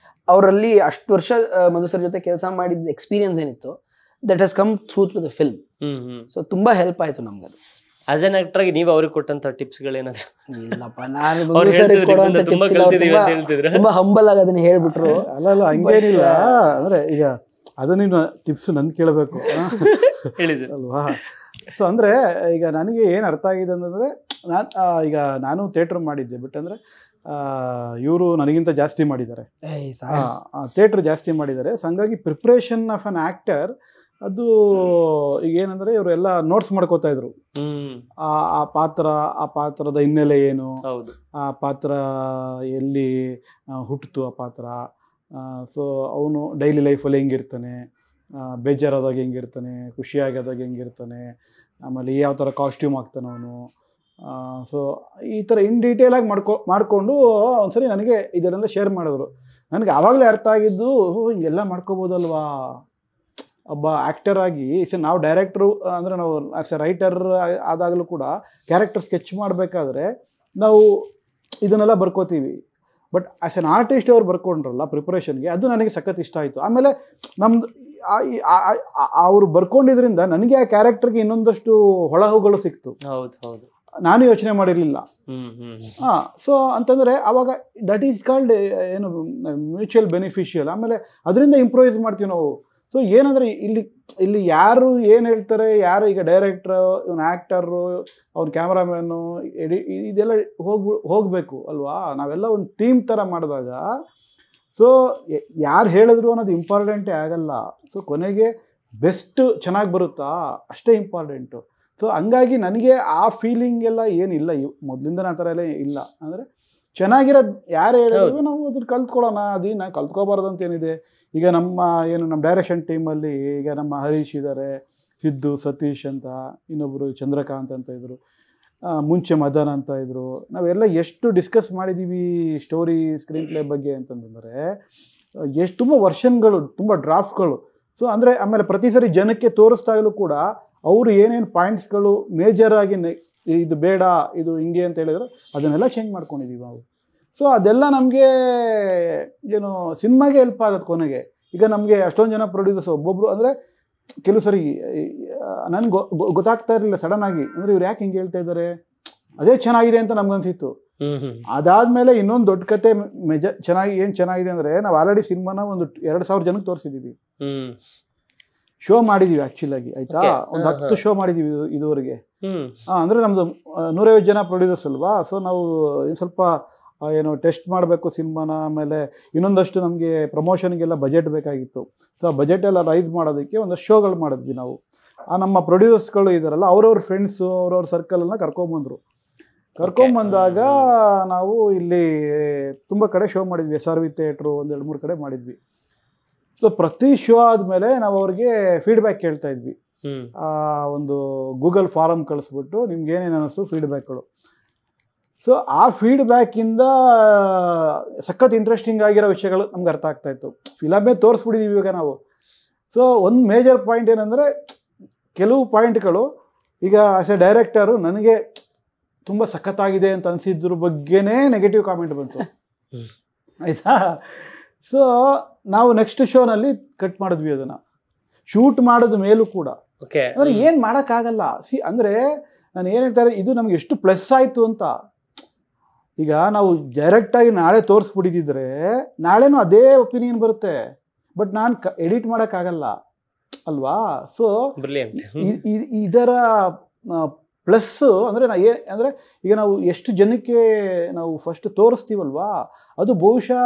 ಅವರಲ್ಲಿ ಅಷ್ಟು ವರ್ಷ ಮಧು ಸರ್ ಜೊತೆ ಕೆಲಸ ಮಾಡಿದ ಎಕ್ಸ್ಪೀರಿಯನ್ಸ್ ಏನಿತ್ತು that has come through the film. So ತುಂಬಾ ಹೆಲ್ಪ್ ಆಯ್ತು ನಮ್ಗೆ ಅದು. ಆಸ್ ಎನ್ ಆಕ್ಟರ್ ಆಗಿ ನೀವು ಅವ್ರಿಗೆ ಕೊಟ್ಟಂತ ಟಿಪ್ಸ್ ಗಳೇನಾದ್ರು? ಇಲ್ಲಪ್ಪ, ನಾನು ತುಂಬಾ ಹಂಬಲ್ ಆಗಿ ಅದನ್ನ ಹೇಳ್ಬಿಟ್ರು. ಅಲ್ಲ ಹಂಗೇನಿಲ್ಲ, ಅಂದ್ರೆ ಈಗ ಅದು ನೀವು ಟಿಪ್ಸ್ ನನ್ ಕೇಳಬೇಕು ಅಲ್ವಾ. ಸೊ ಅಂದ್ರೆ ಈಗ ನನಗೆ ಏನು ಅರ್ಥ ಆಗಿದೆ ಅಂತಂದ್ರೆ, ನಾನು ಥಿಯೇಟರ್ ಮಾಡಿದ್ದೆ, ಬಟ್ ಅಂದ್ರೆ ಇವರು ನನಗಿಂತ ಜಾಸ್ತಿ ಮಾಡಿದ್ದಾರೆ, ಥಿಯೇಟರ್ ಜಾಸ್ತಿ ಮಾಡಿದ್ದಾರೆ. ಸೊ ಹಂಗಾಗಿ ಪ್ರಿಪ್ರೇಷನ್ ಆಫ್ ಅನ್ ಆಕ್ಟರ್ ಅದು ಈಗ ಏನಂದ್ರೆ ಇವರೆಲ್ಲ ನೋಟ್ಸ್ ಮಾಡ್ಕೋತಾ ಇದ್ರು. ಆ ಪಾತ್ರದ ಹಿನ್ನೆಲೆ ಏನು, ಆ ಪಾತ್ರ ಎಲ್ಲಿ ಹುಟ್ಟಿತು ಆ ಪಾತ್ರ, ಸೊ ಅವನು ಡೈಲಿ ಲೈಫಲ್ಲಿ ಹೆಂಗಿರ್ತಾನೆ, ಬೇಜಾರಾದಾಗ ಹೆಂಗಿರ್ತಾನೆ, ಖುಷಿಯಾಗದಾಗ ಹೆಂಗಿರ್ತಾನೆ, ಆಮೇಲೆ ಯಾವ ಥರ ಕಾಸ್ಟ್ಯೂಮ್ ಹಾಕ್ತಾನೆ ಅವನು. ಸೊ ಈ ಥರ ಇನ್ ಡೀಟೇಲಾಗಿ ಮಾಡಿಕೊಂಡು ಒಂದ್ಸರಿ ನನಗೆ ಇದನ್ನೆಲ್ಲ ಶೇರ್ ಮಾಡಿದ್ರು. ನನಗೆ ಆವಾಗಲೇ ಅರ್ಥ ಆಗಿದ್ದು, ಹಿಂಗೆಲ್ಲ ಮಾಡ್ಕೋಬೋದಲ್ವಾ ಒಬ್ಬ ಆ್ಯಕ್ಟರ್ ಆಗಿ. ನಾವು ಡೈರೆಕ್ಟ್ರು ಅಂದರೆ ನಾವು ಆ್ಯಸ್ ಎ ರೈಟರ್ ಆದಾಗಲೂ ಕೂಡ ಕ್ಯಾರೆಕ್ಟರ್ ಸ್ಕೆಚ್ ಮಾಡಬೇಕಾದ್ರೆ ನಾವು ಇದನ್ನೆಲ್ಲ ಬರ್ಕೋತೀವಿ. ಬಟ್ ಆ್ಯಸ್ ಎನ್ ಆರ್ಟಿಸ್ಟ್ ಅವ್ರು ಬರ್ಕೊಂಡ್ರಲ್ಲ ಪ್ರಿಪ್ರೇಷನ್ಗೆ, ಅದು ನನಗೆ ಸಖತ್ ಇಷ್ಟ ಆಯಿತು. ಆಮೇಲೆ ನಮ್ದು ಅವರು ಬರ್ಕೊಂಡಿದ್ರಿಂದ ನನಗೆ ಆ ಕ್ಯಾರೆಕ್ಟರ್ಗೆ ಇನ್ನೊಂದಷ್ಟು ಹೊಳಹುಗಳು ಸಿಕ್ತು. ನಾನು ಯೋಚನೆ ಮಾಡಿರಲಿಲ್ಲ. ಸೊ ಅಂತಂದರೆ ಆವಾಗ ದಟ್ ಈಸ್ ಕಾಲ್ಡ್ ಏನು ಮ್ಯೂಚುವಲ್ ಬೆನಿಫಿಷಿಯಲ್. ಆಮೇಲೆ ಅದರಿಂದ ಇಂಪ್ರೂವೈಸ್ ಮಾಡ್ತೀವಿ ನಾವು. ಸೊ ಏನಂದರೆ ಇಲ್ಲಿ ಯಾರು ಏನು ಹೇಳ್ತಾರೆ, ಯಾರು ಈಗ ಡೈರೆಕ್ಟ್ರು, ಇವನು ಆ್ಯಕ್ಟರು, ಅವ್ನು ಕ್ಯಾಮ್ರಾಮ್ಯಾನು, ಇದೆಲ್ಲ ಹೋಗಬೇಕು ಅಲ್ವಾ. ನಾವೆಲ್ಲ ಒಂದು ಟೀಮ್ ಥರ ಮಾಡಿದಾಗ ಸೊ ಯಾರು ಹೇಳಿದ್ರು ಅನ್ನೋದು ಇಂಪಾರ್ಟೆಂಟೇ ಆಗಲ್ಲ. ಸೊ ಕೊನೆಗೆ ಬೆಸ್ಟ್ ಚೆನ್ನಾಗಿ ಬರುತ್ತಾ ಅಷ್ಟೇ ಇಂಪಾರ್ಟೆಂಟು. ಸೊ ಹಂಗಾಗಿ ನನಗೆ ಆ ಫೀಲಿಂಗ್ ಎಲ್ಲ ಏನಿಲ್ಲ, ಮೊದಲಿಂದ ಆ ಥರ ಎಲ್ಲ ಇಲ್ಲ. ಅಂದರೆ ಚೆನ್ನಾಗಿರೋದು ಯಾರು ಹೇಳಿದ್ರು ನಾವು ಅದನ್ನು ಕಲ್ತ್ಕೊಳ್ಳೋಣ, ಅದನ್ನು ಕಲ್ತ್ಕೋಬಾರ್ದು ಅಂತ ಏನಿದೆ. ಈಗ ನಮ್ಮ ಡೈರೆಕ್ಷನ್ ಟೀಮಲ್ಲಿ ಈಗ ನಮ್ಮ ಹರೀಶ್ ಇದ್ದಾರೆ, ಸಿದ್ದು, ಸತೀಶ್ ಅಂತ, ಇನ್ನೊಬ್ಬರು ಚಂದ್ರಕಾಂತ್ ಅಂತ ಇದ್ದರು, ಮುಂಚೆ ಮದನ್ ಅಂತ ಇದ್ದರು. ನಾವೆಲ್ಲ ಎಷ್ಟು ಡಿಸ್ಕಸ್ ಮಾಡಿದ್ದೀವಿ ಸ್ಟೋರಿ ಸ್ಕ್ರೀನ್ ಪ್ಲೇ ಬಗ್ಗೆ ಅಂತಂದರೆ, ಎಷ್ಟು ತುಂಬ ವರ್ಷನ್ಗಳು, ತುಂಬ ಡ್ರಾಫ್ಟ್ಗಳು. ಸೊ ಅಂದರೆ ಆಮೇಲೆ ಪ್ರತಿ ಸರಿ ಜನಕ್ಕೆ ತೋರಿಸ್ದಾಗಲೂ ಕೂಡ ಅವರು ಏನೇನು ಪಾಯಿಂಟ್ಸ್ಗಳು ಮೇಜರಾಗಿ ಇದು ಬೇಡ, ಇದು ಹಿಂಗೆ ಅಂತ ಹೇಳಿದ್ರು ಅದನ್ನೆಲ್ಲ ಚೇಂಜ್ ಮಾಡ್ಕೊಂಡಿದ್ದೀವಿ ನಾವು. ಸೊ ಅದೆಲ್ಲ ನಮಗೆ ಏನು ಸಿನಿಮಾಗೆ ಹೆಲ್ಪ್ ಆಗುತ್ತೆ ಕೊನೆಗೆ. ಈಗ ನಮಗೆ ಅಷ್ಟೊಂದು ಜನ ಪ್ರೊಡ್ಯೂಸರ್ಸ್ ಒಬ್ಬೊಬ್ಬರು ಅಂದರೆ ಕೆಲವು ಸರಿ ನನಗೆ ಗೊತ್ತಾಗ್ತಾ ಇರಲಿಲ್ಲ ಸಡನ್ನಾಗಿ, ಅಂದರೆ ಇವ್ರು ಯಾಕೆ ಹಿಂಗೆ ಹೇಳ್ತಾ ಇದ್ದಾರೆ, ಅದೇ ಚೆನ್ನಾಗಿದೆ ಅಂತ ನಮ್ಗನ್ಸಿತ್ತು. ಅದಾದಮೇಲೆ ಇನ್ನೊಂದು ದೊಡ್ಡ ಕತೆ ಚೆನ್ನಾಗಿದೆ ಅಂದರೆ, ನಾವು ಆಲ್ರೆಡಿ ಸಿನಿಮಾನ ಒಂದು 2,000 ಜನಕ್ಕೆ ತೋರಿಸಿದ್ದೀವಿ, ಶೋ ಮಾಡಿದ್ದೀವಿ ಆ್ಯಕ್ಚುಲಾಗಿ, ಆಯಿತಾ. ಒಂದು 10 ಶೋ ಮಾಡಿದ್ದೀವಿ ಇದುವರೆಗೆ. ಅಂದರೆ ನಮ್ಮದು 150 ಜನ ಪ್ರೊಡ್ಯೂಸರ್ಸ್ ಅಲ್ವಾ. ಸೊ ನಾವು ಸ್ವಲ್ಪ ಏನು ಟೆಸ್ಟ್ ಮಾಡಬೇಕು ಸಿನಿಮಾನ. ಆಮೇಲೆ ಇನ್ನೊಂದಷ್ಟು ನಮಗೆ ಪ್ರಮೋಷನ್ಗೆಲ್ಲ ಬಜೆಟ್ ಬೇಕಾಗಿತ್ತು. ಸೊ ಆ ಬಜೆಟ್ ಎಲ್ಲ ರೈಸ್ ಮಾಡೋದಕ್ಕೆ ಒಂದಷ್ಟು ಶೋಗಳು ಮಾಡಿದ್ವಿ ನಾವು. ನಮ್ಮ ಪ್ರೊಡ್ಯೂಸರ್ಸ್ಗಳು ಇದ್ದಾರಲ್ಲ, ಅವ್ರವ್ರ ಫ್ರೆಂಡ್ಸು, ಅವ್ರವ್ರ ಸರ್ಕಲನ್ನು ಕರ್ಕೊಂಬಂದರು. ಕರ್ಕೊಂಬಂದಾಗ ನಾವು ಇಲ್ಲಿ ತುಂಬ ಕಡೆ ಶೋ ಮಾಡಿದ್ವಿ, SRV ಥಿಯೇಟ್ರು 1-2-3 ಕಡೆ ಮಾಡಿದ್ವಿ. ಸೊ ಪ್ರತಿ ಶೋ ಆದಮೇಲೆ ನಾವು ಅವ್ರಿಗೆ ಫೀಡ್ಬ್ಯಾಕ್ ಕೇಳ್ತಾ ಇದ್ವಿ. ಒಂದು ಗೂಗಲ್ ಫಾರಮ್ ಕಳಿಸ್ಬಿಟ್ಟು ನಿಮ್ಗೆ ಏನೇನು ಅನ್ನಿಸ್ತು ಫೀಡ್ಬ್ಯಾಕ್ಗಳು. ಸೊ ಆ ಫೀಡ್ಬ್ಯಾಕಿಂದ ಸಖತ್ ಇಂಟ್ರೆಸ್ಟಿಂಗ್ ಆಗಿರೋ ವಿಷಯಗಳು ನಮ್ಗೆ ಅರ್ಥ ಆಗ್ತಾಯಿತ್ತು. ಫಿಲಮೇ ತೋರಿಸ್ಬಿಟ್ಟಿದ್ದೀವಿ ಇವಾಗ ನಾವು. ಸೊ ಒಂದು ಮೇಜರ್ ಪಾಯಿಂಟ್ ಏನಂದರೆ, ಕೆಲವು ಪಾಯಿಂಟ್ಗಳು ಈಗ ಆಸ್ ಎ ಡೈರೆಕ್ಟರು ನನಗೆ ತುಂಬ ಸಖತ್ತಾಗಿದೆ ಅಂತ ಅನಿಸಿದ್ರ ಬಗ್ಗೆನೇ ನೆಗೆಟಿವ್ ಕಾಮೆಂಟ್ ಬಂತು. ಆಯಿತಾ? ಸೊ ನಾವು ನೆಕ್ಸ್ಟ್ ಶೋನಲ್ಲಿ ಕಟ್ ಮಾಡಿದ್ವಿ ಅದನ್ನು. ಶೂಟ್ ಮಾಡಿದ ಮೇಲೂ ಕೂಡ ಅಂದರೆ ಏನು ಮಾಡೋಕ್ಕಾಗಲ್ಲ. ಅಂದರೆ ನಾನು ಏನು ಹೇಳ್ತಾರೆ, ಇದು ನಮ್ಗೆ ಎಷ್ಟು ಪ್ಲಸ್ ಆಯಿತು ಅಂತ. ಈಗ ನಾವು ಡೈರೆಕ್ಟಾಗಿ ನಾಳೆ ತೋರಿಸ್ಬಿಟ್ಟಿದ್ದರೆ ನಾಳೆನೂ ಅದೇ ಒಪಿನಿಯನ್ ಬರುತ್ತೆ, ಬಟ್ ನಾನು ಎಡಿಟ್ ಮಾಡೋಕ್ಕಾಗಲ್ಲ ಅಲ್ವಾ? ಸೊ ಇದರ ಪ್ಲಸ್ಸು ಅಂದರೆ ಅಂದರೆ ಈಗ ನಾವು ಎಷ್ಟು ಜನಕ್ಕೆ ನಾವು ಫಸ್ಟ್ ತೋರಿಸ್ತೀವಲ್ವಾ, ಅದು ಬಹುಶಃ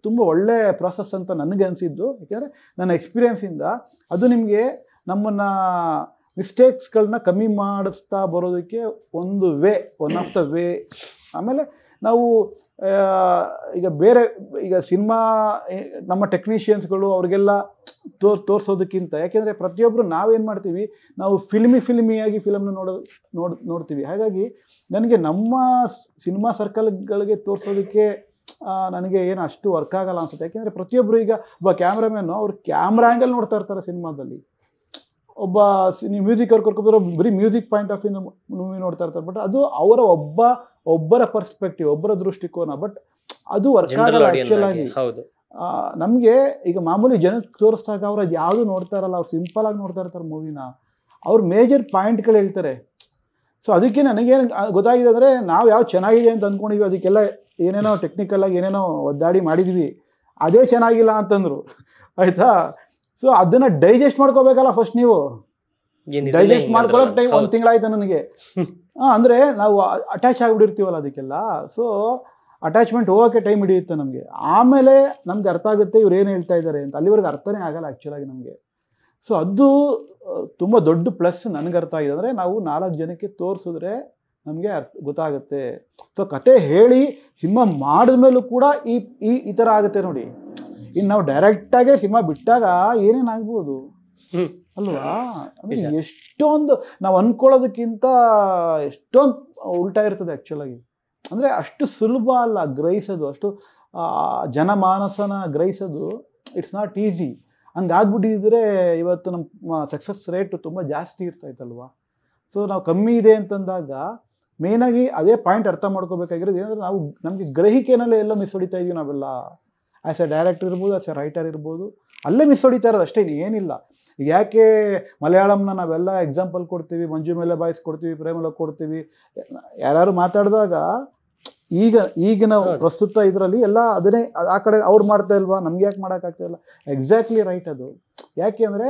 ತುಂಬ ಒಳ್ಳೆ ಪ್ರಾಸೆಸ್ ಅಂತ ನನಗೆ ಅನಿಸಿದ್ದು. ಯಾಕೆಂದರೆ ನನ್ನ ಎಕ್ಸ್ಪೀರಿಯೆನ್ಸಿಂದ ಅದು ನಿಮಗೆ ನಮ್ಮನ್ನು ಮಿಸ್ಟೇಕ್ಸ್ಗಳನ್ನ ಕಮ್ಮಿ ಮಾಡಿಸ್ತಾ ಬರೋದಕ್ಕೆ ಒಂದು way, one of the way. ಆಮೇಲೆ ನಾವು ಈಗ ಈಗ ಸಿನಿಮಾ ನಮ್ಮ ಟೆಕ್ನಿಷಿಯನ್ಸ್ಗಳು ಅವ್ರಿಗೆಲ್ಲ ತೋರಿಸೋದಕ್ಕಿಂತ, ಯಾಕೆಂದರೆ ಪ್ರತಿಯೊಬ್ಬರು ನಾವೇನು ಮಾಡ್ತೀವಿ, ನಾವು ಫಿಲ್ಮಿಯಾಗಿ ಫಿಲಮ್ನ ನೋಡ್ತೀವಿ. ಹಾಗಾಗಿ ನನಗೆ ನಮ್ಮ ಸಿನಿಮಾ ಸರ್ಕಲ್ಗಳಿಗೆ ತೋರಿಸೋದಕ್ಕೆ ನನಗೆ ಏನು ಅಷ್ಟು ವರ್ಕ್ ಆಗಲ್ಲ ಅನ್ಸುತ್ತೆ. ಯಾಕೆಂದರೆ ಪ್ರತಿಯೊಬ್ಬರು ಈಗ ಒಬ್ಬ ಕ್ಯಾಮ್ರಾಮ್ಯಾನು ಅವ್ರು ಕ್ಯಾಮ್ರಾ ಆ್ಯಂಗಲ್ ನೋಡ್ತಾ ಇರ್ತಾರೆ ಸಿನಿಮಾದಲ್ಲಿ, ಒಬ್ಬ ಮ್ಯೂಸಿಕ್ ಅವ್ರು ಕರ್ಕೊಬರೋ ಬರೀ music point of view movie ನೋಡ್ತಾ ಇರ್ತಾರೆ. ಬಟ್ ಅದು ಅವರ ಒಬ್ಬರ ಪರ್ಸ್ಪೆಕ್ಟಿವ್, ಒಬ್ಬರ ದೃಷ್ಟಿಕೋನ. ಬಟ್ ಅದು ವರ್ಕ್ ಆಗಲ್ಲ ಆ್ಯಕ್ಚುಲ್ ಆಗಿ. ನಮಗೆ ಈಗ ಮಾಮೂಲಿ ಜನಕ್ಕೆ ತೋರಿಸಿದಾಗ ಅವ್ರು ಅದು ಯಾವುದು ನೋಡ್ತಾ ಇರಲ್ಲ, ಅವ್ರು ಸಿಂಪಲ್ ಆಗಿ ನೋಡ್ತಾ ಇರ್ತಾರೆ ಮೂವಿನ. ಅವ್ರು ಮೇಜರ್ ಪಾಯಿಂಟ್ಗಳು ಹೇಳ್ತಾರೆ. ಸೊ ಅದಕ್ಕೆ ನನಗೇನು ಗೊತ್ತಾಗಿದೆ ಅಂದರೆ, ನಾವು ಯಾವ ಚೆನ್ನಾಗಿದೆ ಅಂತ ಅಂದ್ಕೊಂಡಿದ್ವಿ ಅದಕ್ಕೆಲ್ಲ ಏನೇನೋ ಟೆಕ್ನಿಕಲಾಗಿ ಏನೇನೋ ಒದ್ದಾಡಿ ಮಾಡಿದ್ವಿ, ಅದೇ ಚೆನ್ನಾಗಿಲ್ಲ ಅಂತಂದರು. ಆಯಿತಾ? ಸೊ ಅದನ್ನು ಡೈಜೆಸ್ಟ್ ಮಾಡ್ಕೋಬೇಕಲ್ಲ ಫಸ್ಟ್. ನೀವು ಡೈಜೆಸ್ಟ್ ಮಾಡ್ಕೊಳ್ಳೋಕೆ ಟೈಮ್ 1 ತಿಂಗಳಾಯ್ತು ನನಗೆ. ಅಂದರೆ ನಾವು ಅಟ್ಯಾಚ್ ಆಗಿಬಿಟ್ಟಿರ್ತೀವಲ್ಲ ಅದಕ್ಕೆಲ್ಲ. ಸೊ ಅಟ್ಯಾಚ್ಮೆಂಟ್ ಹೋಗೋಕ್ಕೆ ಟೈಮ್ ಹಿಡಿಯುತ್ತೆ ನಮಗೆ. ಆಮೇಲೆ ನಮ್ಗೆ ಅರ್ಥ ಆಗುತ್ತೆ ಇವ್ರು ಏನು ಹೇಳ್ತಾ ಇದ್ದಾರೆ ಅಂತ. ಅಲ್ಲಿವರೆಗೆ ಅರ್ಥನೇ ಆಗಲ್ಲ ಆ್ಯಕ್ಚುಲಾಗಿ ನಮಗೆ. ಸೊ ಅದು ತುಂಬ ದೊಡ್ಡ ಪ್ಲಸ್ ನನಗೆ ಅರ್ಥ ಆಗಿದೆ. ಅಂದರೆ ನಾವು 4 ಜನಕ್ಕೆ ತೋರಿಸಿದ್ರೆ ನಮಗೆ ಗೊತ್ತಾಗುತ್ತೆ. ಸೊ ಕತೆ ಹೇಳಿ ಸಿನಿಮಾ ಮಾಡಿದ್ಮೇಲೂ ಕೂಡ ಈ ಥರ ಆಗುತ್ತೆ ನೋಡಿ. ಇನ್ನು ನಾವು ಡೈರೆಕ್ಟಾಗೆ ಸಿನಿಮಾ ಬಿಟ್ಟಾಗ ಏನೇನಾಗ್ಬೋದು ಅಲ್ವಾ? ಅಂದರೆ ಎಷ್ಟೊಂದು ನಾವು ಅಂದ್ಕೊಳ್ಳೋದಕ್ಕಿಂತ ಎಷ್ಟೊಂದು ಉಲ್ಟಾ ಇರ್ತದೆ ಆ್ಯಕ್ಚುಲಾಗಿ. ಅಂದರೆ ಅಷ್ಟು ಸುಲಭ ಅಲ್ಲ ಗ್ರಹಿಸೋದು, ಅಷ್ಟು ಜನಮಾನಸನ ಗ್ರಹಿಸೋದು. It's not easy. ಹಂಗಾಗ್ಬಿಟ್ಟಿದ್ರೆ ಇವತ್ತು ನಮ್ಮ ಸಕ್ಸಸ್ ರೇಟ್ ತುಂಬ ಜಾಸ್ತಿ ಇರ್ತಾಯಿತ್ತಲ್ವ. ಸೊ ನಾವು ಕಮ್ಮಿ ಇದೆ ಅಂತಂದಾಗ ಮೇಯ್ನಾಗಿ ಅದೇ ಪಾಯಿಂಟ್ ಅರ್ಥ ಮಾಡ್ಕೋಬೇಕಾಗಿರೋದು ಏನಂದರೆ, ನಾವು ನಮಗೆ ಗ್ರಹಿಕೆನಲ್ಲೇ ಎಲ್ಲ ಮಿಸ್ ಹೊಡಿತಾ ಇದೀವಿ ನಾವೆಲ್ಲ. ಆ್ಯಸ್ ಎ ಡೈರೆಕ್ಟರ್ ಇರ್ಬೋದು, ಆ್ಯಸ್ ಎ ರೈಟರ್ ಇರ್ಬೋದು, ಅಲ್ಲೇ ಮಿಸ್ ಹೊಡಿತಾ ಇರೋದು ಅಷ್ಟೇ, ಏನಿಲ್ಲ. ಯಾಕೆ ಮಲಯಾಳಂನ ನಾವೆಲ್ಲ ಎಕ್ಸಾಂಪಲ್ ಕೊಡ್ತೀವಿ, ಮಂಜು ಮೇಲೆ ಬಾಯ್ಸ್ ಕೊಡ್ತೀವಿ, ಪ್ರೇಮಲ ಕೊಡ್ತೀವಿ, ಯಾರು ಮಾತಾಡಿದಾಗ ಈಗಿನ ಪ್ರಸ್ತುತ ಇದರಲ್ಲಿ ಎಲ್ಲ ಅದನ್ನೇ ಆ ಕಡೆ ಅವ್ರು ಮಾಡ್ತಾ ಇಲ್ವಾ, ನಮ್ಗೆ ಯಾಕೆ ಮಾಡೋಕ್ಕಾಗ್ತಾ ಇಲ್ಲ? ಎಕ್ಸಾಕ್ಟ್ಲಿ ರೈಟ್ ಅದು. ಯಾಕೆ ಅಂದರೆ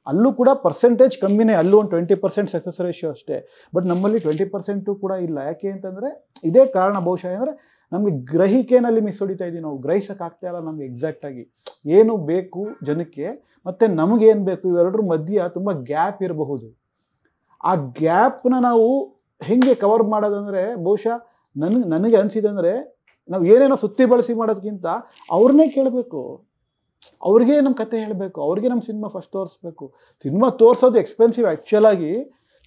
ಅಲ್ಲೂ ಕೂಡ ಪರ್ಸೆಂಟೇಜ್ ಕಮ್ಮಿನೇ, ಅಲ್ಲೂ ಒಂದು 20% ಸಕ್ಸಸ್ ರೇಷಿಯೋ ಅಷ್ಟೇ. ಬಟ್ ನಮ್ಮಲ್ಲಿ 20% ಕೂಡ ಇಲ್ಲ. ಯಾಕೆ ಅಂತಂದರೆ ಇದೇ ಕಾರಣ ಬಹುಶಃ. ಅಂದರೆ ನಮಗೆ ಗ್ರಹಿಕೆನಲ್ಲಿ ಮಿಸ್ ಹೊಡಿತಾ ಇದ್ದೀವಿ ನಾವು, ಗ್ರಹಿಸೋಕ್ಕಾಗ್ತಾ ಇಲ್ಲ ನಮಗೆ ಎಕ್ಸಾಕ್ಟಾಗಿ ಏನು ಬೇಕು ಜನಕ್ಕೆ ಮತ್ತು ನಮಗೇನು ಬೇಕು, ಇವೆರಡರ ಮಧ್ಯ ತುಂಬ ಗ್ಯಾಪ್ ಇರಬಹುದು. ಆ ಗ್ಯಾಪ್ನ ನಾವು ಹೇಗೆ ಕವರ್ ಮಾಡೋದಂದರೆ, ಬಹುಶಃ ನನಗೆ ಅನಿಸಿದೆ ಅಂದರೆ, ನಾವು ಏನೇನೋ ಸುತ್ತಿ ಬಳಸಿ ಮಾಡೋದಕ್ಕಿಂತ ಅವ್ರನ್ನೇ ಕೇಳಬೇಕು, ಅವ್ರಿಗೆ ನಮ್ಮ ಕತೆ ಹೇಳಬೇಕು, ಅವ್ರಿಗೆ ನಮ್ಮ ಸಿನಿಮಾ ಫಸ್ಟ್ ತೋರಿಸ್ಬೇಕು. ಸಿನಿಮಾ ತೋರಿಸೋದು ಎಕ್ಸ್ಪೆನ್ಸಿವ್ ಆ್ಯಕ್ಚುಲಾಗಿ,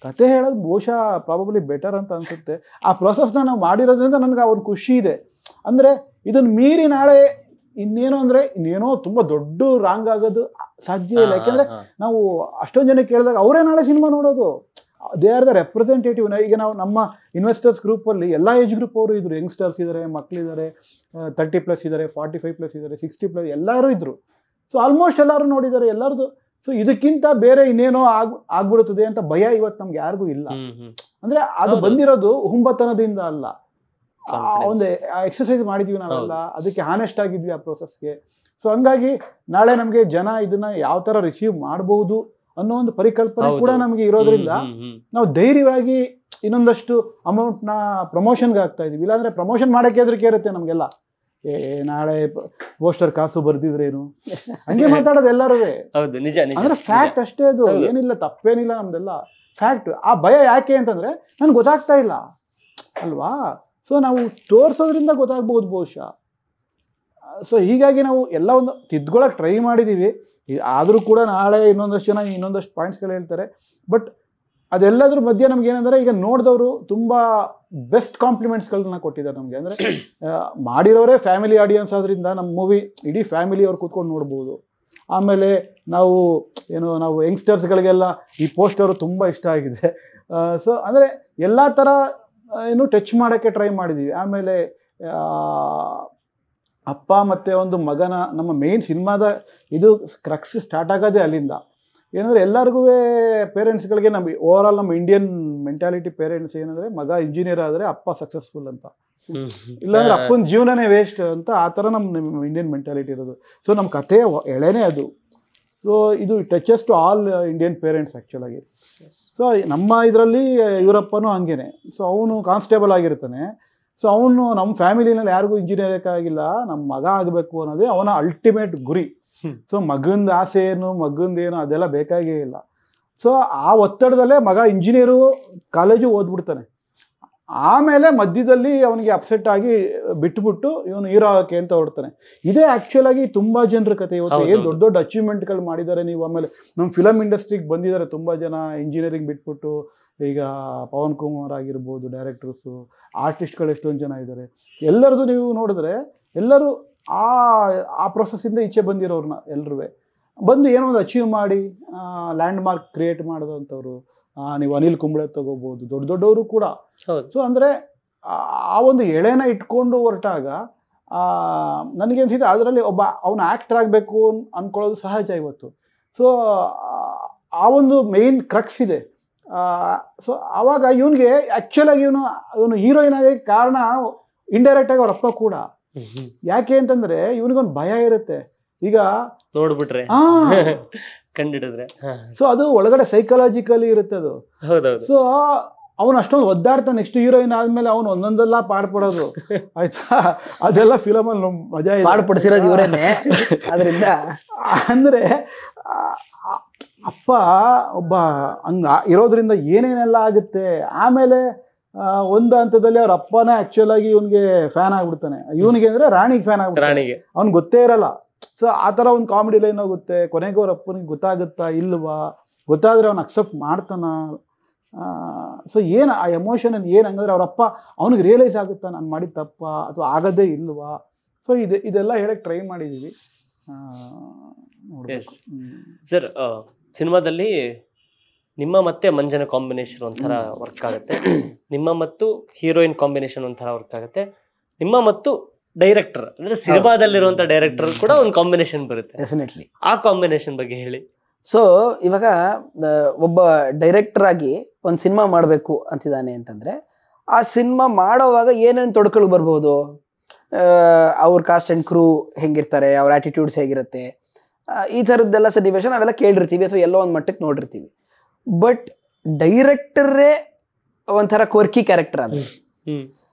ಕತೆ ಹೇಳೋದು ಬಹುಶಃ ಪ್ರಾಬಬ್ಲಿ ಬೆಟರ್ ಅಂತ ಅನಿಸುತ್ತೆ. ಆ ಪ್ರೊಸೆಸ್ನ ನಾವು ಮಾಡಿರೋದ್ರಿಂದ ನನಗೆ ಅವ್ರ ಖುಷಿ ಇದೆ. ಅಂದರೆ ಇದನ್ನು ಮೀರಿ ನಾಳೆ ಇನ್ನೇನೋ ತುಂಬ ದೊಡ್ಡ ರಾಂಗ್ ಆಗೋದು ಸಾಧ್ಯ ಇಲ್ಲ. ಯಾಕೆಂದರೆ ನಾವು ಅಷ್ಟೊಂದು ಜನ ಕೇಳಿದಾಗ ಅವರೇ ನಾಳೆ ಸಿನಿಮಾ ನೋಡೋದು. They are the representative. ಈಗ ನಾವು ನಮ್ಮ ಇನ್ವೆಸ್ಟರ್ಸ್ ಗ್ರೂಪಲ್ಲಿ ಎಲ್ಲ ಏಜ್ ಗ್ರೂಪ್ ಅವರು ಇದ್ರು. ಯಂಗ್ಸ್ಟರ್ಸ್ ಇದ್ದಾರೆ, ಮಕ್ಕಳಿದ್ದಾರೆ, 30+ ಇದ್ದಾರೆ, 45+ ಇದ್ದಾರೆ, 60+ ಎಲ್ಲರೂ ಇದ್ದರು. ಸೊ ಆಲ್ಮೋಸ್ಟ್ ಎಲ್ಲರೂ ನೋಡಿದ್ದಾರೆ ಎಲ್ಲರದು. ಸೊ ಇದಕ್ಕಿಂತ ಬೇರೆ ಇನ್ನೇನೋ ಆಗ್ಬಿಡುತ್ತದೆ ಅಂತ ಭಯ ಇವತ್ತು ನಮ್ಗೆ ಯಾರಿಗೂ ಇಲ್ಲ. ಅಂದರೆ ಅದು ಬಂದಿರೋದು ಹುಂಬತನದಿಂದ ಅಲ್ಲ, ಒಂದು ಎಕ್ಸಸೈಸ್ ಮಾಡಿದ್ವಿ ನಾವೆಲ್ಲ, ಅದಕ್ಕೆ ಹಾನೆಸ್ಟ್ ಆಗಿದ್ವಿ ಆ ಪ್ರೋಸೆಸ್ಗೆ. ಸೊ ಹಂಗಾಗಿ ನಾಳೆ ನಮಗೆ ಜನ ಇದನ್ನ ಯಾವ ಥರ ರಿಸೀವ್ ಮಾಡ್ಬೋದು ಅನ್ನೋ ಒಂದು ಪರಿಕಲ್ಪನೆ ಕೂಡ ನಮಗೆ ಇರೋದ್ರಿಂದ ನಾವು ಧೈರ್ಯವಾಗಿ ಇನ್ನೊಂದಷ್ಟು ಅಮೌಂಟ್ನ ಪ್ರಮೋಷನ್ಗೆ ಆಗ್ತಾ ಇದೀವಿ. ಇಲ್ಲಾಂದರೆ ಪ್ರಮೋಷನ್ ಮಾಡೋಕ್ಕೆ ಹೆದರಿಕೆ ಇರುತ್ತೆ ನಮಗೆಲ್ಲ. ನಾಳೆ ಪೋಸ್ಟರ್ ಕಾಸು ಬರ್ದಿದ್ರೇನು ಹಂಗೆ ಮಾತಾಡೋದು ಎಲ್ಲರೂ. ಅಂದ್ರೆ ಫ್ಯಾಕ್ಟ್ ಅಷ್ಟೇ, ಅದು ಏನಿಲ್ಲ, ತಪ್ಪೇನಿಲ್ಲ, ನಮ್ದೆಲ್ಲ ಫ್ಯಾಕ್ಟ್. ಆ ಭಯ ಯಾಕೆ ಅಂತಂದ್ರೆ ನನ್ಗೆ ಗೊತ್ತಾಗ್ತಾ ಇಲ್ಲ ಅಲ್ವಾ. ಸೊ ನಾವು ತೋರಿಸೋದ್ರಿಂದ ಗೊತ್ತಾಗ್ಬೋದು ಬಹುಶಃ. ಸೊ ಹೀಗಾಗಿ ನಾವು ಎಲ್ಲ ಒಂದು ತಿದ್ಕೊಳ್ಳೋಕೆ ಟ್ರೈ ಮಾಡಿದ್ದೀವಿ. ಆದರೂ ಕೂಡ ನಾಳೆ ಇನ್ನೊಂದಷ್ಟು ಜನ ಇನ್ನೊಂದಷ್ಟು ಪಾಯಿಂಟ್ಸ್ಗಳು ಹೇಳ್ತಾರೆ. ಬಟ್ ಅದೆಲ್ಲದ್ರ ಮಧ್ಯೆ ನಮ್ಗೆ ಏನಂದರೆ, ಈಗ ನೋಡಿದವರು ತುಂಬ ಬೆಸ್ಟ್ ಕಾಂಪ್ಲಿಮೆಂಟ್ಸ್ಗಳನ್ನ ಕೊಟ್ಟಿದ್ದಾರೆ ನಮಗೆ. ಅಂದರೆ ಮಾಡಿರೋರೇ ಫ್ಯಾಮಿಲಿ ಆಡಿಯನ್ಸ್ ಆದ್ರಿಂದ ನಮ್ಮ ಮೂವಿ ಇಡೀ ಫ್ಯಾಮಿಲಿ ಅವ್ರು ಕೂತ್ಕೊಂಡು ನೋಡ್ಬೋದು. ಆಮೇಲೆ ನಾವು ಯಂಗ್ಸ್ಟರ್ಸ್ಗಳಿಗೆಲ್ಲ ಈ ಪೋಸ್ಟರು ತುಂಬ ಇಷ್ಟ ಆಗಿದೆ. ಸೊ ಅಂದರೆ ಎಲ್ಲ ಥರ ಏನು ಟಚ್ ಮಾಡೋಕ್ಕೆ ಟ್ರೈ ಮಾಡಿದ್ದೀವಿ. ಆಮೇಲೆ ಅಪ್ಪ ಮತ್ತು ಒಂದು ಮಗನ ನಮ್ಮ ಮೇನ್ ಸಿನಿಮಾದ ಇದು ಕ್ರಕ್ಸ್ ಸ್ಟಾರ್ಟ್ ಆಗೋದೇ ಅಲ್ಲಿಂದ. ಏನಂದರೆ ಎಲ್ಲರಿಗೂ ಪೇರೆಂಟ್ಸ್ಗಳಿಗೆ ನಮ್ಮ ಓವರಾಲ್ ನಮ್ಮ ಇಂಡಿಯನ್ ಮೆಂಟಾಲಿಟಿ ಪೇರೆಂಟ್ಸ್ ಏನಂದರೆ ಮಗ ಇಂಜಿನಿಯರ್ ಆದರೆ ಅಪ್ಪ ಸಕ್ಸಸ್ಫುಲ್ ಅಂತ, ಇಲ್ಲಾಂದ್ರೆ ಅಪ್ಪನ ಜೀವನನೇ ವೇಸ್ಟ್ ಅಂತ, ಆ ಥರ ನಮ್ಮ ಇಂಡಿಯನ್ ಮೆಂಟಾಲಿಟಿ ಇರೋದು. ಸೊ ನಮ್ಮ ಕಥೆಯ ಎಳೆನೇ ಅದು. ಸೊ ಇದು touches to all Indian parents ಆ್ಯಕ್ಚುಲಾಗಿ. ಸೊ ನಮ್ಮ ಇದರಲ್ಲಿ ಇವರಪ್ಪನೂ ಹಂಗೇನೆ. ಸೊ ಅವನು ಕಾನ್ಸ್ಟೇಬಲ್ ಆಗಿರ್ತಾನೆ. ಸೊ ಅವನು ನಮ್ಮ ಫ್ಯಾಮಿಲಿನಲ್ಲಿ ಯಾರಿಗೂ ಇಂಜಿನಿಯರ್ ಆಗಿಲ್ಲ, ನಮ್ಮ ಮಗ ಆಗಬೇಕು ಅನ್ನೋದೇ ಅವನ ಅಲ್ಟಿಮೇಟ್ ಗುರಿ. ಸೊ ಮಗಂದು ಆಸೆ ಏನು ಮಗಂದೇನು ಅದೆಲ್ಲ ಬೇಕಾಗೇ ಇಲ್ಲ. ಸೊ ಆ ಒತ್ತಡದಲ್ಲೇ ಮಗ ಇಂಜಿನಿಯರು ಕಾಲೇಜು ಓದ್ಬಿಡ್ತಾನೆ. ಆಮೇಲೆ ಮಧ್ಯದಲ್ಲಿ ಅವನಿಗೆ ಅಪ್ಸೆಟ್ ಆಗಿ ಬಿಟ್ಬಿಟ್ಟು ಇವನು ಹೀರೋ ಆಗೋಕ್ಕೆ ಅಂತ ಹೊಡ್ತಾನೆ. ಇದೇ ಆ್ಯಕ್ಚುಲಾಗಿ ತುಂಬ ಜನರ ಕತೆ. ಇವತ್ತು ಏನು ದೊಡ್ಡ ದೊಡ್ಡ ಅಚೀವ್ಮೆಂಟ್ಗಳು ಮಾಡಿದ್ದಾರೆ ನೀವು. ಆಮೇಲೆ ನಮ್ಮ ಫಿಲಮ್ ಇಂಡಸ್ಟ್ರಿಗೆ ಬಂದಿದ್ದಾರೆ ತುಂಬ ಜನ ಇಂಜಿನಿಯರಿಂಗ್ ಬಿಟ್ಬಿಟ್ಟು. ಈಗ ಪವನ್ ಕುಮಾರ್ ಆಗಿರ್ಬೋದು, ಡೈರೆಕ್ಟರ್ಸು, ಆರ್ಟಿಸ್ಟ್ಗಳು ಎಷ್ಟೊಂದು ಜನ ಇದ್ದಾರೆ. ಎಲ್ಲರದು ನೀವು ನೋಡಿದ್ರೆ ಎಲ್ಲರೂ ಆ ಪ್ರೊಸೆಸ್ಸಿಂದ ಈಚೆ ಬಂದಿರೋರನ್ನ ಎಲ್ಲರೂ ಬಂದು ಏನೋ ಒಂದು ಅಚೀವ್ ಮಾಡಿ ಲ್ಯಾಂಡ್ ಮಾರ್ಕ್ ಕ್ರಿಯೇಟ್ ಮಾಡೋದಂಥವ್ರು. ನೀವು ಅನಿಲ್ ಕುಂಬ್ಳೆ ತಗೋಬೋದು, ದೊಡ್ಡ ದೊಡ್ಡವರು ಕೂಡ. ಸೊ ಅಂದರೆ ಆ ಒಂದು ಎಳೆನ ಇಟ್ಕೊಂಡು ಹೊರಟಾಗ ನನಗೆ ಅನ್ಸಿದೆ ಅದರಲ್ಲಿ ಒಬ್ಬ ಅವನು ಆ್ಯಕ್ಟರ್ ಆಗಬೇಕು ಅಂದ್ಕೊಳ್ಳೋದು ಸಹಜ ಇವತ್ತು. ಸೊ ಆ ಒಂದು ಮೇಯ್ನ್ ಕ್ರಕ್ಸ್ ಇದೆ. ಸೊ ಆವಾಗ ಇವನಿಗೆ ಆ್ಯಕ್ಚುಲಾಗಿ ಇವನು ಹೀರೋಯಿನ್ ಆಗೋಕ್ಕೆ ಕಾರಣ ಇಂಡೈರೆಕ್ಟಾಗಿ ಅವ್ರ ಅಪ್ಪ ಕೂಡ. ಯಾಕೆ ಅಂತಂದರೆ ಇವನಿಗೊಂದು ಭಯ ಇರುತ್ತೆ. ಈಗ ನೋಡ್ಬಿಟ್ರೆ ಕಂಡಿಡಿದ್ರೆ ಸೊ ಅದು ಒಳಗಡೆ ಸೈಕಲಾಜಿಕಲಿ ಇರುತ್ತೆ ಅದು. ಸೊ ಅವನು ಅಷ್ಟೊಂದು ಒದ್ದಾಡ್ತಾನೆ. ನೆಕ್ಸ್ಟ್ ಹೀರೋಯಿನ್ ಆದ್ಮೇಲೆ ಅವನು ಒಂದೊಂದೆಲ್ಲ ಪಾಡ್ಪಡೋದು ಆಯ್ತಾ. ಅದೆಲ್ಲ ಫಿಲಮಲ್ಲಿ ಮಜಾ ಪಾಡ್ಪಡಿಸಿರೋದು ಇವರೇನೆ. ಅದರಿಂದ ಅಂದರೆ ಅಪ್ಪ ಒಬ್ಬ ಹಂಗ ಇರೋದ್ರಿಂದ ಏನೇನೆಲ್ಲ ಆಗುತ್ತೆ. ಆಮೇಲೆ ಒಂದು ಹಂತದಲ್ಲಿ ಅವ್ರ ಅಪ್ಪನೇ ಆ್ಯಕ್ಚುಲಾಗಿ ಇವನಿಗೆ ಫ್ಯಾನ್ ಆಗ್ಬಿಡ್ತಾನೆ. ಇವನಿಗೆ ಅಂದರೆ ರಾಣಿಗೆ ಫ್ಯಾನ್ ಆಗ್ಬಿಡ್ತಾನೆ. ಅವ್ನಿಗೆ ಗೊತ್ತೇ ಇರಲ್ಲ. ಸೊ ಆ ಥರ ಒಂದು ಕಾಮಿಡಿ ಲೈನ್ ಹೋಗುತ್ತೆ. ಕೊನೆಗೂ ಅವ್ರ ಅಪ್ಪನಿಗೆ ಗೊತ್ತಾಗುತ್ತಾ ಇಲ್ವಾ, ಗೊತ್ತಾದರೆ ಅವ್ನು ಅಕ್ಸೆಪ್ಟ್ ಮಾಡ್ತಾನ. ಸೊ ಏನು ಆ ಎಮೋಷನ್ ಏನು ಹಂಗಂದ್ರೆ ಅವ್ರ ಅಪ್ಪ ಅವ್ನಿಗೆ ರಿಯಲೈಸ್ ಆಗುತ್ತಾ ನಾನು ಮಾಡಿದ ತಪ್ಪ ಅಥವಾ ಆಗೋದೇ ಇಲ್ವಾ. ಸೊ ಇದೆಲ್ಲ ಹೇಳಕ್ಕೆ ಟ್ರೈ ಮಾಡಿದ್ದೀವಿ. ಸರ್ ಸಿನಿಮಾದಲ್ಲಿ ನಿಮ್ಮ ಮತ್ತೆ ಮಂಜನ ಕಾಂಬಿನೇಷನ್ ಒಂಥರ ವರ್ಕ್ ಆಗುತ್ತೆ, ನಿಮ್ಮ ಮತ್ತು ಹೀರೋಯಿನ್ ಕಾಂಬಿನೇಷನ್ ಒಂಥರ ವರ್ಕ್ ಆಗುತ್ತೆ, ನಿಮ್ಮ ಮತ್ತು ಡೈರೆಕ್ಟರ್ ಅಂದ್ರೆ ಸಿನಿಮಾದಲ್ಲಿರುವಂಥ ಡೈರೆಕ್ಟರ್ ಕೂಡ ಒಂದು ಕಾಂಬಿನೇಷನ್ ಬರುತ್ತೆ. ಡೆಫಿನೆಟ್ಲಿ ಆ ಕಾಂಬಿನೇಷನ್ ಬಗ್ಗೆ ಹೇಳಿ. ಸೊ ಇವಾಗ ಒಬ್ಬ ಡೈರೆಕ್ಟರ್ ಆಗಿ ಒಂದು ಸಿನಿಮಾ ಮಾಡಬೇಕು ಅಂತಿದ್ದಾನೆ ಅಂತಂದರೆ ಆ ಸಿನಿಮಾ ಮಾಡೋವಾಗ ಏನೇನು ತೊಡಕಲು ಬರ್ಬೋದು, ಅವ್ರ ಕಾಸ್ಟ್ ಆ್ಯಂಡ್ ಕ್ರೂ ಹೆಂಗಿರ್ತಾರೆ, ಅವ್ರ ಆ್ಯಟಿಟ್ಯೂಡ್ಸ್ ಹೇಗಿರುತ್ತೆ, ಈ ಥರದ್ದೆಲ್ಲ ಸನ್ನಿವೇಶ ನಾವೆಲ್ಲ ಕೇಳಿರ್ತೀವಿ ಅಥವಾ ಎಲ್ಲೋ ಒಂದು ಮಟ್ಟಕ್ಕೆ ನೋಡಿರ್ತೀವಿ. ಬಟ್ ಡೈರೆಕ್ಟರೇ ಒಂಥರ ಕ್ವರ್ಕಿ ಕ್ಯಾರೆಕ್ಟರ್ ಅದು.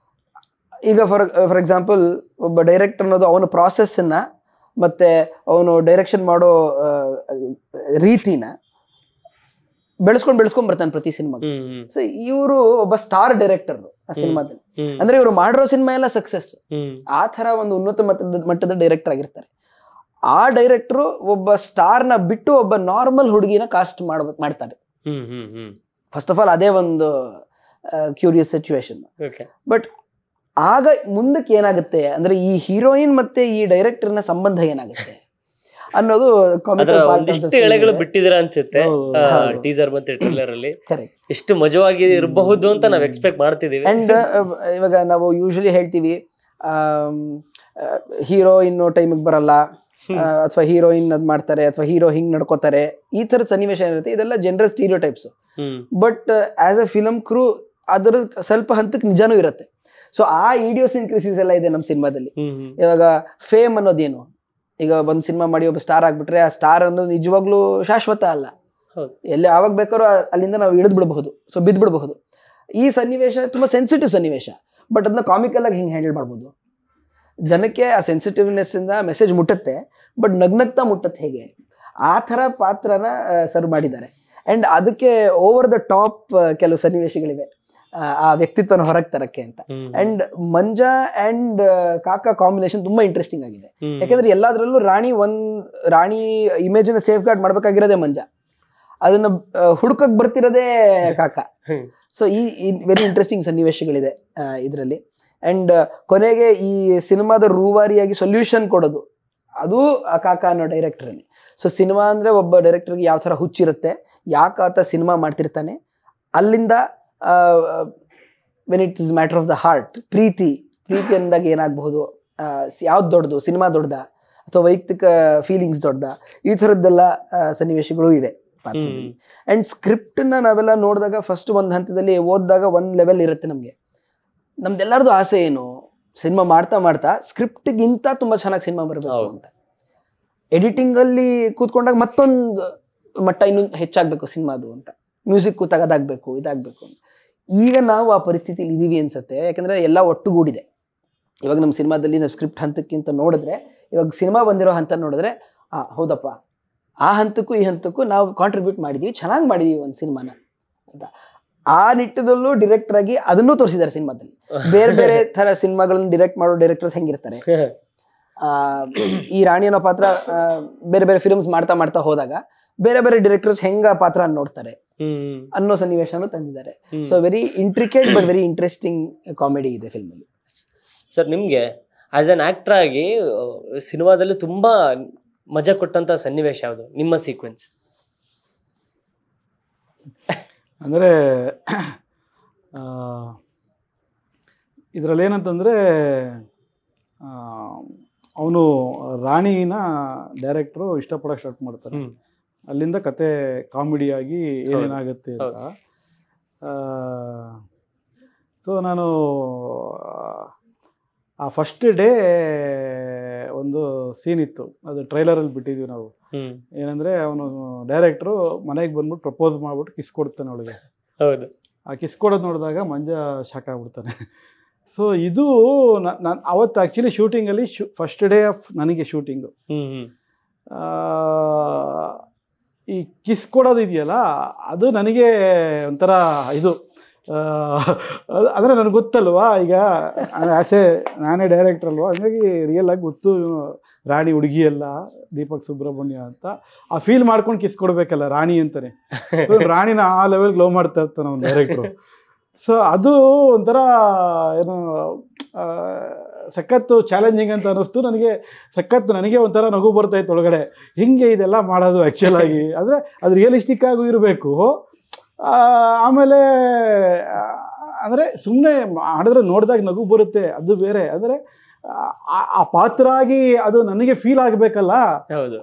ಈಗ ಫಾರ್ ಎಕ್ಸಾಂಪಲ್ ಒಬ್ಬ ಡೈರೆಕ್ಟರ್ ಅನ್ನೋದು ಅವನ ಪ್ರಾಸೆಸ್ಸನ್ನು ಮತ್ತು ಅವನು ಡೈರೆಕ್ಷನ್ ಮಾಡೋ ರೀತಿನ ಬೆಳೆಸ್ಕೊಂಡು ಬರ್ತಾನೆ ಪ್ರತಿ ಸಿನಿಮಾಗೆ. ಸೊ ಇವರು ಒಬ್ಬ ಸ್ಟಾರ್ ಡೈರೆಕ್ಟರ್ ಆ ಸಿನಿಮಾದಲ್ಲಿ. ಅಂದ್ರೆ ಇವರು ಮಾಡಿರೋ ಸಿನಿಮಾ ಎಲ್ಲ ಸಕ್ಸಸ್. ಆ ಥರ ಒಂದು ಉನ್ನತ ಮಟ್ಟದ ಡೈರೆಕ್ಟರ್ ಆಗಿರ್ತಾರೆ. ಆ ಡೈರೆಕ್ಟರು ಒಬ್ಬ ಸ್ಟಾರ್ನ ಬಿಟ್ಟು ಒಬ್ಬ ನಾರ್ಮಲ್ ಹುಡುಗಿನ ಕಾಸ್ಟ್ ಮಾಡ್ತಾರೆ. ಫಸ್ಟ್ ಆಫ್ ಆಲ್ ಅದೇ ಒಂದು ಕ್ಯೂರಿಯಸ್ ಸಿಚುವೇಶನ್. ಬಟ್ ಆಗ ಮುಂದಕ್ಕೆ ಏನಾಗುತ್ತೆ ಅಂದ್ರೆ ಈ ಹೀರೋಯಿನ್ ಮತ್ತೆ ಈ ಡೈರೆಕ್ಟರ್ನ ಸಂಬಂಧ ಏನಾಗುತ್ತೆ ಅನ್ನೋದು ಎಳೆಗಳು ಬಿಟ್ಟಿದ್ದೀರಾ ಅನ್ಸುತ್ತೆ ಟೀಸರ್ ಮತ್ತೆ ಟ್ರೇಲರ್ ಅಲ್ಲಿ. ಎಷ್ಟು ಮಜವಾಗಿ ಇರಬಹುದು ಅಂತ ನಾವು ಎಕ್ಸ್ಪೆಕ್ಟ್ ಮಾಡ್ತಿದೀವಿ. ಅಂಡ್ ಇವಾಗ ನಾವು ಯೂಶಲಿ ಹೇಳ್ತೀವಿ ಹೀರೋ ಇನ್ನೋ ಟೈಮಿಗೆ ಬರಲ್ಲ, ಅಥವಾ ಹೀರೋಯಿನ್ ಅದ್ ಮಾಡ್ತಾರೆ, ಅಥವಾ ಹೀರೋ ಹಿಂಗ್ ನಡ್ಕೋತಾರೆ, ಈ ತರದ ಸನ್ನಿವೇಶ ಏನಿರುತ್ತೆ ಇದೆಲ್ಲ general stereotypes. But as a film crew ಅದರ ಸ್ವಲ್ಪ ಹಂತಕ್ಕೆ ನಿಜಾನೂ ಇರುತ್ತೆ. ಸೊ ಆ ಇಡಿಯೋಸಿನ್ಕ್ರಸಿಸ್ ಎಲ್ಲ ಇದೆ ನಮ್ಮ ಸಿನಿಮಾದಲ್ಲಿ. ಇವಾಗ ಫೇಮ್ ಅನ್ನೋದೇನು, ಈಗ ಒಂದು ಸಿನಿಮಾ ಮಾಡಿ ಒಬ್ಬ ಸ್ಟಾರ್ ಆಗ್ಬಿಟ್ರೆ ಆ ಸ್ಟಾರ್ ಅನ್ನೋದು ನಿಜವಾಗ್ಲೂ ಶಾಶ್ವತ ಅಲ್ಲ. ಎಲ್ಲಿ ಆವಾಗ ಬೇಕಾದ್ರೂ ಅಲ್ಲಿಂದ ನಾವು ಇಳಿದು ಬಿಡಬಹುದು, ಸೊ ಬಿದ್ದು ಬಿಡಬಹುದು. ಈ ಸನ್ನಿವೇಶ ತುಂಬಾ ಸೆನ್ಸಿಟಿವ್ ಸನ್ನಿವೇಶ, ಬಟ್ ಅದನ್ನ ಕಾಮಿಕಲ್ ಆಗಿ ಹಿಂಗೆ ಹ್ಯಾಂಡಲ್ ಮಾಡ್ಬೋದು. ಜನಕ್ಕೆ ಆ ಸೆನ್ಸಿಟಿವ್ನೆಸ್ ಇಂದ ಮೆಸೇಜ್ ಮುಟ್ಟುತ್ತೆ, ಬಟ್ ನಗ್ನಗ್ತಾ ಮುಟ್ಟತ್ತೆ. ಹೇಗೆ ಆ ಥರ ಪಾತ್ರನ ಸರ್ವ್ ಮಾಡಿದ್ದಾರೆ. ಅಂಡ್ ಅದಕ್ಕೆ ಓವರ್ ದ ಟಾಪ್ ಕೆಲವು ಸನ್ನಿವೇಶಗಳಿವೆ ಆ ವ್ಯಕ್ತಿತ್ವನ ಹೊರಗೆ ತರಕ್ಕೆ ಅಂತ. ಅಂಡ್ ಮಂಜಾ ಅಂಡ್ ಕಾಕಾ ಕಾಂಬಿನೇಷನ್ ತುಂಬಾ ಇಂಟ್ರೆಸ್ಟಿಂಗ್ ಆಗಿದೆ. ಯಾಕಂದ್ರೆ ಎಲ್ಲಾದ್ರಲ್ಲೂ ರಾಣಿ ಇಮೇಜ್ ನ ಸೇಫ್ ಗಾರ್ಡ್ ಮಾಡ್ಬೇಕಾಗಿರೋದೇ ಮಂಜಾ, ಅದನ್ನ ಹುಡುಕಕ್ ಬರ್ತಿರೋದೇ ಕಾಕಾ. ಸೊ ಈ ವೆರಿ ಇಂಟ್ರೆಸ್ಟಿಂಗ್ ಸನ್ನಿವೇಶಗಳಿದೆ ಇದರಲ್ಲಿ. ಅಂಡ್ ಕೊನೆಗೆ ಈ ಸಿನಿಮಾದ ರೂವಾರಿಯಾಗಿ ಸೊಲ್ಯೂಷನ್ ಕೊಡೋದು ಅದು ಆ ಕಾಕಾ ಅನ್ನೋ ಡೈರೆಕ್ಟರ್ ಅಲ್ಲಿ. ಸೊ ಸಿನಿಮಾ ಅಂದ್ರೆ ಒಬ್ಬ ಡೈರೆಕ್ಟರ್ಗೆ ಯಾವ ಥರ ಹುಚ್ಚಿರುತ್ತೆ, ಯಾಕೆ ಆತ ಸಿನಿಮಾ ಮಾಡ್ತಿರ್ತಾನೆ, ಅಲ್ಲಿಂದ when it is matter of the heart, ಪ್ರೀತಿ ಅಂದಾಗ ಏನಾಗಬಹುದು, ಯಾವ್ದು ದೊಡ್ಡದು, ಸಿನಿಮಾ ದೊಡ್ಡದ ಅಥವಾ ವೈಯಕ್ತಿಕ ಫೀಲಿಂಗ್ಸ್ ದೊಡ್ಡದ, ಈ ಥರದ್ದೆಲ್ಲ ಸನ್ನಿವೇಶಗಳು ಇದೆ ಪಾತ್ರದಲ್ಲಿ. ಆ್ಯಂಡ್ ಸ್ಕ್ರಿಪ್ಟನ್ನ ನಾವೆಲ್ಲ ನೋಡಿದಾಗ ಫಸ್ಟ್ ಒಂದು ಹಂತದಲ್ಲಿ ಓದಿದಾಗ ಒಂದು ಲೆವೆಲ್ ಇರುತ್ತೆ ನಮಗೆ. ನಮ್ದೆಲ್ಲರದು ಆಸೆ ಏನು, ಸಿನಿಮಾ ಮಾಡ್ತಾ ಸ್ಕ್ರಿಪ್ಟ್ಗಿಂತ ತುಂಬ ಚೆನ್ನಾಗಿ ಸಿನಿಮಾ ಬರಬೇಕು ಅಂತ. ಎಡಿಟಿಂಗಲ್ಲಿ ಕೂತ್ಕೊಂಡಾಗ ಮತ್ತೊಂದು ಮಟ್ಟ ಇನ್ನೂ ಹೆಚ್ಚಾಗಬೇಕು ಸಿನಿಮಾದು ಅಂತ, ಮ್ಯೂಸಿಕ್ ಕೂತಾಗ ಅದಾಗಬೇಕು ಇದಾಗಬೇಕು ಅಂತ. ಈಗ ನಾವು ಆ ಪರಿಸ್ಥಿತಿಲಿ ಇದೀವಿ ಅನ್ಸುತ್ತೆ, ಯಾಕಂದರೆ ಎಲ್ಲ ಒಟ್ಟುಗೂಡಿದೆ. ಇವಾಗ ನಮ್ಮ ಸಿನಿಮಾದಲ್ಲಿ ನಾವು ಸ್ಕ್ರಿಪ್ಟ್ ಹಂತಕ್ಕಿಂತ ನೋಡಿದ್ರೆ, ಇವಾಗ ಸಿನಿಮಾ ಬಂದಿರೋ ಹಂತ ನೋಡಿದ್ರೆ ಹೌದಪ್ಪ, ಆ ಹಂತಕ್ಕೂ ಈ ಹಂತಕ್ಕೂ ನಾವು ಕಾಂಟ್ರಿಬ್ಯೂಟ್ ಮಾಡಿದ್ದೀವಿ, ಚೆನ್ನಾಗಿ ಮಾಡಿದ್ದೀವಿ ಒಂದು ಸಿನಿಮಾನ ಅಂತ. ಆ ನಿಟ್ಟಿನಲ್ಲೂ ಡೈರೆಕ್ಟರ್ ಆಗಿ ಅದನ್ನೂ ತೋರಿಸಿದ್ದಾರೆ ಸಿನಿಮಾದಲ್ಲಿ. ಬೇರೆ ಬೇರೆ ಥರ ಸಿನಿಮಾಗಳನ್ನು ಡೈರೆಕ್ಟ್ ಮಾಡೋ ಡೈರೆಕ್ಟರ್ಸ್ ಹೆಂಗಿರ್ತಾರೆ, ಈ ರಾಣಿ ಅನ್ನೋ ಪಾತ್ರ ಬೇರೆ ಬೇರೆ ಫಿಲ್ಮ್ಸ್ ಮಾಡ್ತಾ ಹೋದಾಗ ಬೇರೆ ಬೇರೆ ಡೈರೆಕ್ಟರ್ಸ್ ಹೆಂಗ ಪಾತ್ರ ನೋಡ್ತಾರೆ ಅನ್ನೋ ಸನ್ನಿವೇಶನೂ ತಂದಿದ್ದಾರೆ. So very intricate but very interesting comedy ಇದೆ ಫಿಲ್ಮ್ ಅಲ್ಲಿ. ಸರ್, ನಿಮ್ಗೆ ಆಸ್ ಅನ್ ಆಕ್ಟರ್ ಆಗಿ ಸಿನಿಮಾದಲ್ಲಿ ತುಂಬಾ ಮಜಾ ಕೊಟ್ಟಂತ ಸನ್ನಿವೇಶ ಯಾವುದು, ನಿಮ್ಮ ಸೀಕ್ವೆನ್ಸ್? ಅಂದರೆ ಇದರಲ್ಲಿ ಏನಂತಂದರೆ, ಅವನು ರಾಣಿನ ಡೈರೆಕ್ಟ್ರು ಇಷ್ಟಪಡೋಕೆ ಸ್ಟಾರ್ಟ್ ಮಾಡ್ತಾರೆ. ಅಲ್ಲಿಂದ ಕತೆ ಕಾಮಿಡಿಯಾಗಿ ಏನೇನಾಗುತ್ತೆ ಅಂತ. ಸೊ ನಾನು ಆ ಫಸ್ಟ್ ಡೇ ಒಂದು ಸೀನ್ ಇತ್ತು, ಅದು ಟ್ರೈಲರಲ್ಲಿ ಬಿಟ್ಟಿದ್ವಿ ನಾವು. ಏನಂದರೆ, ಅವನು ಡೈರೆಕ್ಟ್ರು ಮನೆಗೆ ಬಂದ್ಬಿಟ್ಟು ಪ್ರಪೋಸ್ ಮಾಡ್ಬಿಟ್ಟು ಕಿಸ್ ಕೊಡ್ತಾನೆ ಅವಳಿಗೆ. ಹೌದು. ಆ ಕಿಸ್ ಕೊಡೋದು ನೋಡಿದಾಗ ಮಂಜ ಶಾಕ್ ಆಗ್ಬಿಡ್ತಾನೆ. ಸೊ ಇದು ನಾನು ಅವತ್ತು ಆ್ಯಕ್ಚುಲಿ ಶೂಟಿಂಗಲ್ಲಿ ಫಸ್ಟ್ ಡೇ ಆಫ್ ನನಗೆ ಶೂಟಿಂಗು. ಈ ಕಿಸ್ ಕೊಡೋದು ಇದೆಯಲ್ಲ, ಅದು ನನಗೆ ಒಂಥರ ಇದು, ಅಂದರೆ ನನಗೆ ಗೊತ್ತಲ್ವಾ, ಈಗ ನಾನೇ ಡೈರೆಕ್ಟರ್ ಅಲ್ವಾ, ಹಂಗಾಗಿ ರಿಯಲ್ ಆಗಿ ಗೊತ್ತು ರಾಣಿ ಹುಡುಗಿ ಅಲ್ಲ, ದೀಪಕ್ ಸುಬ್ರಹ್ಮಣ್ಯ ಅಂತ. ಆ ಫೀಲ್ ಮಾಡ್ಕೊಂಡು ಕಿಸ್ ಕೊಡಬೇಕಲ್ಲ ರಾಣಿ ಅಂತಾನೆ. ರಾಣಿನ ಆ ಲೆವೆಲ್ಗೆ ಲವ್ ಮಾಡ್ತಾ ಇರ್ತಾನೆ ಅವ್ನು ಡೈರೆಕ್ಟ್ರು. ಸೊ ಅದು ಒಂಥರ ಏನು ಸಖತ್ತು ಚಾಲೆಂಜಿಂಗ್ ಅಂತ ಅನ್ನಿಸ್ತು ನನಗೆ. ನನಗೆ ಒಂಥರ ನಗು ಬರ್ತಾಯಿತ್ತು ಒಳಗಡೆ, ಹಿಂಗೆ ಇದೆಲ್ಲ ಮಾಡೋದು ಆ್ಯಕ್ಚುಲಾಗಿ. ಅಂದರೆ ಅದು ರಿಯಲಿಸ್ಟಿಕ್ ಆಗೂ ಇರಬೇಕು. ಆಮೇಲೆ ಅಂದರೆ ಸುಮ್ಮನೆ ಮಾಡಿದ್ರೆ ನೋಡಿದಾಗ ನಗು ಬರುತ್ತೆ, ಅದು ಬೇರೆ. ಅಂದರೆ ಆ ಪಾತ್ರ ಆಗಿ ಅದು ನನಗೆ ಫೀಲ್ ಆಗಬೇಕಲ್ಲ.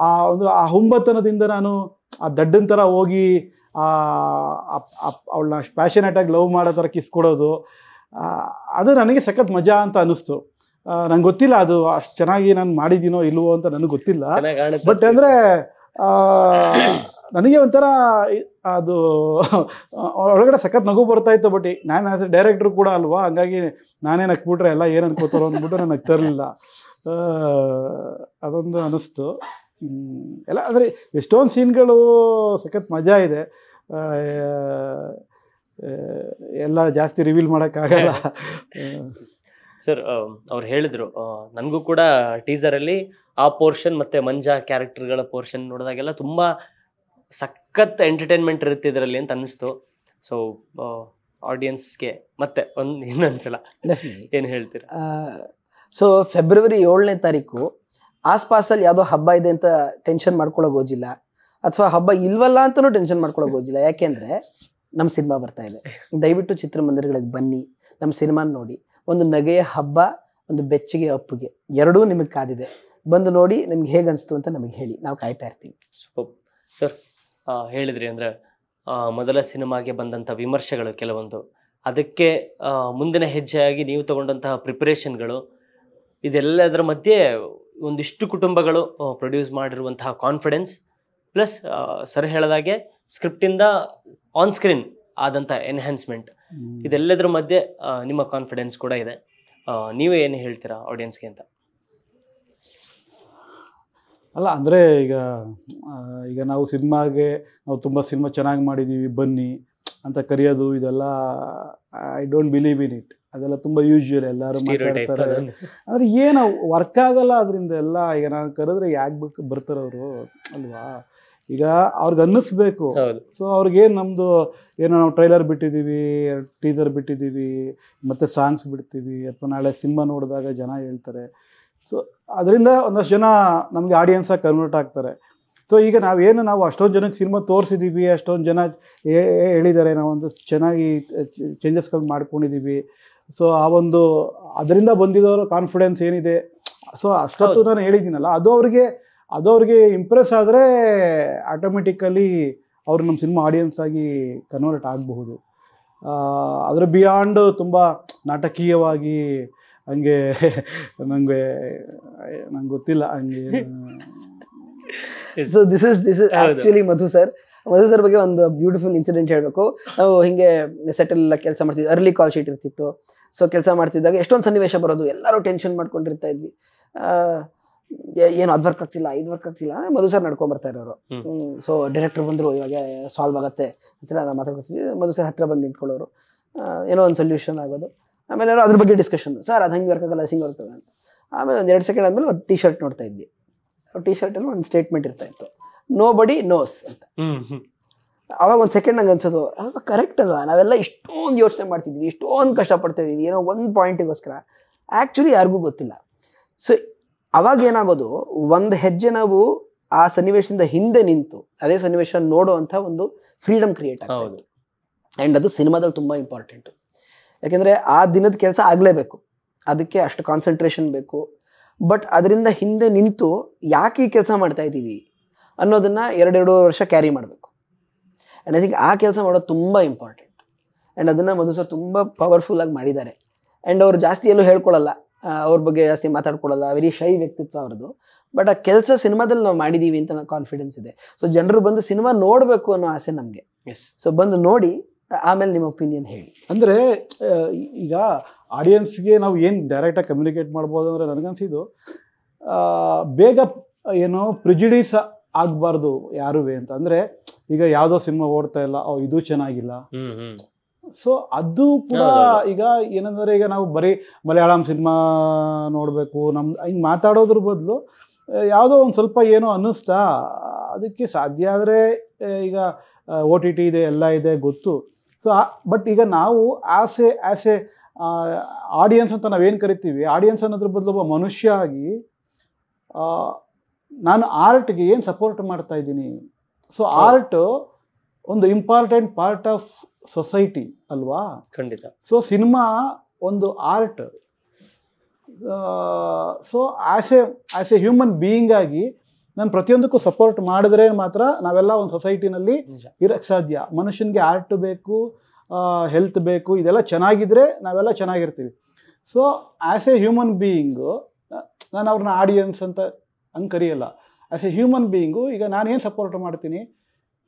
ಆ ಒಂದು ಆ ಹುಂಬತನದಿಂದ ನಾನು ಆ ದಡ್ಡನ ಥರ ಹೋಗಿ ಅವಳನ್ನ ಪ್ಯಾಷನೇಟ್ ಆಗಿ ಲವ್ ಮಾಡೋ ಥರ ಕಿಸ್ ಕೊಡೋದು, ಅದು ನನಗೆ ಸಖತ್ ಮಜಾ ಅಂತ ಅನ್ನಿಸ್ತು. ನಂಗೆ ಗೊತ್ತಿಲ್ಲ ಅದು ಅಷ್ಟು ಚೆನ್ನಾಗಿ ನಾನು ಮಾಡಿದ್ದೀನೋ ಇಲ್ವೋ ಅಂತ ನನಗೆ ಗೊತ್ತಿಲ್ಲ. ಬಟ್ ಅಂದರೆ ನನಗೆ ಒಂಥರ ಅದು ಒಳಗಡೆ ಸಖತ್ ನಗು ಬರ್ತಾಯಿತ್ತು. ಬಟ್ ನಾನು ಆ್ಯಸ್ ಎ ಡೈರೆಕ್ಟ್ರು ಕೂಡ ಅಲ್ವಾ, ಹಂಗಾಗಿ ನಾನೇ ನಕ್ಬಿಟ್ರೆ ಎಲ್ಲ ಏನು ಅನ್ಕೋತಾರೋ ಅಂದ್ಬಿಟ್ಟು ನಾನು ನಗ್ತಿರಲಿಲ್ಲ. ಅದೊಂದು ಅನ್ನಿಸ್ತು ಎಲ್ಲ. ಅಂದರೆ ಎಷ್ಟೊಂದು ಸೀನ್ಗಳು ಸಖತ್ ಮಜಾ ಇದೆ, ಎಲ್ಲ ಜಾಸ್ತಿ ರಿವೀಲ್ ಮಾಡೋಕ್ಕಾಗಲ್ಲ. ಸರ್, ಅವ್ರು ಹೇಳಿದ್ರು, ನನಗೂ ಕೂಡ ಟೀಸರಲ್ಲಿ ಆ ಪೋರ್ಷನ್ ಮತ್ತು ಮಂಜಾ ಕ್ಯಾರೆಕ್ಟರ್ಗಳ ಪೋರ್ಷನ್ ನೋಡಿದಾಗೆಲ್ಲ ತುಂಬ ಸಖತ್ ಎಂಟರ್ಟೈನ್ಮೆಂಟ್ ಇರುತ್ತೆ ಇದರಲ್ಲಿ ಅಂತ ಅನ್ನಿಸ್ತು. ಸೊ ಆಡಿಯನ್ಸ್ಗೆ ಮತ್ತೆ ಇನ್ನೊಂದ್ಸಲ ಏನು ಹೇಳ್ತೀರಾ? ಸೊ ಫೆಬ್ರವರಿ 7ನೇ ತಾರೀಕು ಆಸ್ಪಾಸಲ್ಲಿ ಯಾವುದೋ ಹಬ್ಬ ಇದೆ ಅಂತ ಟೆನ್ಷನ್ ಮಾಡ್ಕೊಳ್ಳೋಕೆ ಹೋಗಿಲ್ಲ, ಅಥವಾ ಹಬ್ಬ ಇಲ್ವಲ್ಲ ಅಂತಲೂ ಟೆನ್ಷನ್ ಮಾಡ್ಕೊಳ್ಳೋಕೆ ಹೋಗಿಲ್ಲ. ಯಾಕೆಂದರೆ ನಮ್ಮ ಸಿನಿಮಾ ಬರ್ತಾ ಇದೆ. ದಯವಿಟ್ಟು ಚಿತ್ರಮಂದಿರಗಳಿಗೆ ಬನ್ನಿ, ನಮ್ಮ ಸಿನಿಮಾನ ನೋಡಿ. ಒಂದು ನಗೆಯ ಹಬ್ಬ, ಒಂದು ಬೆಚ್ಚಗೆ ಅಪ್ಪುಗೆ, ಎರಡೂ ನಿಮಗೆ ಕಾದಿದೆ. ಬಂದು ನೋಡಿ, ನಿಮ್ಗೆ ಹೇಗೆ ಅನಿಸ್ತು ಅಂತ ನಮಗೆ ಹೇಳಿ, ನಾವು ಕಾಯ್ತಾ ಇರ್ತೀವಿ. ಸರ್, ಹೇಳಿದ್ರಿ ಅಂದರೆ ಮೊದಲ ಸಿನಿಮಾಗೆ ಬಂದಂಥ ವಿಮರ್ಶೆಗಳು ಕೆಲವೊಂದು, ಅದಕ್ಕೆ ಮುಂದಿನ ಹೆಜ್ಜೆಯಾಗಿ ನೀವು ತಗೊಂಡಂತಹ ಪ್ರಿಪರೇಷನ್ಗಳು, ಇದೆಲ್ಲದರ ಮಧ್ಯೆ ಒಂದಿಷ್ಟು ಕುಟುಂಬಗಳು ಪ್ರೊಡ್ಯೂಸ್ ಮಾಡಿರುವಂತಹ ಕಾನ್ಫಿಡೆನ್ಸ್, ಪ್ಲಸ್ ಸರ್ ಹೇಳಿದಾಗೆ ಸ್ಕ್ರಿಪ್ಟಿಂದ ಆನ್ ಸ್ಕ್ರೀನ್ ಆದಂಥ ಎನ್ಹ್ಯಾನ್ಸ್ಮೆಂಟ್, ಇದೆಲ್ಲದರ ಮಧ್ಯೆ ನಿಮ್ಮ ಕಾನ್ಫಿಡೆನ್ಸ್ ಕೂಡ ಇದೆ. ನೀವೇ ಏನು ಹೇಳ್ತೀರಾ ಆಡಿಯನ್ಸ್ಗೆ ಅಂತ? ಅಲ್ಲ, ಅಂದರೆ ಈಗ ನಾವು ಸಿನಿಮಾಗೆ ನಾವು ತುಂಬ ಸಿನಿಮಾ ಚೆನ್ನಾಗಿ ಮಾಡಿದ್ದೀವಿ ಬನ್ನಿ ಅಂತ ಕರೆಯೋದು, ಇದೆಲ್ಲ I don't believe in it. ಅದೆಲ್ಲ ತುಂಬ ಯೂಶ್ವಲ್, ಎಲ್ಲರೂ ಮಾತಾಡ್ತಾರೆ. ಅಂದರೆ ಏನು ವರ್ಕ್ ಆಗಲ್ಲ ಅದರಿಂದ ಎಲ್ಲ. ಈಗ ನಾನು ಕರೆದ್ರೆ ಯಾಕೆ ಬರ್ತಾರೆ ಅವರು ಅಲ್ವಾ? ಈಗ ಅವ್ರಿಗೆ ಅನ್ನಿಸ್ಬೇಕು. ಸೊ ಅವ್ರಿಗೇನು ನಮ್ಮದು ಏನೋ ನಾವು ಟ್ರೈಲರ್ ಬಿಟ್ಟಿದ್ದೀವಿ, ಟೀಸರ್ ಬಿಟ್ಟಿದ್ದೀವಿ, ಮತ್ತು ಸಾಂಗ್ಸ್ ಬಿಡ್ತೀವಿ, ಅಥವಾ ನಾಳೆ ಸಿನಿಮಾ ನೋಡಿದಾಗ ಜನ ಹೇಳ್ತಾರೆ. ಸೊ ಅದರಿಂದ ಒಂದಷ್ಟು ಜನ ನಮಗೆ ಆಡಿಯನ್ಸಾಗಿ ಕನ್ವರ್ಟ್ ಆಗ್ತಾರೆ. ಸೊ ಈಗ ನಾವು ಅಷ್ಟೊಂದು ಜನಕ್ಕೆ ಸಿನಿಮಾ ತೋರಿಸಿದ್ದೀವಿ, ಅಷ್ಟೊಂದು ಜನ ಹೇಳಿದ್ದಾರೆ, ನಾವೊಂದು ಚೆನ್ನಾಗಿ ಚೇಂಜಸ್ಗಳು ಮಾಡ್ಕೊಂಡಿದ್ದೀವಿ. ಸೊ ಆ ಒಂದು ಅದರಿಂದ ಬಂದಿದ್ದವರು ಕಾನ್ಫಿಡೆನ್ಸ್ ಏನಿದೆ, ಸೊ ಅಷ್ಟೊತ್ತು ನಾನು ಹೇಳಿದ್ದೀನಲ್ಲ, ಅದು ಅವ್ರಿಗೆ ಇಂಪ್ರೆಸ್ ಆದರೆ ಆಟೋಮೆಟಿಕಲಿ ಅವರು ನಮ್ಮ ಸಿನಿಮಾ ಆಡಿಯನ್ಸ್ ಆಗಿ ಕನ್ವರ್ಟ್ ಆಗಬಹುದು. ಅದರ ಬಿಯಾಂಡ್ ತುಂಬ ನಾಟಕೀಯವಾಗಿ ಹಂಗೆ ನಂಗೆ ಗೊತ್ತಿಲ್ಲ ಹಂಗೆ. So this is actually Madhu sir ಬಗ್ಗೆ ಒಂದು ಬ್ಯೂಟಿಫುಲ್ ಇನ್ಸಿಡೆಂಟ್ ಹೇಳಬೇಕು. ನಾವು ಹಿಂಗೆ ಸೆಟಲ್ ಎಲ್ಲ ಕೆಲಸ ಮಾಡ್ತಿದ್ವಿ, ಅರ್ಲಿ ಕಾಲ್ ಶೀಟ್ ಇರ್ತಿತ್ತು. ಸೊ ಕೆಲಸ ಮಾಡ್ತಿದ್ದಾಗ ಎಷ್ಟೊಂದು ಸನ್ನಿವೇಶ ಬರೋದು, ಎಲ್ಲರೂ ಟೆನ್ಷನ್ ಮಾಡ್ಕೊಂಡಿರ್ತಾ ಇದ್ವಿ. ಏನು ಅದು ವರ್ಕ್ ಆಗ್ತಿಲ್ಲ, ಇದು ವರ್ಕ್ ಆಗ್ತಿಲ್ಲ, ಮಧು ಸರ್ ನಡ್ಕೊಂಬರ್ತಾ ಇರೋರು. ಸೊ ಡೈರೆಕ್ಟರ್ ಬಂದರು, ಇವಾಗ ಸಾಲ್ವ್ ಆಗುತ್ತೆ ಅಂತೆಲ್ಲ ನಾವು ಮಾತಾಡ್ಕೊಳ್ತೀವಿ. ಮಧು ಸರ್ ಹತ್ರ ಬಂದು ನಿಂತ್ಕೊಳ್ಳೋರು, ಏನೋ ಒಂದು ಸೊಲ್ಯೂಷನ್ ಆಗೋದು. ಆಮೇಲೆ ಅದ್ರ ಬಗ್ಗೆ ಡಿಸ್ಕಷನ್, ಸರ್ ಅದು ಹಂಗೆ ವರ್ಕ್ ಆಗಲ್ಲ, ಹಿಂಗೆ ವರ್ಕ್ ಆಗಲ್ಲ ಅಂತ. ಆಮೇಲೆ ಒಂದು 2 ಸೆಕೆಂಡ್ ಆದಮೇಲೆ ಒಂದು ಟಿ ಶರ್ಟ್ ನೋಡ್ತಾ ಇದ್ವಿ. ಟಿ ಶರ್ಟಲ್ಲಿ ಒಂದು ಸ್ಟೇಟ್ಮೆಂಟ್ ಇರ್ತಾ ಇತ್ತು, ನೋ ಬಡಿ ನೋಸ್ ಅಂತ. ಅವಾಗ ಒಂದು ಸೆಕೆಂಡ್ ನಂಗೆ ಅನ್ಸೋದು, ಅಲ್ವಾ ಕರೆಕ್ಟ್ ಅಲ್ವಾ, ನಾವೆಲ್ಲ ಇಷ್ಟೊಂದು ಯೋಚನೆ ಮಾಡ್ತಿದ್ವಿ, ಇಷ್ಟೊಂದು ಕಷ್ಟಪಡ್ತಾ ಇದ್ದೀವಿ ಏನೋ ಒಂದು ಪಾಯಿಂಟಿಗೋಸ್ಕರ, ಆ್ಯಕ್ಚುಲಿ ಯಾರಿಗೂ ಗೊತ್ತಿಲ್ಲ. ಸೊ ಅವಾಗ ಏನಾಗೋದು, ಒಂದು ಹೆಜ್ಜೆ ನಾವು ಆ ಸನ್ನಿವೇಶದಿಂದ ಹಿಂದೆ ನಿಂತು ಅದೇ ಸನ್ನಿವೇಶ ನೋಡೋ ಅಂಥ ಒಂದು ಫ್ರೀಡಮ್ ಕ್ರಿಯೇಟ್ ಆಗೋದು. ಆ್ಯಂಡ್ ಅದು ಸಿನಿಮಾದಲ್ಲಿ ತುಂಬ ಇಂಪಾರ್ಟೆಂಟು. ಯಾಕೆಂದರೆ ಆ ದಿನದ ಕೆಲಸ ಆಗಲೇಬೇಕು, ಅದಕ್ಕೆ ಅಷ್ಟು ಕಾನ್ಸಂಟ್ರೇಷನ್ ಬೇಕು. ಬಟ್ ಅದರಿಂದ ಹಿಂದೆ ನಿಂತು ಯಾಕೆ ಈ ಕೆಲಸ ಮಾಡ್ತಾ ಇದ್ದೀವಿ ಅನ್ನೋದನ್ನು 2 ವರ್ಷ ಕ್ಯಾರಿ ಮಾಡಬೇಕು. ಆ್ಯಂಡ್ ಐ ಥಿಂಕ್ ಆ ಕೆಲಸ ಮಾಡೋದು ತುಂಬ ಇಂಪಾರ್ಟೆಂಟ್. ಆ್ಯಂಡ್ ಅದನ್ನು ಮಧು ಸರ್ ತುಂಬ ಪವರ್ಫುಲ್ಲಾಗಿ ಮಾಡಿದ್ದಾರೆ. ಆ್ಯಂಡ್ ಅವರು ಜಾಸ್ತಿ ಎಲ್ಲೂ ಹೇಳ್ಕೊಳ್ಳಲ್ಲ, ಅವ್ರ ಬಗ್ಗೆ ಜಾಸ್ತಿ ಮಾತಾಡ್ಕೊಳ್ಳಲ್ಲ, ವೆರಿ ಶೈ ವ್ಯಕ್ತಿತ್ವ ಅವ್ರದ್ದು. ಬಟ್ ಆ ಕೆಲಸ ಸಿನಿಮಾದಲ್ಲಿ ನಾವು ಮಾಡಿದ್ದೀವಿ ಅಂತ ನನಗೆ ಕಾನ್ಫಿಡೆನ್ಸ್ ಇದೆ. ಸೊ ಜನರು ಬಂದು ಸಿನಿಮಾ ನೋಡಬೇಕು ಅನ್ನೋ ಆಸೆ ನಮಗೆ. ಸೊ ಬಂದು ನೋಡಿ ಆಮೇಲೆ ನಿಮ್ಮ ಒಪಿನಿಯನ್ ಹೇಳಿ. ಅಂದರೆ ಈಗ ಆಡಿಯನ್ಸ್ಗೆ ನಾವು ಏನು ಡೈರೆಕ್ಟಾಗಿ ಕಮ್ಯುನಿಕೇಟ್ ಮಾಡ್ಬೋದು ಅಂದರೆ ನನಗನ್ಸಿದ್ದು, ಬೇಗ ಏನೋ ಪ್ರಿಜುಡೀಸ್ ಆಗಬಾರ್ದು ಯಾರೂ ಅಂತ. ಅಂದರೆ ಈಗ ಯಾವುದೋ ಸಿನಿಮಾ ಓಡ್ತಾ ಇಲ್ಲ, ಇದು ಚೆನ್ನಾಗಿಲ್ಲ. ಸೊ ಅದು ಕೂಡ ಈಗ ಏನಂದರೆ, ಈಗ ನಾವು ಬರೀ ಮಲಯಾಳಂ ಸಿನಿಮಾ ನೋಡಬೇಕು ಹಿಂಗೆ ಮಾತಾಡೋದ್ರ ಬದಲು ಯಾವುದೋ ಒಂದು ಸ್ವಲ್ಪ ಏನೋ ಅನ್ನಿಸ್ತಾ, ಅದಕ್ಕೆ ಸಾಧ್ಯ ಆದರೆ ಈಗ OTT ಇದೆ, ಎಲ್ಲ ಇದೆ ಗೊತ್ತು. ಸೊ ಬಟ್ ಈಗ ನಾವು ಆ್ಯಸ್ ಎ ಆಡಿಯನ್ಸ್ ಅಂತ ನಾವೇನು ಕರಿತೀವಿ, ಆಡಿಯನ್ಸ್ ಅನ್ನೋದ್ರ ಬದಲು ಒಬ್ಬ ಮನುಷ್ಯ ಆಗಿ ನಾನು ಆರ್ಟ್ಗೆ ಏನು ಸಪೋರ್ಟ್ ಮಾಡ್ತಾ ಇದ್ದೀನಿ. ಸೊ ಆರ್ಟ್ ಒಂದು ಇಂಪಾರ್ಟೆಂಟ್ ಪಾರ್ಟ್ ಆಫ್ ಸೊಸೈಟಿ ಅಲ್ವಾ? ಖಂಡಿತ. ಸೊ ಸಿನಿಮಾ ಒಂದು art. So as a human being ಆಗಿ ನಾನು ಪ್ರತಿಯೊಂದಕ್ಕೂ ಸಪೋರ್ಟ್ ಮಾಡಿದ್ರೆ ಮಾತ್ರ ನಾವೆಲ್ಲ ಒಂದು ಸೊಸೈಟಿನಲ್ಲಿ ಇರೋಕ್ಕೆ ಸಾಧ್ಯ. ಮನುಷ್ಯನಿಗೆ ಆರ್ಟ್ ಬೇಕು, ಹೆಲ್ತ್ ಬೇಕು, ಇದೆಲ್ಲ ಚೆನ್ನಾಗಿದ್ರೆ ನಾವೆಲ್ಲ ಚೆನ್ನಾಗಿರ್ತೀವಿ. So as a human being ನಾನು ಅವ್ರನ್ನ ಆಡಿಯನ್ಸ್ ಅಂತ ಹಂಗೆ ಕರೆಯಲ್ಲ. ಆ್ಯಸ್ ಎ ಹ್ಯೂಮನ್ ಬೀಯಿಂಗು ಈಗ ನಾನೇನು ಸಪೋರ್ಟ್ ಮಾಡ್ತೀನಿ,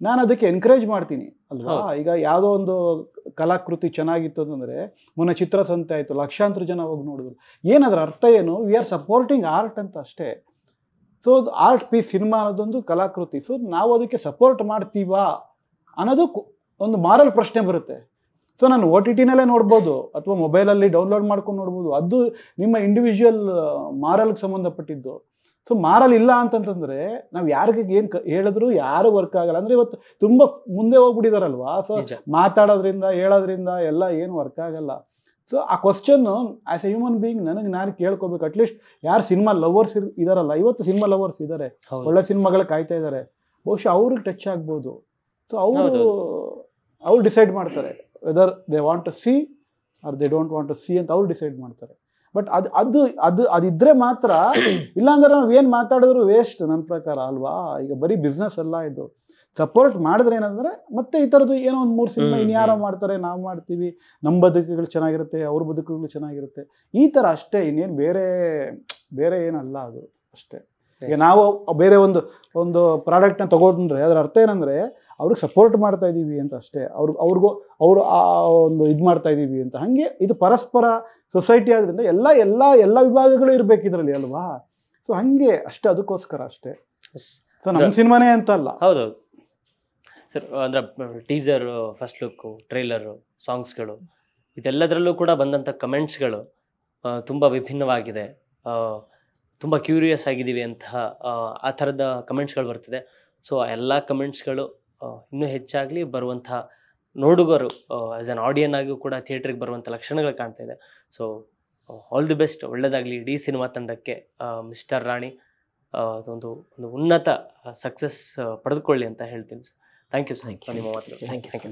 ನಾನು ಅದಕ್ಕೆ ಎನ್ಕರೇಜ್ ಮಾಡ್ತೀನಿ ಅಲ್ವಾ? ಈಗ ಯಾವುದೋ ಒಂದು ಕಲಾಕೃತಿ ಚೆನ್ನಾಗಿತ್ತು ಅಂತಂದರೆ, ಮೊನ್ನೆ ಚಿತ್ರಸಂತೆ ಆಯಿತು, ಲಕ್ಷಾಂತರ ಜನ ಹೋಗಿ ನೋಡಿದ್ರು. ಏನದ್ರ ಅರ್ಥ ಏನು? ವಿ ಆರ್ ಸಪೋರ್ಟಿಂಗ್ ಆರ್ಟ್ ಅಂತ ಅಷ್ಟೇ. ಸೊ ಆರ್ಟ್ ಪೀಸ್ ಸಿನಿಮಾ ಅನ್ನೋದೊಂದು ಕಲಾಕೃತಿ. ಸೊ ನಾವು ಅದಕ್ಕೆ ಸಪೋರ್ಟ್ ಮಾಡ್ತೀವಾ ಅನ್ನೋದು ಒಂದು ಮಾರಲ್ ಪ್ರಶ್ನೆ ಬರುತ್ತೆ. ಸೊ ನಾನು OTTನಲ್ಲೇ ನೋಡ್ಬೋದು ಅಥವಾ ಮೊಬೈಲಲ್ಲಿ ಡೌನ್ಲೋಡ್ ಮಾಡ್ಕೊಂಡು ನೋಡ್ಬೋದು, ಅದು ನಿಮ್ಮ ಇಂಡಿವಿಜುವಲ್ ಮಾರಲ್ಗೆ ಸಂಬಂಧಪಟ್ಟಿದ್ದು. ಸೊ ಮಾರಲ್ ಇಲ್ಲ ಅಂತಂತಂದರೆ ನಾವು ಯಾರಿಗೆ ಏನು ಹೇಳಿದ್ರು ಯಾರು ವರ್ಕ್ ಆಗಲ್ಲ. ಅಂದರೆ ಇವತ್ತು ತುಂಬ ಮುಂದೆ ಹೋಗ್ಬಿಟ್ಟಿದಾರಲ್ವಾ? ಸೊ ಮಾತಾಡೋದ್ರಿಂದ ಹೇಳೋದ್ರಿಂದ ಎಲ್ಲ ಏನು ವರ್ಕ್ ಆಗಲ್ಲ. ಸೊ ಆ question as a human being ನಾನು ಕೇಳ್ಕೊಬೇಕು. ಅಟ್ಲೀಸ್ಟ್ ಯಾರು ಸಿನಿಮಾ ಲವರ್ಸ್ ಇದಾರಲ್ಲ, ಇವತ್ತು ಸಿನಿಮಾ ಲವರ್ಸ್ ಇದ್ದಾರೆ, ಒಳ್ಳೆ ಸಿನಿಮಾಗಳು ಕಾಯ್ತಾ ಇದ್ದಾರೆ, ಬಹುಶಃ ಅವ್ರಿಗೆ ಟಚ್ ಆಗ್ಬೋದು. ಸೊ ಅವ್ರು ಡಿಸೈಡ್ ಮಾಡ್ತಾರೆ whether they want to see or they don't want to see ಅಂತ ಅವ್ರು ಡಿಸೈಡ್ ಮಾಡ್ತಾರೆ. ಬಟ್ ಅದಿದ್ರೆ ಮಾತ್ರ, ಇಲ್ಲಾಂದ್ರೆ ನಾವು ಏನು ಮಾತಾಡಿದ್ರು ವೇಸ್ಟ್ ನನ್ನ ಪ್ರಕಾರ ಅಲ್ವಾ? ಈಗ ಬರೀ ಬಿಸ್ನೆಸ್ ಅಲ್ಲ ಇದು. ಸಪೋರ್ಟ್ ಮಾಡಿದ್ರೆ ಏನಂದರೆ ಮತ್ತೆ ಈ ಥರದ್ದು ಏನೋ ಒಂದು 3 ಸಿನಿಮಾ ಇನ್ಯಾರೋ ಮಾಡ್ತಾರೆ, ನಾವು ಮಾಡ್ತೀವಿ, ನಮ್ಮ ಬದುಕುಗಳು ಚೆನ್ನಾಗಿರುತ್ತೆ, ಅವ್ರ ಬದುಕುಗಳು ಚೆನ್ನಾಗಿರುತ್ತೆ, ಈ ಥರ ಅಷ್ಟೇ, ಇನ್ನೇನು ಬೇರೆ ಏನಲ್ಲ ಅದು ಅಷ್ಟೇ. ಈಗ ನಾವು ಬೇರೆ ಒಂದು ಪ್ರಾಡಕ್ಟ್ನ ತೊಗೊಂಡ್ರೆ ಅದರ ಅರ್ಥ ಏನಂದರೆ ಅವ್ರಿಗೆ ಸಪೋರ್ಟ್ ಮಾಡ್ತಾ ಇದ್ದೀವಿ ಅಂತ ಅಷ್ಟೇ, ಅವರು ಒಂದು ಇದು ಮಾಡ್ತಾ ಇದ್ದೀವಿ ಅಂತ. ಹಾಗೆ ಇದು ಪರಸ್ಪರ ಸೊಸೈಟಿ ಆದ್ದರಿಂದ ಎಲ್ಲ ವಿಭಾಗಗಳು ಇರಬೇಕು ಇದರಲ್ಲಿ ಅಲ್ವಾ? ಸೊ ಹಾಗೆ ಅಷ್ಟೇ, ಅದಕ್ಕೋಸ್ಕರ ಅಷ್ಟೇ. ಸೊ ನಮ್ಮ ಸಿನಿಮಾನೇ ಅಂತ ಅಲ್ಲ. ಹೌದೌದು ಸರ್. ಅಂದರೆ ಟೀಸರು, ಫಸ್ಟ್ ಲುಕ್ಕು, ಟ್ರೈಲರು, ಸಾಂಗ್ಸ್ಗಳು, ಇದೆಲ್ಲದರಲ್ಲೂ ಕೂಡ ಬಂದಂಥ ಕಮೆಂಟ್ಸ್ಗಳು ತುಂಬ ವಿಭಿನ್ನವಾಗಿದೆ, ತುಂಬ ಕ್ಯೂರಿಯಸ್ ಆಗಿದ್ದೀವಿ ಅಂತ ಆ ಥರದ ಕಮೆಂಟ್ಸ್ಗಳು ಬರ್ತಿದೆ. ಸೊ ಎಲ್ಲ ಕಮೆಂಟ್ಸ್ಗಳು ಇನ್ನೂ ಹೆಚ್ಚಾಗಲಿ, ಬರುವಂಥ ನೋಡುಗರು ಆ್ಯಸ್ ಆನ್ ಆಡಿಯನ್ ಆಗಿಯೂ ಕೂಡ ಥಿಯೇಟ್ರಿಗೆ ಬರುವಂಥ ಲಕ್ಷಣಗಳು ಕಾಣ್ತಾ ಇದೆ. ಸೊ ಆಲ್ ದಿ ಬೆಸ್ಟ್, ಒಳ್ಳೆಯದಾಗಲಿ ಇಡೀ ಸಿನಿಮಾ ತಂಡಕ್ಕೆ. ಮಿಸ್ಟರ್ ರಾಣಿ, ಒಂದು ಒಂದು ಉನ್ನತ ಸಕ್ಸಸ್ ಪಡೆದುಕೊಳ್ಳಿ ಅಂತ ಹೇಳ್ತೀನಿ ಸರ್. ಥ್ಯಾಂಕ್ ಯು ಸರ್ ನಿಮ್ಮ ಮಾತುಗಳು. Thank you.